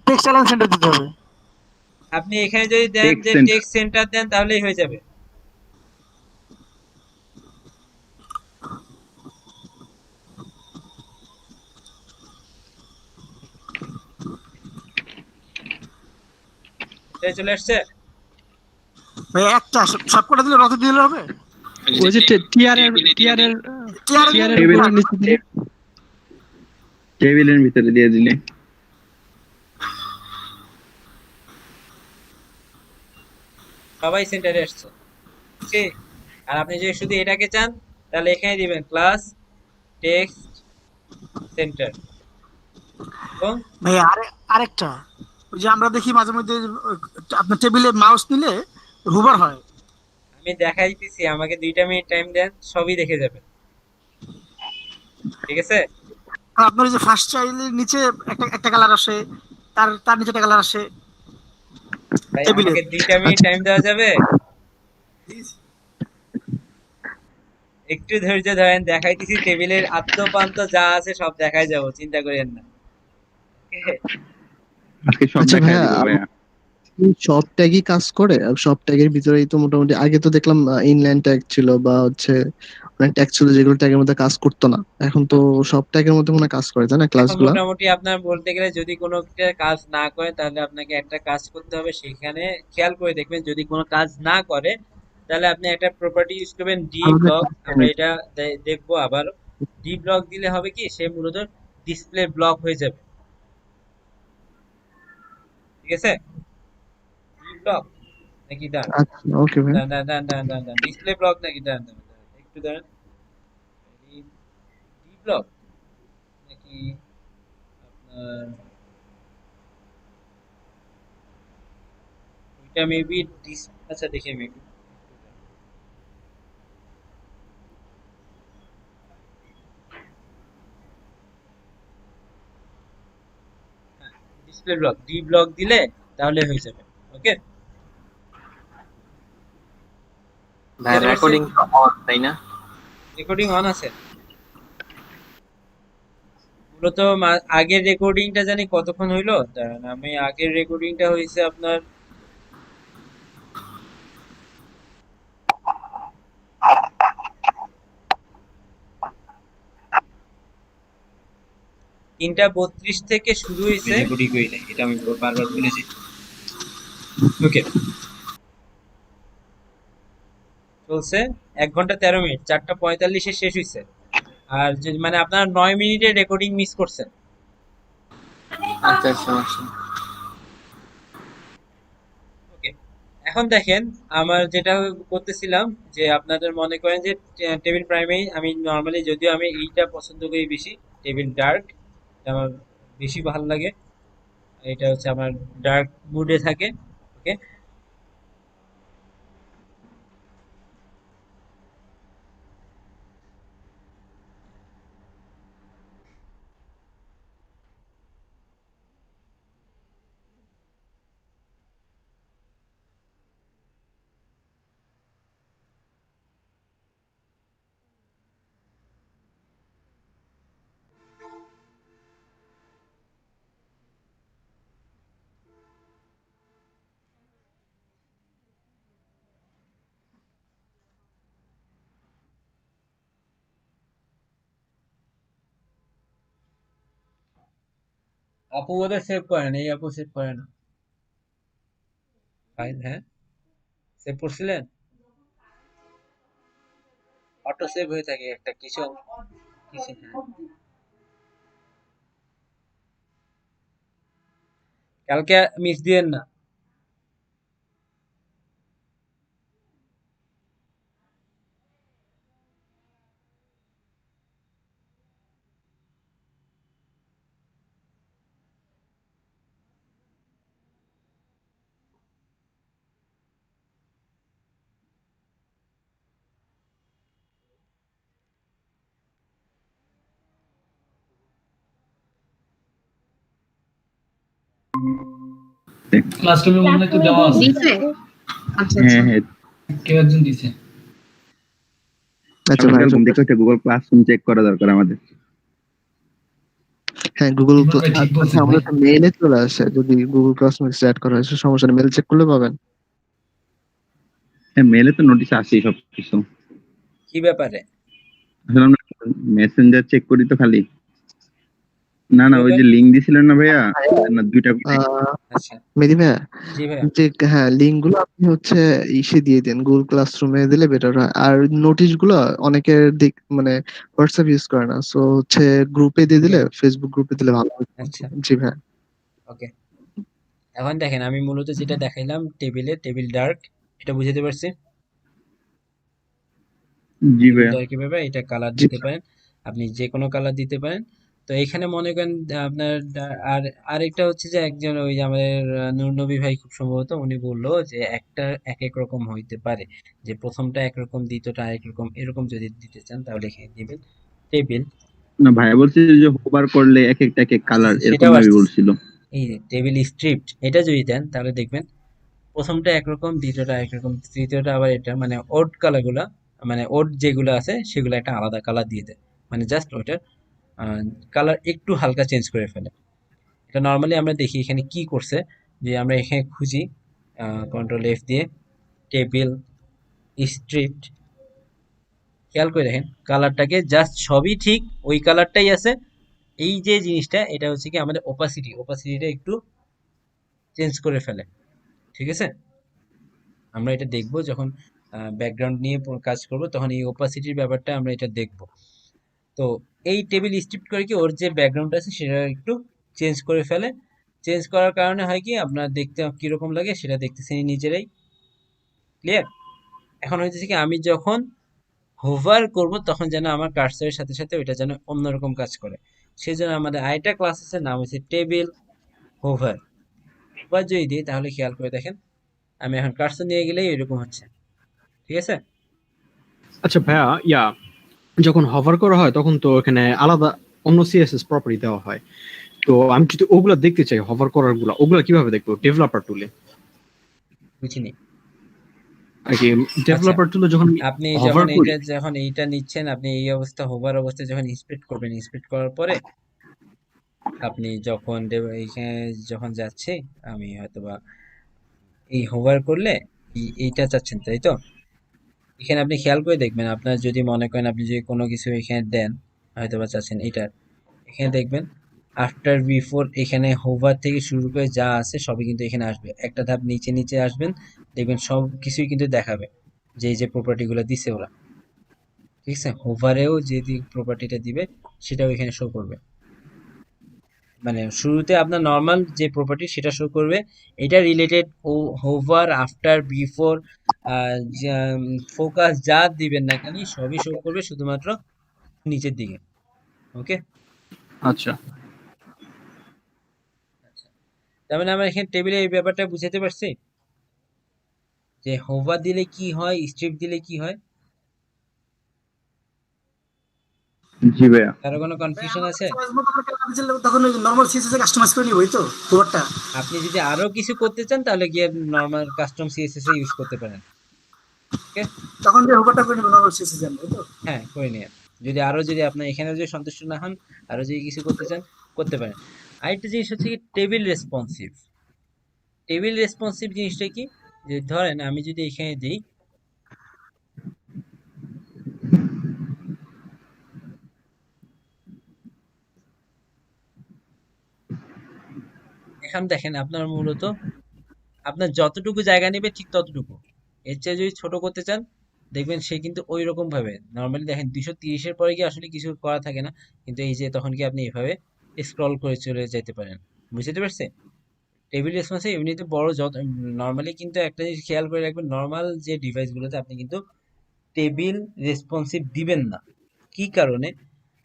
টেক্সটাইল সেন্টার দিতে হবে? আপনি এখানে যদি দেন Text যে center। টেক্সট সেন্টার দেন তাহলেই হয়ে যাবে। এই চলে আসছে। ভাই একটা সবকটা দিলে রত দিলে হবে? ওই যে টিআরের উপরে নিচে দিলে টেবিলের ভিতরে দিয়ে দিলে সবাই সেন্টারে আসছে। ওকে, আর আপনি যদি শুধু এটাকে চান তাহলে এখানে দিবেন ক্লাস টেক্সট সেন্টার। এবং ভাই আরেকটা ওই যে আমরা দেখি মাঝে মধ্যে আপনার টেবিলে মাউস নিলে হুবার হয়। আমি দেখাইতেছি, আমাকে 2টা মিনিট টাইম দেন, সবই দেখে যাবেন। ঠিক আছে, আর আপনার ওই যে ফার্স্ট চাইল্ডের নিচে একটা কালার আসে, তার নিচে একটা কালার আসে ভাই টেবিলে। আমাকে 2টা মিনিট টাইম দেওয়া যাবে? একটু ধৈর্য ধরেন, দেখাইতেছি। টেবিলের আদ্যপান্ত যা আছে সব দেখাই যাবো, চিন্তা করেন না। Okay? আজকে সব আচ্ছা দেখাই ভাইয়া, দেব ভাইয়া। সব ট্যাগই কাজ করে? আর সব ট্যাগের ভিতরেই তো মোটামুটি আগে তো দেখলাম ইনলাইন ট্যাগ ছিল বা হচ্ছে অনেক ট্যাগ ছিল যেগুলো ট্যাগের মধ্যে কাজ করতো না। এখন তো সব ট্যাগের মধ্যে মনে হয় কাজ করে, তাই না এখন ক্লাসগুলো? মোটামুটি আপনার বলতে গেলে যদি কোনো একটা কাজ না করে তাহলে আপনাকে একটা কাজ করতে হবে। সেখানে খেয়াল করে দেখবেন যদি কোনো কাজ না করে তাহলে আপনি একটা প্রপার্টি ইউজ করবেন ডি ব্লক। আমরা এটা দেখবো আবার। ডি ব্লক দিলে হবে কি, সে মূলত ডিসপ্লে ব্লক হয়ে যাবে। ঠিক আছে, ডি ব্লক নাকি দাঁড়ান আচ্ছা ওকে ভাই। দাঁড়ান ডিসপ্লে ব্লক নাকি দাঁড়ান একটু দাঁড়ান। ডি ব্লক নাকি আপনার ওইটা মেবি আচ্ছা দেখি আমি একটু। ডিসপ্লে ব্লক, ডি ব্লক দিলে তাহলে হয়ে যাবে। ওকে, ভাই রেকর্ডিং অন তাই না? রেকর্ডিং অন আছে। মূলত আগের রেকর্ডিংটা জানি কতক্ষণ হইলো, দাঁড়ান আমি আগের রেকর্ডিংটা হয়েছে আপনার তিনটা 32 থেকে শুরু হয়েছে। রেকর্ডিং করি নাই, এটা আমি বারবার বলেছি। ওকে, চলছে 1 ঘন্টা 13 মিনিট, 4:45 এ শেষ হয়েছে। আর যদি মানে আপনার 9 মিনিটের রেকর্ডিং মিস করছেন। আচ্ছা সমস্যা। ওকে, এখন দেখেন আমার যেটা করতেছিলাম যে আপনাদের মনে করেন যে টেবিল প্রাইমেই আমি নর্মালি, যদিও আমি এইটা পছন্দ করি বেশি, টেবিল ডার্ক আমার বেশি ভালো লাগে। এটা হচ্ছে আমার ডার্ক মুডে থাকে। ওকে, আপু ওদের সেভ করেন, এই আপু সেভ করে না। ফাইল, হ্যাঁ সেভ করছিলেন, অটো সেভ হয়ে থাকে একটা কিছু কিছু। হ্যাঁ, কালকে মিস দিয়েন না। ক্লাসরুমে মনে হয় তো দেওয়া আছে। দিছে? আচ্ছা হ্যাঁ আচ্ছা। হ্যাঁ, কেউ একজন দিছে। আচ্ছা ভাই, আমাদের দেখো একটা গুগল ক্লাসরুম চেক করা দরকার আমাদের। হ্যাঁ গুগল ইমরান ভাই ঠিক বলছেন আমাদের ভাই। তো মেইলে চলে আসে, যদি গুগল ক্লাসরুম অ্যাড করা হয় সমস্যা নেই, মেল চেক করলে পাবেন। হ্যাঁ, মেলে তো নোটিশ আসেই সবকিছু। কি ব্যাপারে? আসলে আমরা মেসেঞ্জার চেক করি তো খালি। না কি না, ওই ব্যাপার? যে লিঙ্ক দিছিলেন না ভাইয়া, না দুইটা করে। আচ্ছা, মেরি ভাইয়া, জি ভাইয়া। যে হ্যাঁ লিঙ্ক গুলো আপনি হচ্ছে ইসে দিয়ে দেন, গুগল ক্লাসরুমে দিলে বেটার হয়। আর নোটিশ গুলো অনেকের দিক মানে হোয়াটসঅ্যাপ ইউজ করে না, সো হচ্ছে গ্রুপে দিয়ে দিলে, ফেসবুক গ্রুপে দিলে ভালো হয়। আচ্ছা, জি ভাই। ওকে। এখন দেখেন আমি মূলত যেটা দেখাইলাম টেবিল ডার্ক, এটা বুঝতে পারছি। জি টেবিল ভাইয়া। ডার্কের ব্যাপার, এটা কালার জি দিতে পারেন, আপনি যে কোনো কালার দিতে পারেন। তো এখানে মনে করেন আপনার আর আরেকটা হচ্ছে যে একজন ওই যে আমাদের নূর নবী ভাই খুব সম্ভবত উনি বললো যে একটা এক এক রকম হইতে পারে, যে প্রথমটা একরকম দ্বিতীয়টা আরেক রকম, এরকম যদি দিতে চান তাহলে এখানে দিবেন টেবিল। না ভাইয়া বলছে যে হোভার করলে এক একটা এক এক কালার, এরকম সেটাও ভাবে আসছে, বলছিল। এই যে টেবিল স্ট্রিপড, এটা যদি দেন তাহলে দেখবেন প্রথমটা একরকম, দ্বিতীয়টা একরকম, তৃতীয়টা আবার এটা মানে ওড কালার গুলা, মানে ওড যেগুলো আছে সেগুলো একটা আলাদা কালার দিয়ে দেয়, মানে জাস্ট ওইটার কালার একটু হালকা চেঞ্জ করে ফেলে। এটা নর্মালি আমরা দেখি এখানে কি করছে, যে আমরা এখানে খুঁজি কন্ট্রোল এফ দিয়ে টেবিল স্ট্রিপড, খেয়াল করে দেখেন কালারটাকে জাস্ট সবই ঠিক ওই কালারটাই আছে। এই যে জিনিসটা এটা হচ্ছে কি আমাদের ওপাসিটিটা একটু চেঞ্জ করে ফেলে, ঠিক আছে। আমরা এটা দেখব যখন ব্যাকগ্রাউন্ড নিয়ে কাজ করব, তখন এই ওপাসিটির ব্যাপারটা আমরা এটা দেখব। তো এই টেবিল স্ট্রিপ করে কি ওর যে ব্যাকগ্রাউন্ড আছে সেটা একটু চেঞ্জ করে ফেলে। চেঞ্জ করার কারণে হয় কি আপনার দেখতে কিরকম লাগে সেটা দেখতেছেন নিজেরাই, ক্লিয়ার। এখন হচ্ছে কি আমি যখন হোভার করব তখন যেন আমার কার্সরের সাথে সাথে ওইটা যেন অন্যরকম কাজ করে, সেই জন্য আমাদের আরেকটা ক্লাস আছে, নাম হচ্ছে টেবিল হোভার। হোভার যদি দিই তাহলে খেয়াল করে দেখেন আমি এখন কার্সর নিয়ে গেলেই এরকম হচ্ছে, ঠিক আছে। আচ্ছা ভাইয়া, যখন হভার করা হয় তখন তো এখানে আলাদা অন্য সিএসএস প্রপার্টি দেওয়া হয়। তো আমি যদি ওগুলা দেখতে চাই, হভার করার ওগুলা কিভাবে দেখবো? ডেভেলপার টুলে বুঝিনি। আর কি, ডেভেলপার টুলে যখন আপনি হভার করি, যখন এইটা নিচ্ছেন, আপনি এই অবস্থা হোভার অবস্থায় যখন ইন্সপেক্ট করবেন, ইন্সপেক্ট করার পরে আপনি যখন এইখানে যখন যাচ্ছে, আমি হয়তোবা এই হোভার করলে এইটা চাচ্ছেন তাই তো? এখানে আপনি খেয়াল করে দেখবেন, আপনার যদি মনে করেন আপনি যদি কোনো কিছু এখানে দেন, হয়তোবা চাচ্ছেন এটা, এখানে দেখবেন আফটার বিফোর এখানে হোভার থেকে শুরু করে যা আছে সবই কিন্তু এখানে আসবে। একটা ধাপ নিচে নিচে আসবেন, দেখবেন সব কিছুই কিন্তু দেখাবে যে এই যে প্রপার্টি গুলো দিছে ওরা, ঠিক আছে? হোভারেও যে প্রপার্টিটা দিবে সেটাও এখানে শো করবে। মানে শুরুতে আপনার নর্মাল যে প্রপার্টি সেটা শো করবে, এটা related hover, after, before, focus যা দিবেন না কেন সবই শো করবে শুধুমাত্র নিচের দিকে। ওকে, আচ্ছা, তার মানে আমরা এখানে টেবিলে এই ব্যাপারটা বুঝাতে পারছি যে হোভার দিলে কি হয়, স্ট্রিপ দিলে কি হয়। জি ভাইয়া। কারো কোনো কনফিউশন আছে? তখন নরমাল সিএসএস কাস্টমাইজ করে নিব, এই তো খবরটা। আপনি যদি আরো কিছু করতে চান তাহলে গিয়ে নরমাল কাস্টম সিএসএস ইউজ করতে পারেন। ওকে, তখন যে হোভারটা করে নিব নরমাল সিএসএস এর, এই তো। হ্যাঁ করে নিন। যদি আপনার এখানে যদি সন্তুষ্ট না হন, আরো যদি কিছু করতে চান করতে পারেন। আরেকটা জিনিস হচ্ছে কি টেবিল রেসপন্সিভ। টেবিল রেসপন্সিভ জিনিসটা কি, যে ধরেন আমি যদি এখানে দিই, এখন দেখেন আপনার মূলত আপনার যতটুকু জায়গা নেবে ঠিক ততটুকু। এর চেয়ে যদি ছোট করতে চান দেখবেন সে কিন্তু ওই রকম ভাবে নর্মালি দেখেন 230-এর পরে কি আসলে কিছু করা থাকে না, কিন্তু এই যে তখন কি আপনি এভাবে স্ক্রল করে চলে যেতে পারেন। বুঝতে পারছেন? টেবিল রেসপন্সে এমনিতে বড় যত নর্মালি, কিন্তু একটা জিনিস খেয়াল করে রাখবেন, নর্মাল যে ডিভাইসগুলোতে আপনি কিন্তু টেবিল রেসপন্সিভ দিবেন না। কি কারণে?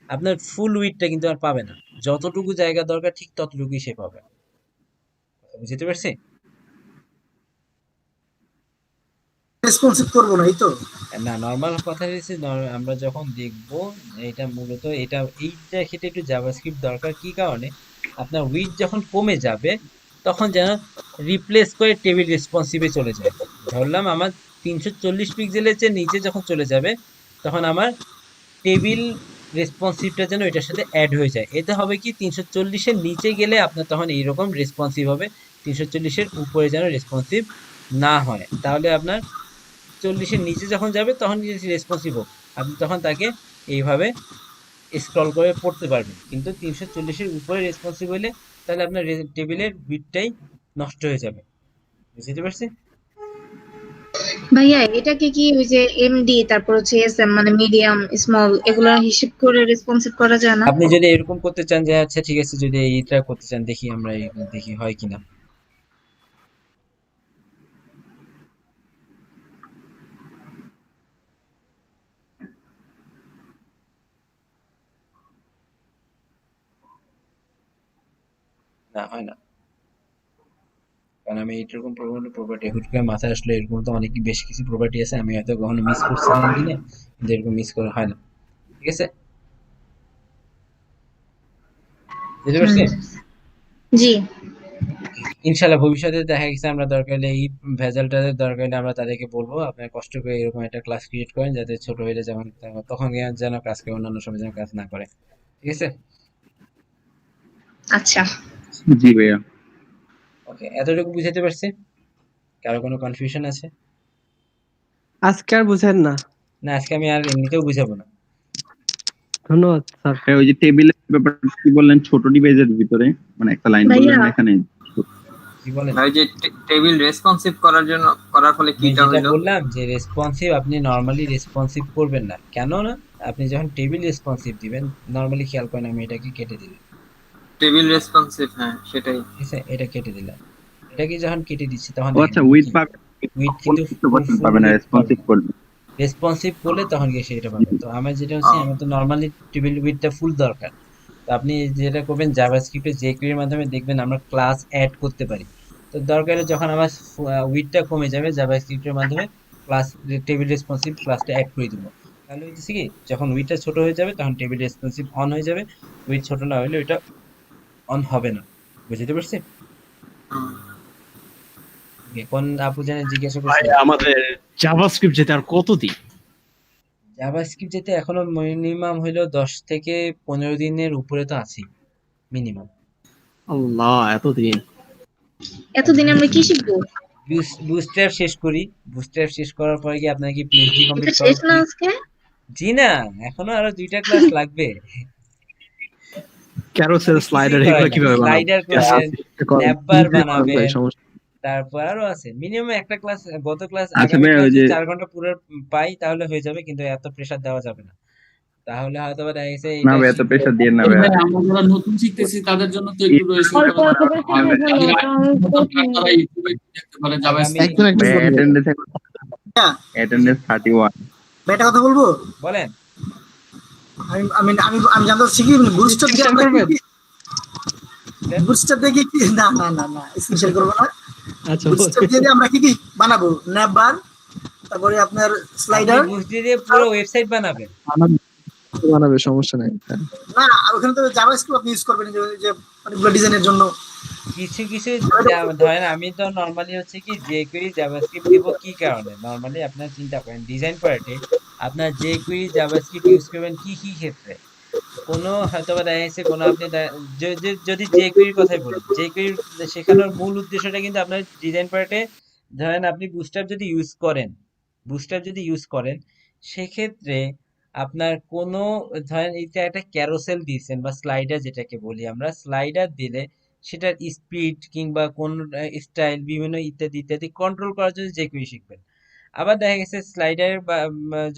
আপনার ফুল উইডটা কিন্তু আর পাবে না, যতটুকু জায়গা দরকার ঠিক ততটুকুই সে পাবে। বুঝতে পারছি? রেসপন্সিভ করব না, এই তো। না, নরমাল কথা হচ্ছে আমরা যখন দেখব এটা মূলত এইটা ক্ষেত্রে একটু জাভাস্ক্রিপ্ট দরকার। কি কারণে? আপনার উইডথ যখন কমে যাবে তখন যেন রিপ্লেস করে টেবিল রেসপন্সিভে চলে যায়। ধরলাম আমার 340 পিক্সেলের চেয়ে নিচে যখন চলে যাবে তখন আমার টেবিল রেসপন্সিভটা যেন এটার সাথে অ্যাড হয়ে যায়। এতে হবে কি 340-এর নিচে গেলে আপনার তখন এইরকম রেসপন্সিভ হবে, 340-এর উপরে যেন রেসপন্সিভ না হয়। তাহলে আপনার 40-এর নিচে যখন যাবে তখন রেসপন্সিভ হোক, আপনি তখন তাকে এইভাবে স্ক্রল করে পড়তে পারবেন। কিন্তু 340-এর উপরে রেসপন্সিভ হলে তাহলে আপনার টেবিলের বিটটাই নষ্ট হয়ে যাবে। বুঝতে পারছি? ভাইয়া এটাকে কি ওই যে এমডি তারপর হচ্ছে এসএম মানে মিডিয়াম স্মল এগুলা হিসেব করে রেসপন্সিভ করা যায় না? আপনি যদি এরকম করতে চান যে আচ্ছা ঠিক আছে, যদি এইটা করতে চান দেখি আমরা দেখি হয় কিনা। না, হয় না, কারণ আমি এইরকম প্রপার্টি হুট করে মাথায় আসলে এরকম তো অনেক বেশ কিছু প্রপার্টি আছে আমি হয়তো কখনো মিস করছিলাম দিনে, কিন্তু এরকম মিস করা হয় না। ঠিক আছে, বুঝতে পারছি? জি। ইনশাল্লাহ ভবিষ্যতে দেখা গেছে আমরা দরকার হলে এই ভেজালটাদের দরকার হলে আমরা তাদেরকে বলবো আপনারা কষ্ট করে এরকম একটা ক্লাস ক্রিয়েট করেন যাতে ছোট হইলে যেমন তখন যেন কাজ করে, অন্যান্য সময় যেন কাজ না করে। ঠিক আছে, আচ্ছা জি ভাইয়া। ওকে, এতটুকু বুঝাতে পারছি? কারো কোনো কনফিউশন আছে? আজকে আর বুঝেন না। না, আজকে আমি আর এমনিতেও বুঝাবো না। ধন্যবাদ স্যার। হ্যাঁ, ওই যে টেবিলের ব্যাপারটা কি বললেন, ছোট ডিভাইসের ভিতরে মানে একটা লাইন বললেন ভাইয়া এখানে। কি বলেন? ভাই যে টেবিল রেসপন্সিভ করার ফলে আমি কিটা যেটা হইলো? বললাম যে রেসপন্সিভ আপনি নর্মালি রেসপন্সিভ করবেন না, কেন না? আপনি যখন টেবিল রেসপন্সিভ দিবেন নর্মালি খেয়াল করেন আমি এটাকে কেটে দিলাম। টেবিল রেসপন্সিভ, হ্যাঁ সেটাই। ঠিক আছে, এটা কেটে দিলাম। এটাকে যখন কেটে দিচ্ছি তখন ও দেখেন আচ্ছা, আমি উইথ কি পাবে, উইথ কিন্তু ফুল পাবে না, রেসপন্সিভ করবে। রেসপন্সিভ করলে তখন গিয়ে সেটা পাবে। তো আমার যেটা হচ্ছে আমার তো নর্মালি টেবিল উইথটা ফুল দরকার। তো আপনি যেটা করবেন জাভাস্ক্রিপ্টে jQuery এর মাধ্যমে দেখবেন আমরা ক্লাস অ্যাড করতে পারি। তো দরকার হলে যখন আমার উইথটা কমে যাবে জাভাস্ক্রিপ্টের মাধ্যমে ক্লাস টেবিল রেসপন্সিভ ক্লাসটা অ্যাড করে দিব। তাহলে হচ্ছে কি যখন উইথটা ছোট হয়ে যাবে তখন টেবিল রেসপন্সিভ অন হয়ে যাবে, উইথ ছোট না হলে ওইটা অন হবে না। বুঝতে পারছি? কোন আপু জানেন জিজ্ঞাসা ভাই করছিলেন? আমাদের জাভাস্ক্রিপ্ট যেতে আর কতদিন? জাভাস্ক্রিপ্ট যেতে এখনো মিনিমাম হইলো 10 থেকে 15 দিনের উপরে তো আছেই মিনিমাম। আল্লাহ এতদিন। এতদিনে আমরা কি শিখবো? বুস্ট্র্যাপ শেষ করি। বুস্ট্র্যাপ শেষ করার পরে কি আপনার কি পিএইচডি এটা কমপ্লিট শেষ করা না কি? আজকে? জি না, এখনো আরো 2টা ক্লাস লাগবে। ক্যারোসেল কিছুই স্লাইডার করার এগুলো নাই। কিভাবে বানাবো? স্লাইডার করবেন, ন্যাপবার বানাবেন, তারপর আরো আছে। মিনিমাম একটা ক্লাস গত ক্লাস আচ্ছা আগামী ভাই, ক্লাস ওই যদি যে 4 ঘন্টা পুরো পাই তাহলে হয়ে যাবে, কিন্তু এত প্রেসার দেওয়া যাবে না। তাহলে হয়তো বা দেখা গেছে না এটা ভাই, এত শিখতে প্রেশার দিয়ে না ভাই। ভাই আমরা যারা নতুন শিখতেছি তাদের জন্য তো একটু রেসিং অল্প করা অল্প করে শিখলে ভালো, কারণ তারা ইউটিউবে দেখতে পারে আগামী একজন একজন ভাই করবে। অ্যাটেন্ডেন্স 31। ভাই একটা কথা বলবো, বলেন। আমি আমি আমি আমি জানতে চাচ্ছি কি বুস্টার দিয়ে আমরা বুস্টার দিয়ে কি না না না না স্পেশাল করবো না। আচ্ছা বুস্টার দিয়ে আমরা কি বানাবো? ন্যাপবার, তারপরে আপনার স্লাইডার। বুস্ট দিয়ে পুরো ওয়েবসাইট বানাবেন। বানাবে, সমস্যা নাই। হ্যাঁ। না, আর ওখানে তো জাভাস্ক্রিপ্ট আপনি ইউজ করবেন যে অনেকগুলো ডিজাইনের জন্য। কিছু কিছু ধরেন আমি তো নরমালি হচ্ছে কি jQuery জাভাস্ক্রিপ্ট দিব কি কারণে, নরমালি আপনার চিন্তা করেন ডিজাইন পার্টে আপনার jQuery জাভাস্ক্রিপ্ট ইউজ করবেন কি কি ক্ষেত্রে। কোনো হয়তো বা দেখা যাচ্ছে কোনো আপনি যদি jQuery কথাই বলি, jQuery শেখানোর মূল উদ্দেশ্যটা কিন্তু আপনার ডিজাইন পার্টে ধরেন আপনি বুস্ট্র্যাপ যদি ইউজ করেন সেক্ষেত্রে আপনার কোনো ধরেন এটা একটা ক্যারোসেল দিয়েছেন বা স্লাইডার যেটাকে বলি আমরা, স্লাইডার দিলে সেটার স্পিড কিংবা কোন স্টাইল বিভিন্ন ইত্যাদি ইত্যাদি কন্ট্রোল করার জন্য jQuery শিখবেন। আবার দেখা গেছে স্লাইডার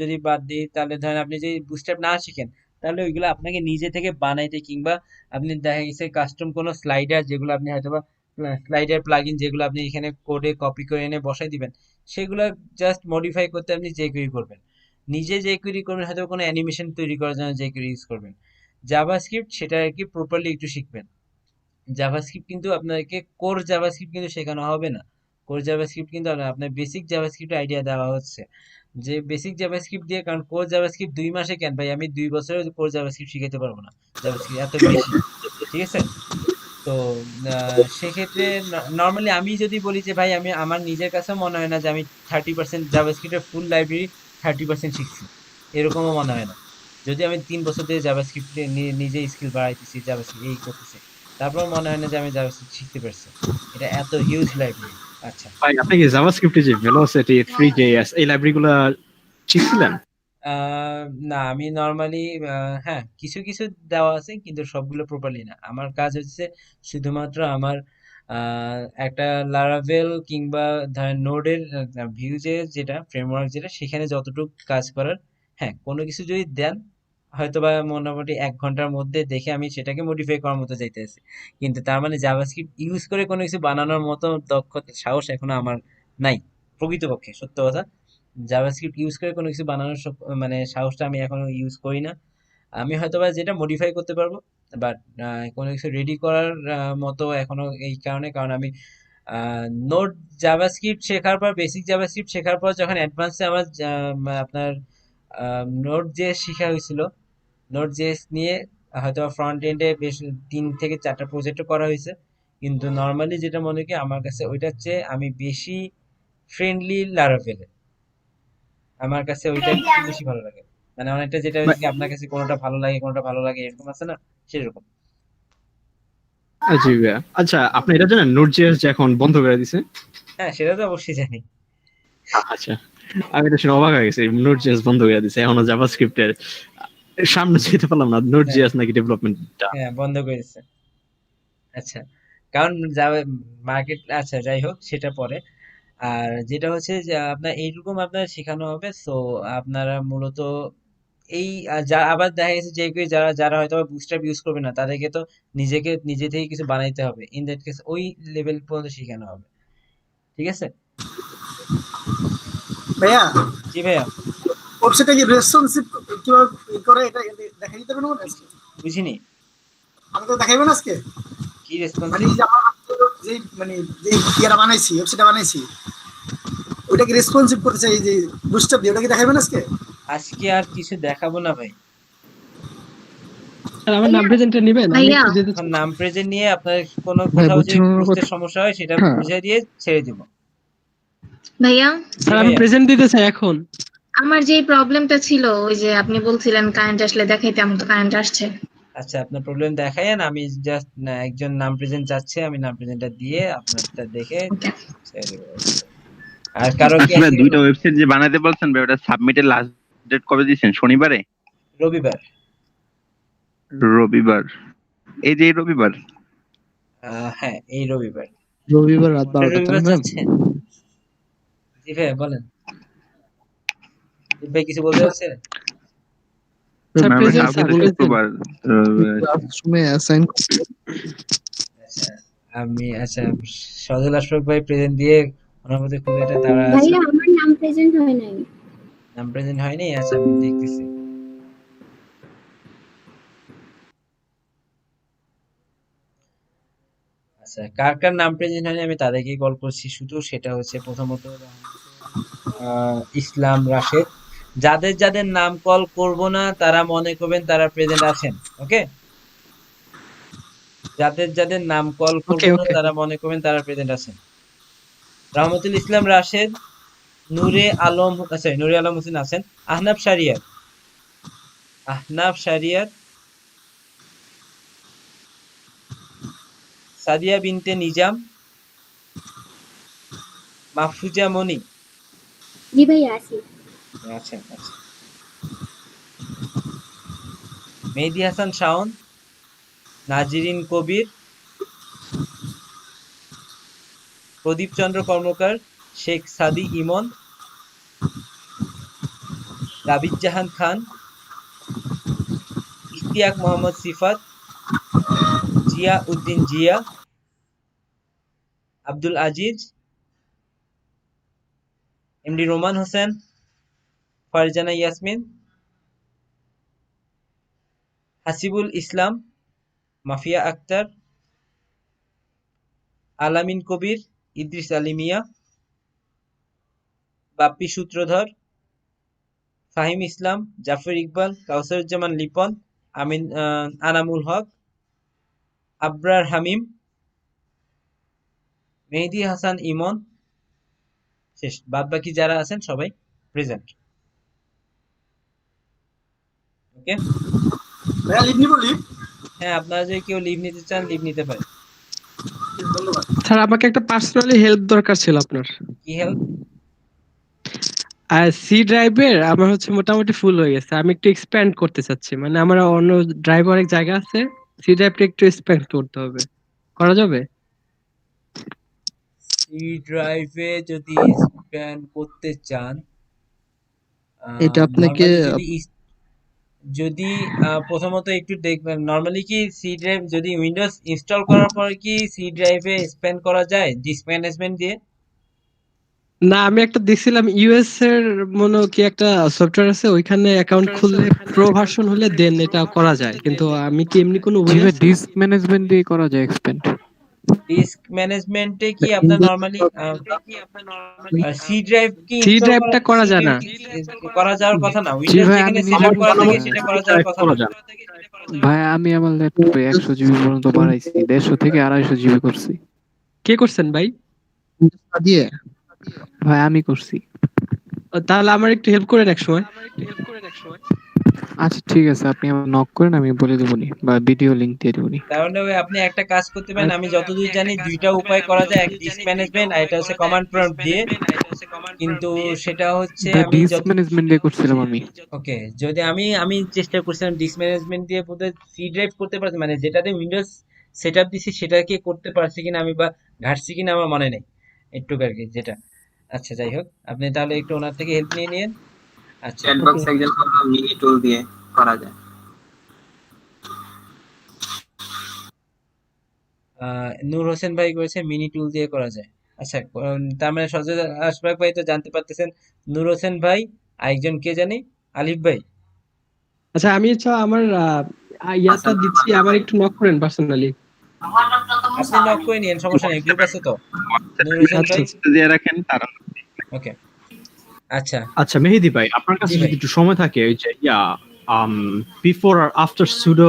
যদি বাদ দিই তাহলে ধরেন আপনি যদি বুস্ট্র্যাপ না শিখেন তাহলে ওইগুলো আপনাকে নিজে থেকে বানাইতে কিংবা আপনি দেখা গেছে কাস্টম কোনো স্লাইডার যেগুলো আপনি হয়তোবা স্লাইডার প্লাগইন যেগুলো আপনি এখানে কোডে কপি করে এনে বসাই দিবেন, সেগুলো জাস্ট মডিফাই করতে আপনি jQuery করবেন। নিজে jQuery করবেন, হয়তো কোনো অ্যানিমেশন তৈরি করার জন্য jQuery ইউজ করবেন। জাভাস্ক্রিপ্ট সেটা আর কি প্রপারলি একটু শিখবেন। জাভাস্ক্রিপ্ট কিন্তু আপনাকে কোর জাভাস্ক্রিপ্ট কিন্তু শেখানো হবে না। কোর জাভাস্ক্রিপ্ট কিন্তু আপনার বেসিক জাভাস্ক্রিপ্ট আইডিয়া দেওয়া হচ্ছে যে বেসিক জাভাস্ক্রিপ্ট দিয়ে, কারণ কোর জাভাস্ক্রিপ্ট 2 মাসে কেন ভাই, আমি 2 বছরে কোর জাভাস্ক্রিপ্ট শিখাতে পারবো না, জাভাস্ক্রিপ্ট এত বেশি। ঠিক আছে, তো সেক্ষেত্রে নর্মালি আমি যদি বলি যে ভাই আমি আমার নিজের কাছেও মনে হয় না যে আমি 30% জাভাস্ক্রিপ্টের ফুল লাইব্রেরি 30% শিখছি, এরকমও মনে হয় না। যদি আমি 3 বছর ধরে জাভাস্ক্রিপ্ট নিজে স্কিল বাড়াইতেছি, জাভাস্ক্রিপ্ট এই করতেছি, তারপর মনে হয় না যে আমি জাভাস্ক্রিপ্ট শিখতে পারছি। এটা এত হিউজ লাইব্রেরি। আচ্ছা ভাই আপনি কি জাভাস্ক্রিপ্টে যে ভেলোসিটি, 3JS এই লাইব্রেরিগুলো শিখছিলেন? না, আমি নর্মালি হ্যাঁ কিছু কিছু দেওয়া আছে কিন্তু সবগুলো প্রপারলি না। আমার কাজ হচ্ছে শুধুমাত্র আমার একটা লারাভেল কিংবা ধরেন নোডের ভিউজে যেটা ফ্রেমওয়ার্ক যেটা সেখানে যতটুকু কাজ করার। হ্যাঁ, কোনো কিছু যদি দেন হয়তোবা মোটামুটি 1 ঘন্টার মধ্যে দেখে আমি সেটাকে মডিফাই করার মতো চাইতেছি, কিন্তু তার মানে জাভাস্ক্রিপ্ট ইউজ করে কোনো কিছু বানানোর মতো দক্ষতা সাহস এখনো আমার নাই। প্রকৃতপক্ষে সত্য কথা, জাভাস্ক্রিপ্ট ইউজ করে কোনো কিছু বানানোর মানে সাহসটা আমি এখনো ইউজ করি না। আমি হয়তোবা যেটা মডিফাই করতে পারবো, বাট কোনো কিছু রেডি করার মতো এখনো, এই কারণ আমি নোড জাভাস্ক্রিপ্ট শেখার পর, বেসিক জাভাস্ক্রিপ্ট শেখার পর যখন অ্যাডভান্সে আমার আপনার নোড জেএস শেখা হয়েছিল, নোড জেএস নিয়ে হয়তো ফ্রন্ট এন্ডে বেশ 3 থেকে 4টা প্রজেক্টও করা হয়েছে, কিন্তু নর্মালি যেটা মনে করি আমার কাছে ওইটার চেয়ে আমি বেশি ফ্রেন্ডলি লারাভেলে, আমার কাছে ওইটা একটু বেশি ভালো লাগে। মানে অনেকটা যেটা হচ্ছে কি আপনার কাছে কোনোটা ভালো লাগে কোনোটা ভালো লাগে এরকম আছে না, সেরকম। জি ভাইয়া। আচ্ছা আপনি এটা জানেন নোড.js যে এখন বন্ধ করে দিছে? হ্যাঁ, সেটা তো অবশ্যই জানি। আচ্ছা, আমি তো শুনে অবাক হয়ে গেছি, নোড.js বন্ধ করে দিছে, এখনো জাভাস্ক্রিপ্টের সামনে যেতে পারলাম না। নোড.js নাকি ডেভেলপমেন্টটা হ্যাঁ, বন্ধ করে দিচ্ছে। আচ্ছা, কারণ মার্কেট, আচ্ছা যাই হোক সেটা পরে। আর যেটা হচ্ছে যে আপনার এইরকম আপনার শেখানো হবে, সো আপনারা মূলত এই আবার দেখা গেছে যে কেউ যারা যারা হয়তো বুস্ট্র্যাপ ইউজ করবে না তাদেরকে তো নিজে থেকে কিছু বানাইতে হবে, ইন দ্যাট কেস ওই লেভেল পর্যন্ত শেখানো হবে। ঠিক আছে ভাইয়া, জি ভাইয়া। ওয়েবসাইটে কি রেসপন্সিভ কিভাবে করে এটা দেখাই দিতে পারবেন আজকে? বুঝিনি, আমি তো দেখাইবেন আজকে কি রেসপন্স? মানে যে আমার যে মানে যে ইয়ারা বানাইছি, ওয়েবসাইটটা বানাইছি, ওটা কি রেসপন্সিভ করতে চাই যে বুস্টআপ দিয়ে, ওটা কি দেখাইবেন আজকে? আজকে আর কিছু দেখাবো না ভাই। আর আমার নাম প্রেজেন্টটা নেবেন? আমি ভাইয়া একটু যেতে চাই। নাম প্রেজেন্ট নিয়ে আপনার কোনো ভাই কোথাও যদি বুঝছেন আমার বুঝতে কথা? সমস্যা হয় সেটা হ্যাঁ। বুঝিয়ে দিয়ে ছেড়ে দিব। ভাইয়া স্যার আমি প্রেজেন্ট দিতে চাই এখন। আমার যে প্রবলেমটা ছিল ওই যে আপনি বলছিলেন কারেন্ট আসলে দেখাইতে, আমার তো কারেন্ট আসছে। আচ্ছা, আপনার প্রবলেম দেখায়েন, আমি জাস্ট একজন নাম প্রেজেন্ট চাচ্ছে, আমি নাম প্রেজেন্টটা দিয়ে আপনারটা দেখে ছেড়ে দেবো। আর কারো কি আচ্ছা ভাই, আছে? দুইটা ওয়েবসাইট যে বানাতে বলছেন ভাই, ওটা সাবমিটের লাস্ট ডেট কবে দিয়েছেন? শনিবারে? রবিবার। রবিবার? এই যে এই রবিবার? হ্যাঁ, এই রবিবার। রবিবার রাত 12টা তাই রবিবার না? চাচ্ছেন? জি ভাই বলেন। দীপ ভাই কিছু বলতে চাচ্ছে? স্যার আমরা প্রেজেন্ট কালকে স্যার তো প্রেজেন্ট শুক্রবার। ক্লাসরুমে অ্যাসাইন আচ্ছা, আচ্ছা, সজল আশফাক ভাই প্রেজেন্ট দিয়ে ওনার মধ্যে খুব একটা তাড়া আছে। ভাইয়া আমার নাম প্রেজেন্ট হয় নাই। নাম প্রেজেন্ট হয়নি? আচ্ছা, আমি দেখতেছি। আচ্ছা, কার কার নাম প্রেজেন্ট হয়নি আমি তাদেরকেই কল করছি শুধু। সেটা হচ্ছে প্রথমত ইসলাম রাশেদ। যাদের যাদের নাম কল করব না তারা মনে করবেন তারা প্রেজেন্ট আছেন। ওকে, যাদের যাদের নাম কল করব না তারা মনে করবেন তারা প্রেজেন্ট আছেন। রহমতুল ইসলাম রাশেদ, নূরে আলম, সরি নূরে আলম হোসেন আছেন। আহনাফ শারিয়ার, আহনাফ শারিয়ার, সাদিয়া বিনতে নিজাম, মাহফুজা মনি জি ভাইয়া আছি। আছেন। আচ্ছা, মেহেদী হাসান শাওন, নাজিরিন কবির, প্রদীপ চন্দ্র কর্মকার, শেখ সাদি ইমন, রাবিজ জাহান খান, ইশতিয়াক মোহাম্মদ সিফাত, জিয়া উদ্দিন জিয়া, আব্দুল আজিজ, এমডি রোমান হোসেন, ফারজানা ইয়াসমিন, হাসিবুল ইসলাম, মাফিয়া আক্তার, আলামিন কবির, ইদ্রিস আলী মিয়া, বাপ্পি সূত্রধর, ফাহিম ইসলাম, জাফর ইকবাল, কাউসারুজ্জামান লিপন, আমিন, আনামুল হক, আবরার হামিম, মেহেদী হাসান ইমন। শেষ। বাদ বাকি যারা আছেন সবাই প্রেজেন্ট। ওকে, ভাইয়া লিভ নিব লিভ? হ্যাঁ, আপনারা যদি কেউ লিভ নিতে চান লিভ নিতে পারেন। ধন্যবাদ। স্যার আমাকে একটা পার্সোনালি হেল্প দরকার ছিল আপনার। কি হেল্প? আর সি ড্রাইভের আমার হচ্ছে মোটামুটি ফুল হয়ে গেছে, আমি একটু এক্সপ্যান্ড করতে চাচ্ছি, মানে আমার অন্য ড্রাইভ অনেক জায়গা আছে, সি ড্রাইভটা একটু এক্সপ্যান্ড করতে হবে, করা যাবে? সি ড্রাইভে যদি স্প্যান করতে চান, এটা আপনাকে নরমালি যদি প্রথমত একটু দেখবেন নরমালি কি সি ড্রাইভ যদি উইন্ডোজ ইনস্টল করার পর কি সি ড্রাইভে স্প্যান করা যায় ডিস্ক ম্যানেজমেন্ট দিয়ে? না আমি একটা দেখছিলাম ইউএস এর মনে হয় কি একটা সফটওয়্যার আছে, ওইখানে অ্যাকাউন্ট খুললে প্রো ভার্সন হলে দেন এটা করা যায়, কিন্তু আমি কি এমনি কোনো ওয়ে আছে? ডিস্ক ম্যানেজমেন্ট দিয়ে করা যায় এক্সপেন্ড। ডিস্ক ম্যানেজমেন্টে কি আপনার নরমালি সি ড্রাইভ কি সি ইনস্টল ড্রাইভটা করা যায় না। করা যাওয়ার কথা না, জি উইন্ডোজ ভাই, যেখানে আমি সেটআপ করা থাকে সেটা করা যাওয়ার কথা না। ভাই আমি আমার ল্যাপটপে 100 জিবি পর্যন্ত বাড়াইছি, 150 থেকে 250 জিবি করছি। কে করছেন ভাই? দিয়ে ভাই আমি করছি। তাহলে আমার একটু হেল্প করেন এক সময়। আচ্ছা ঠিক আছে, আপনি আমার নক করেন, আমি বলে দেবনি বা ভিডিও লিংক দিয়ে দেবনি। তাহলে ওই আপনি একটা কাজ করতে পারেন, আমি যতদূর জানি দুইটা উপায় করা যায়, এক ডিস্ক ম্যানেজমেন্ট আর এটা হচ্ছে কমান্ড প্রম্পট দিয়ে, কিন্তু সেটা হচ্ছে ভাই আমি ডিস্ক ম্যানেজমেন্ট দিয়ে করছিলাম আমি। ওকে, যদি আমি চেষ্টা করছিলাম ডিস্ক ম্যানেজমেন্ট দিয়ে বোধহয় সি ড্রাইভ করতে পারছি, মানে যেটাতে উইন্ডোজ সেটআপ দিছি সেটাকে করতে পারছি কিনা আমি, বা ঘাটছি কিনা আমার মনে নেই একটু আর কি যেটা। আচ্ছা যাই হোক, আপনি তাহলে একটু ওনার থেকে হেল্প নিয়ে নিন। আচ্ছা, চ্যাট বক্স একজন মিনি টুল দিয়ে করা যায়। নূর হোসেন ভাই করেছে মিনি টুল দিয়ে করা যায়। আচ্ছা, তার মানে সজল আশফাক ভাই তো জানতে পারতেছেন। নূর হোসেন ভাই, আরেকজন কে জানি, আলিফ ভাই। আচ্ছা আমি আমার ইয়াটা দিচ্ছি, আমার একটু নক করেন পার্সোনালি। আপনি নক করে নিন, সমস্যা নেই, গ্রুপ আছে তো। নূর হোসেন ভাই দিয়ে রাখেন তারা। ওকে। আচ্ছা আচ্ছা মেহেদি ভাই, আপনার কাছে যদি একটু সময় থাকে ওই যে বিফোর আর আফটার সুডো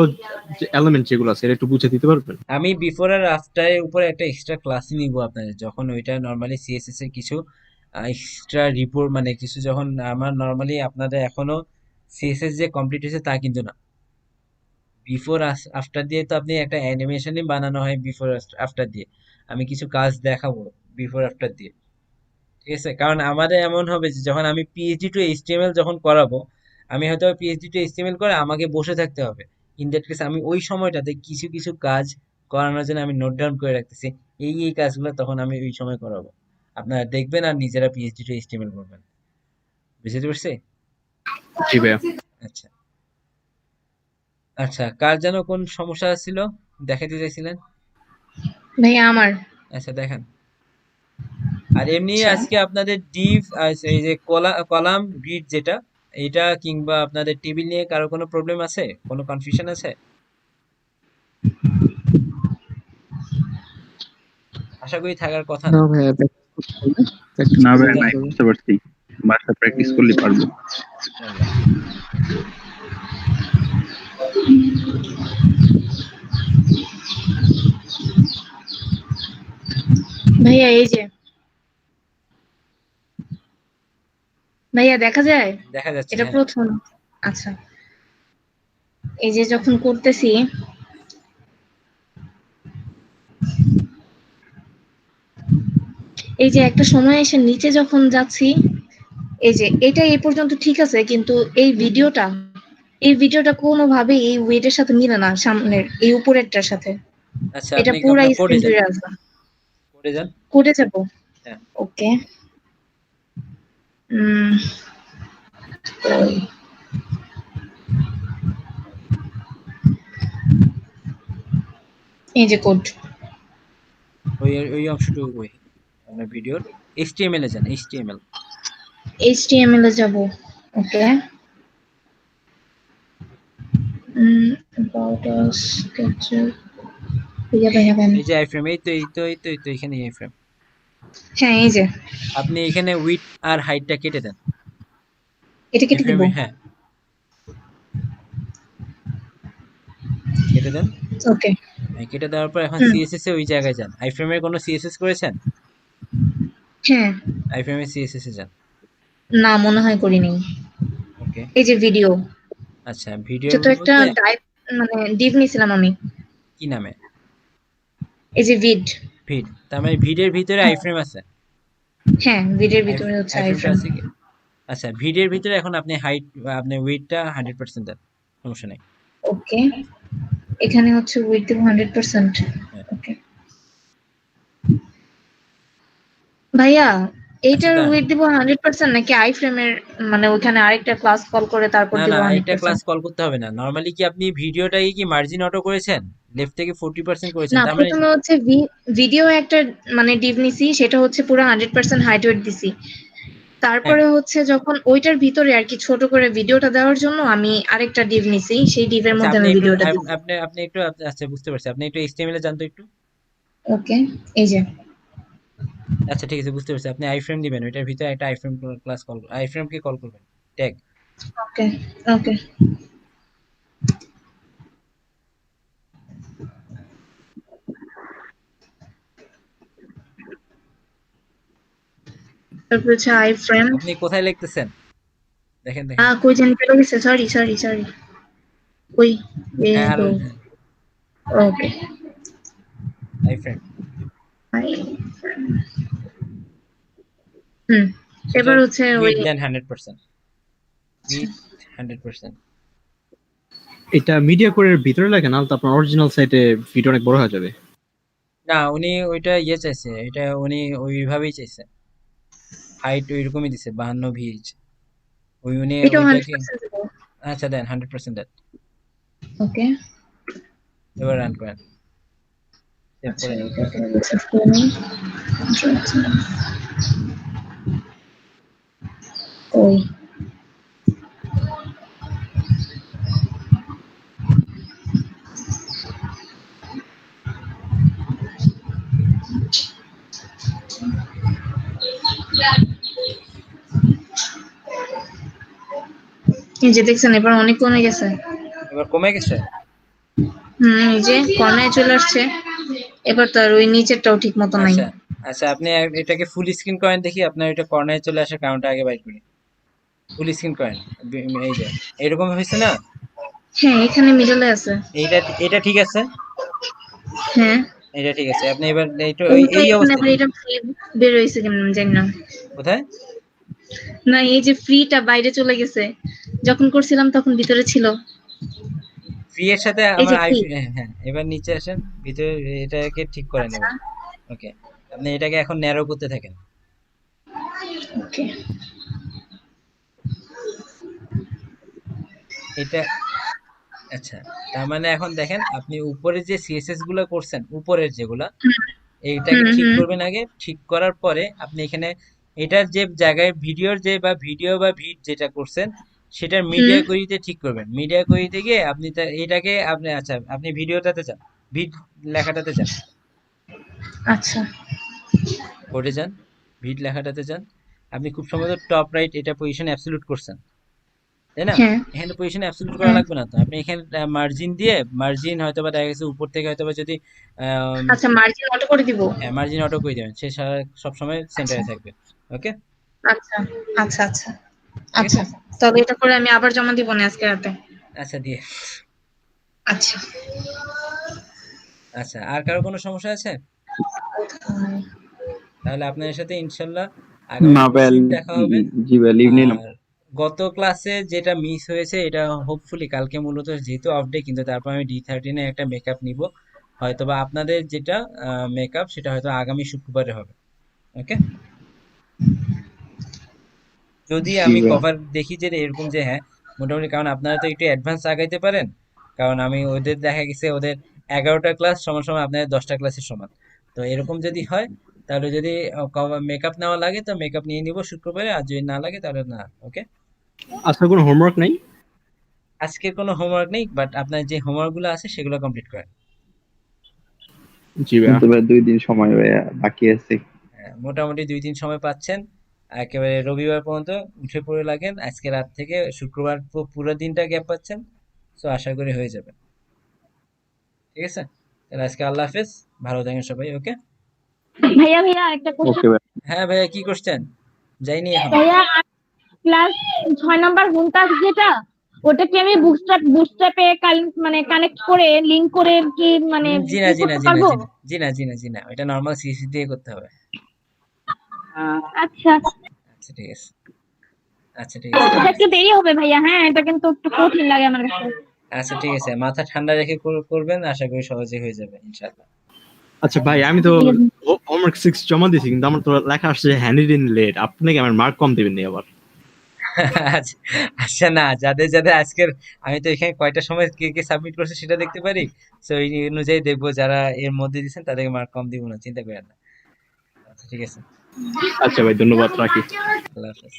এলিমেন্ট যেগুলো আছে এটা একটু বুঝে দিতে পারবেন? আমি বিফোর আর আফটার এর উপরে একটা এক্সট্রা ক্লাস নিব আপনাদের, যখন ওইটা নরমালি সিএসএস এর কিছু এক্সট্রা রিপোর্ট মানে কিছু, যখন আমার নরমালি আপনাদের এখনো সিএসএস যে কমপ্লিট হয়েছে তা কিন্তু না, বিফোর আফটার দিয়ে তো আপনি একটা অ্যানিমেশনই বানানো হয় বিফোর আফটার দিয়ে। আমি কিছু কাজ দেখাবো বিফোর আফটার দিয়ে, ঠিক আছে? কারণ আমাদের এমন হবে যে যখন আমি পিএইচডি টু এইচটিএমএল যখন করাবো, আমি হয়তো পিএইচডি টু এইচটিএমএল করে আমাকে বসে থাকতে হবে। ইন দ্যাট কেস আমি ওই সময়টাতে কিছু কিছু কাজ করানোর জন্য আমি নোট ডাউন করে রাখতেছি, এই কাজগুলো তখন আমি ওই সময় করাবো। আপনারা দেখবেন আর নিজেরা পিএইচডি টু এইচটিএমএল করবেন। বুঝতে পারছি? জি ভাইয়া। আচ্ছা আচ্ছা, কার যেন কোন সমস্যা ছিল দেখাতে চাইছিলেন? ভাইয়া আমার আচ্ছা দেখান। আর এমনি আচ্ছা আজকে আপনাদের ডিভ এই যে কলাম গ্রিড যেটা, এটা কিংবা আপনাদের টেবিল নিয়ে কারো কোনো প্রবলেম আছে, কোনো কনফিউশন আছে? আশা করি থাকার কথা না না। ভাইয়া না ভাই নাই, বুঝতে পারছি, বাসা প্র্যাকটিস করলে পারবো। ইনশাআল্লাহ। ভাইয়া এই যে ভাইয়া দেখা যায় দেখা যাচ্ছে, এটা হ্যাঁ। প্রথম। আচ্ছা এই যে যখন করতেছি এই যে একটা সময় এসে নিচে যখন যাচ্ছি, এই যে এটা এই পর্যন্ত ঠিক আছে, কিন্তু এই ভিডিওটা কোনোভাবে এই ওয়েটের সাথে মিলে না, সামনের এই উপরেরটার সাথে। আচ্ছা এটা আপনি পুরা আপনার কোডে স্ক্রিন যান, ধরে আসবে। কোডে যান। কোডে যাব? হ্যাঁ। ওকে। উম ওই। এই যে কোড। ওই অংশটুকু কই আপনার ভিডিওর এইচটিএমএল এ যান, এইচটিএমএল। HTML এ যাব। ওকে। About us capture ভাইয়া কেন? এই যে আইফ্রেম, এই তো এখানে আইফ্রেম। হ্যাঁ এই যে আপনি এখানে উইডথ আর হাইটটা কেটে দেন। এটা কেটে দিব। হ্যাঁ কেটে দেন। ওকে। কেটে দেওয়ার পর এখন সিএসএস এ ওই জায়গায় যান। আইফ্রেমের কোনো সিএসএস করেছেন? হ্যাঁ। আইফ্রেমের সিএসএস এ যান। না মনে হয় করিনি। ওকে। এই যে ভিডিও। আচ্ছা ভিডিওর এটা তো একটা মধ্যে টাইপ মানে ডিভ নিছিলাম আমি। কি নামে? এই যে ভিড। ভিড, তার মানে ভিডের ভিতরে আইফ্রেম আছে? হ্যাঁ ভিডের ভিতরে হচ্ছে আইফ্রেমটা আইফ্রেম। আছে কি? আচ্ছা ভিডের ভিতরে এখন আপনি হাইট, আপনি উইডথটা 100% দেন, সমস্যা নেই। ওকে। এখানে হচ্ছে উইথ দেব 100%। ওকে। ভাইয়া এইটার উইথ দিব 100% নাকি আইফ্রেমের মানে ওখানে আরেকটা ক্লাস কল করে তারপর না দিব না, একটা 100%? ক্লাস কল করতে হবে না। নরমালি কি আপনি ভিডিওটাকে কি মার্জিন অটো করেছেন? লেফট থেকে 40% করেছেন, না তার মানে প্রথমে হচ্ছে ভিডিও একটা মানে ডিভ নিছি, সেটা হচ্ছে পুরো 100% হাইট ওয়েট দিছি। তারপরে হচ্ছে যখন ওইটার ভিতরে আর কি ছোট করে ভিডিওটা দেওয়ার জন্য আমি আরেকটা ডিভ নিছি, সেই ডিভের আচ্ছা মধ্যে আপনি আমি একটু ভিডিওটা দিছি। আপনি একটু আচ্ছা বুঝতে পারছি, আপনি একটু এইচটিএমএল এ যান তো একটু। ওকে এই যে আচ্ছা ঠিক আছে বুঝতে পারছি, আপনি আইফ্রেম দিবেন, ওইটার ভিতরে একটা আইফ্রেম ক্লাস কল, আইফ্রেম কে কল করবেন, ট্যাগ। ওকে ওকে। তারপর হচ্ছে আইফ্রেম। আপনি কোথায় লিখতেছেন দেখেন দেখেন। কই জানি চলে গেছে, সরি সরি সরি। কই এ হ্যাঁ গো। হ্যাঁ ওকে আইফ্রেম। এবার হচ্ছে ওই উইথ দেন 100%, উইথ 100%। এটা মিডিয়া কোরের ভিতরে লাগে না, তো আপনার অরিজিনাল সাইটে ভিডিও অনেক বড় হয়ে যাবে। না উনি ওইটা চাইছে, এটা উনি ওইভাবেই চাইছে, হাইট ওইরকমই দিছে 52 ভিএইচ। উনি এটা ওইটাকে 100% দিব। আচ্ছা দেন 100% দেন। ওকে। এবার রান করেন, সেভ আচ্ছা করে নিন। এটাকে সেভ করে নিই। ওই এই যে দেখছেন এবার অনেক কমে গেছে। এবার কমে গেছে? এই যে কর্নায় চলে আসছে। এবার তো আর ওই নিচেরটাও ঠিক মতো নাই। আচ্ছা আচ্ছা, আপনি এটাকে ফুল স্ক্রিন করেন দেখি, আপনার এটা কর্নারে চলে আসার কারণটা আগে বাইর করি। ফুল স্ক্রিন করেন, এই যে এরকম হয়েছে না? হ্যাঁ এখানে মিডলে আছে। এটা এটা ঠিক আছে, হ্যাঁ এটা ঠিক আছে। আপনি এবার একটু উল্টো এই এখন অবস্থা আবার এটা ফ্রি বের হয়েছে কেমন জানি না। কোথায়? না এই যে ফ্রিটা বাইরে চলে গেছে, যখন করছিলাম তখন ভিতরে ছিল। ফ্রি এর সাথে এই আমার যে ফ্রি। হ্যাঁ হ্যাঁ, এবার নিচে আসেন, ভিতরে এটাকে ঠিক করে আচ্ছা নেবেন। ওকে, আপনি এটাকে এখন ন্যারো করতে থাকেন। ওকে। এটা আচ্ছা, তার মানে এখন দেখেন আপনি উপরে যে সিএসএস গুলো করছেন, উপরের যেগুলা, এইটাকে ঠিক হুম করবেন আগে। ঠিক করার পরে আপনি এখানে এটার যে জায়গায় ভিডিওর যে বা ভিডিও বা ভিড যেটা করছেন সেটার হুম। মিডিয়া কোয়েরিতে ঠিক করবেন। মিডিয়া কোয়েরিতে গিয়ে আপনি এটাকে আপনি আচ্ছা আপনি ভিডিওটাতে যান, ভিড লেখাটাতে যান, আচ্ছা কোডে যান, ভিড লেখাটাতে যান। আপনি খুব সম্ভবত টপ রাইট এটা পজিশন অ্যাবসলিউট করছেন, তাই না? হ্যাঁ এখানে পজিশন অ্যাবসলিউট করা হ্যাঁ। লাগবে না তো। আপনি এখানে মার্জিন দিয়ে, মার্জিন হয়তোবা দেখা গেছে উপর থেকে হয়তোবা যদি আচ্ছা মার্জিন অটো করে দিব। মার্জিন অটো করে দেবেন, সে সবসময় আচ্ছা সেন্টারে থাকবে। ওকে, আচ্ছা আচ্ছা আচ্ছা ঠিক আচ্ছা। আছে। তবে এটা করে আমি আবার জমা দিব না আজকে রাতে। আচ্ছা দিয়ে, আচ্ছা আচ্ছা আর কারো কোনো সমস্যা আছে? তাহলে আপনাদের সাথে ইনশাল্লাহ আগামী না ভাই, পরশুদিন দেখা হবে। জি ভাই, লিভ নিলাম। আর গত ক্লাসে যেটা মিস হয়েছে এটা হোপফুলি কালকে, মূলত যেহেতু অফ ডে, কিন্তু তারপর আমি D13 এ একটা মেকআপ নিব। হয়তোবা আপনাদের যেটা মেকআপ সেটা হয়তো আগামী শুক্রবারে হবে। ওকে, যদি জি আমি ভাই। কভার দেখি যে এরকম যে হ্যাঁ মোটামুটি, কারণ আপনারা তো একটু অ্যাডভান্স আগাইতে পারেন, কারণ আমি ওদের দেখা গেছে ওদের 11টা ক্লাস সমান সমান আপনাদের 10টা ক্লাসের সমান। তো এরকম যদি হয় তাহলে যদি মেকআপ নেওয়া লাগে তো মেকআপ নিয়ে নিব শুক্রবারে, আর যদি না লাগে তাহলে না। ওকে, আজকে কোনো হোমওয়ার্ক নাই? আজকে কোনো হোমওয়ার্ক নেই, বাট আপনার যে হোমওয়ার্ক গুলো আছে সেগুলো কমপ্লিট করেন। জি ভাইয়া। কিন্তু ভাই 2 দিন সময় ভাইয়া বাকি আছে। মোটামুটি 2 দিন সময় পাচ্ছেন, একেবারে রবিবার পর্যন্ত উঠে পড়ে লাগেন। আজকে রাত থেকে শুক্রবার পুরো দিনটা গ্যাপ পাচ্ছেন, তো আশা করি হয়ে যাবে। ঠিক আছে, তাহলে আজকে আল্লাহ হাফেজ, ভালো থাকেন সবাই। ওকে, ভাইয়া ভাইয়া একটা কোশ্চেন। ওকে ভাই। হ্যাঁ ভাইয়া কি করছেন? যাইনি এখনো। ভাইয়া ক্লাস 6 নম্বর হোম টাস্ক যেটা, ওটা কি আমি বুটস্ট্র্যাপে মানে কানেক্ট করে লিংক করে কি মানে জি না ই জি না করতে জি না পারবো? জি না জি না জি না জি না, এটা নর্মাল সিসি দিয়ে করতে হবে। আচ্ছা আচ্ছা ঠিক আছে, আচ্ছা ঠিক আছে, এটা একটু দেরি হবে ভাইয়া, হ্যাঁ এটা কিন্তু একটু কঠিন লাগে আমার কাছে। আচ্ছা ঠিক আছে, মাথা ঠান্ডা রেখে করবেন, আশা করি সহজে হয়ে যাবে ইনশাআল্লাহ। আচ্ছা ভাই, আমি তো হোমওয়ার্ক 6 জমা দিয়েছি, কিন্তু আমার তো লেখা আসছে হ্যান্ডেড ইন লেট। আপনি কি আমার মার্ক কম দিবেন নি আবার? আচ্ছা আচ্ছা, না যাদের যাদের আজকের, আমি তো এখানে কয়টা সময় কে কে সাবমিট করছে সেটা দেখতে পারি, তো এই অনুযায়ী দেখবো যারা এর মধ্যে দিচ্ছেন তাদেরকে মার্ক কম দিব না, চিন্তা করেন না। আচ্ছা ঠিক আছে, আচ্ছা ভাই, ধন্যবাদ, রাখি। আল্লাহ হাফেজ।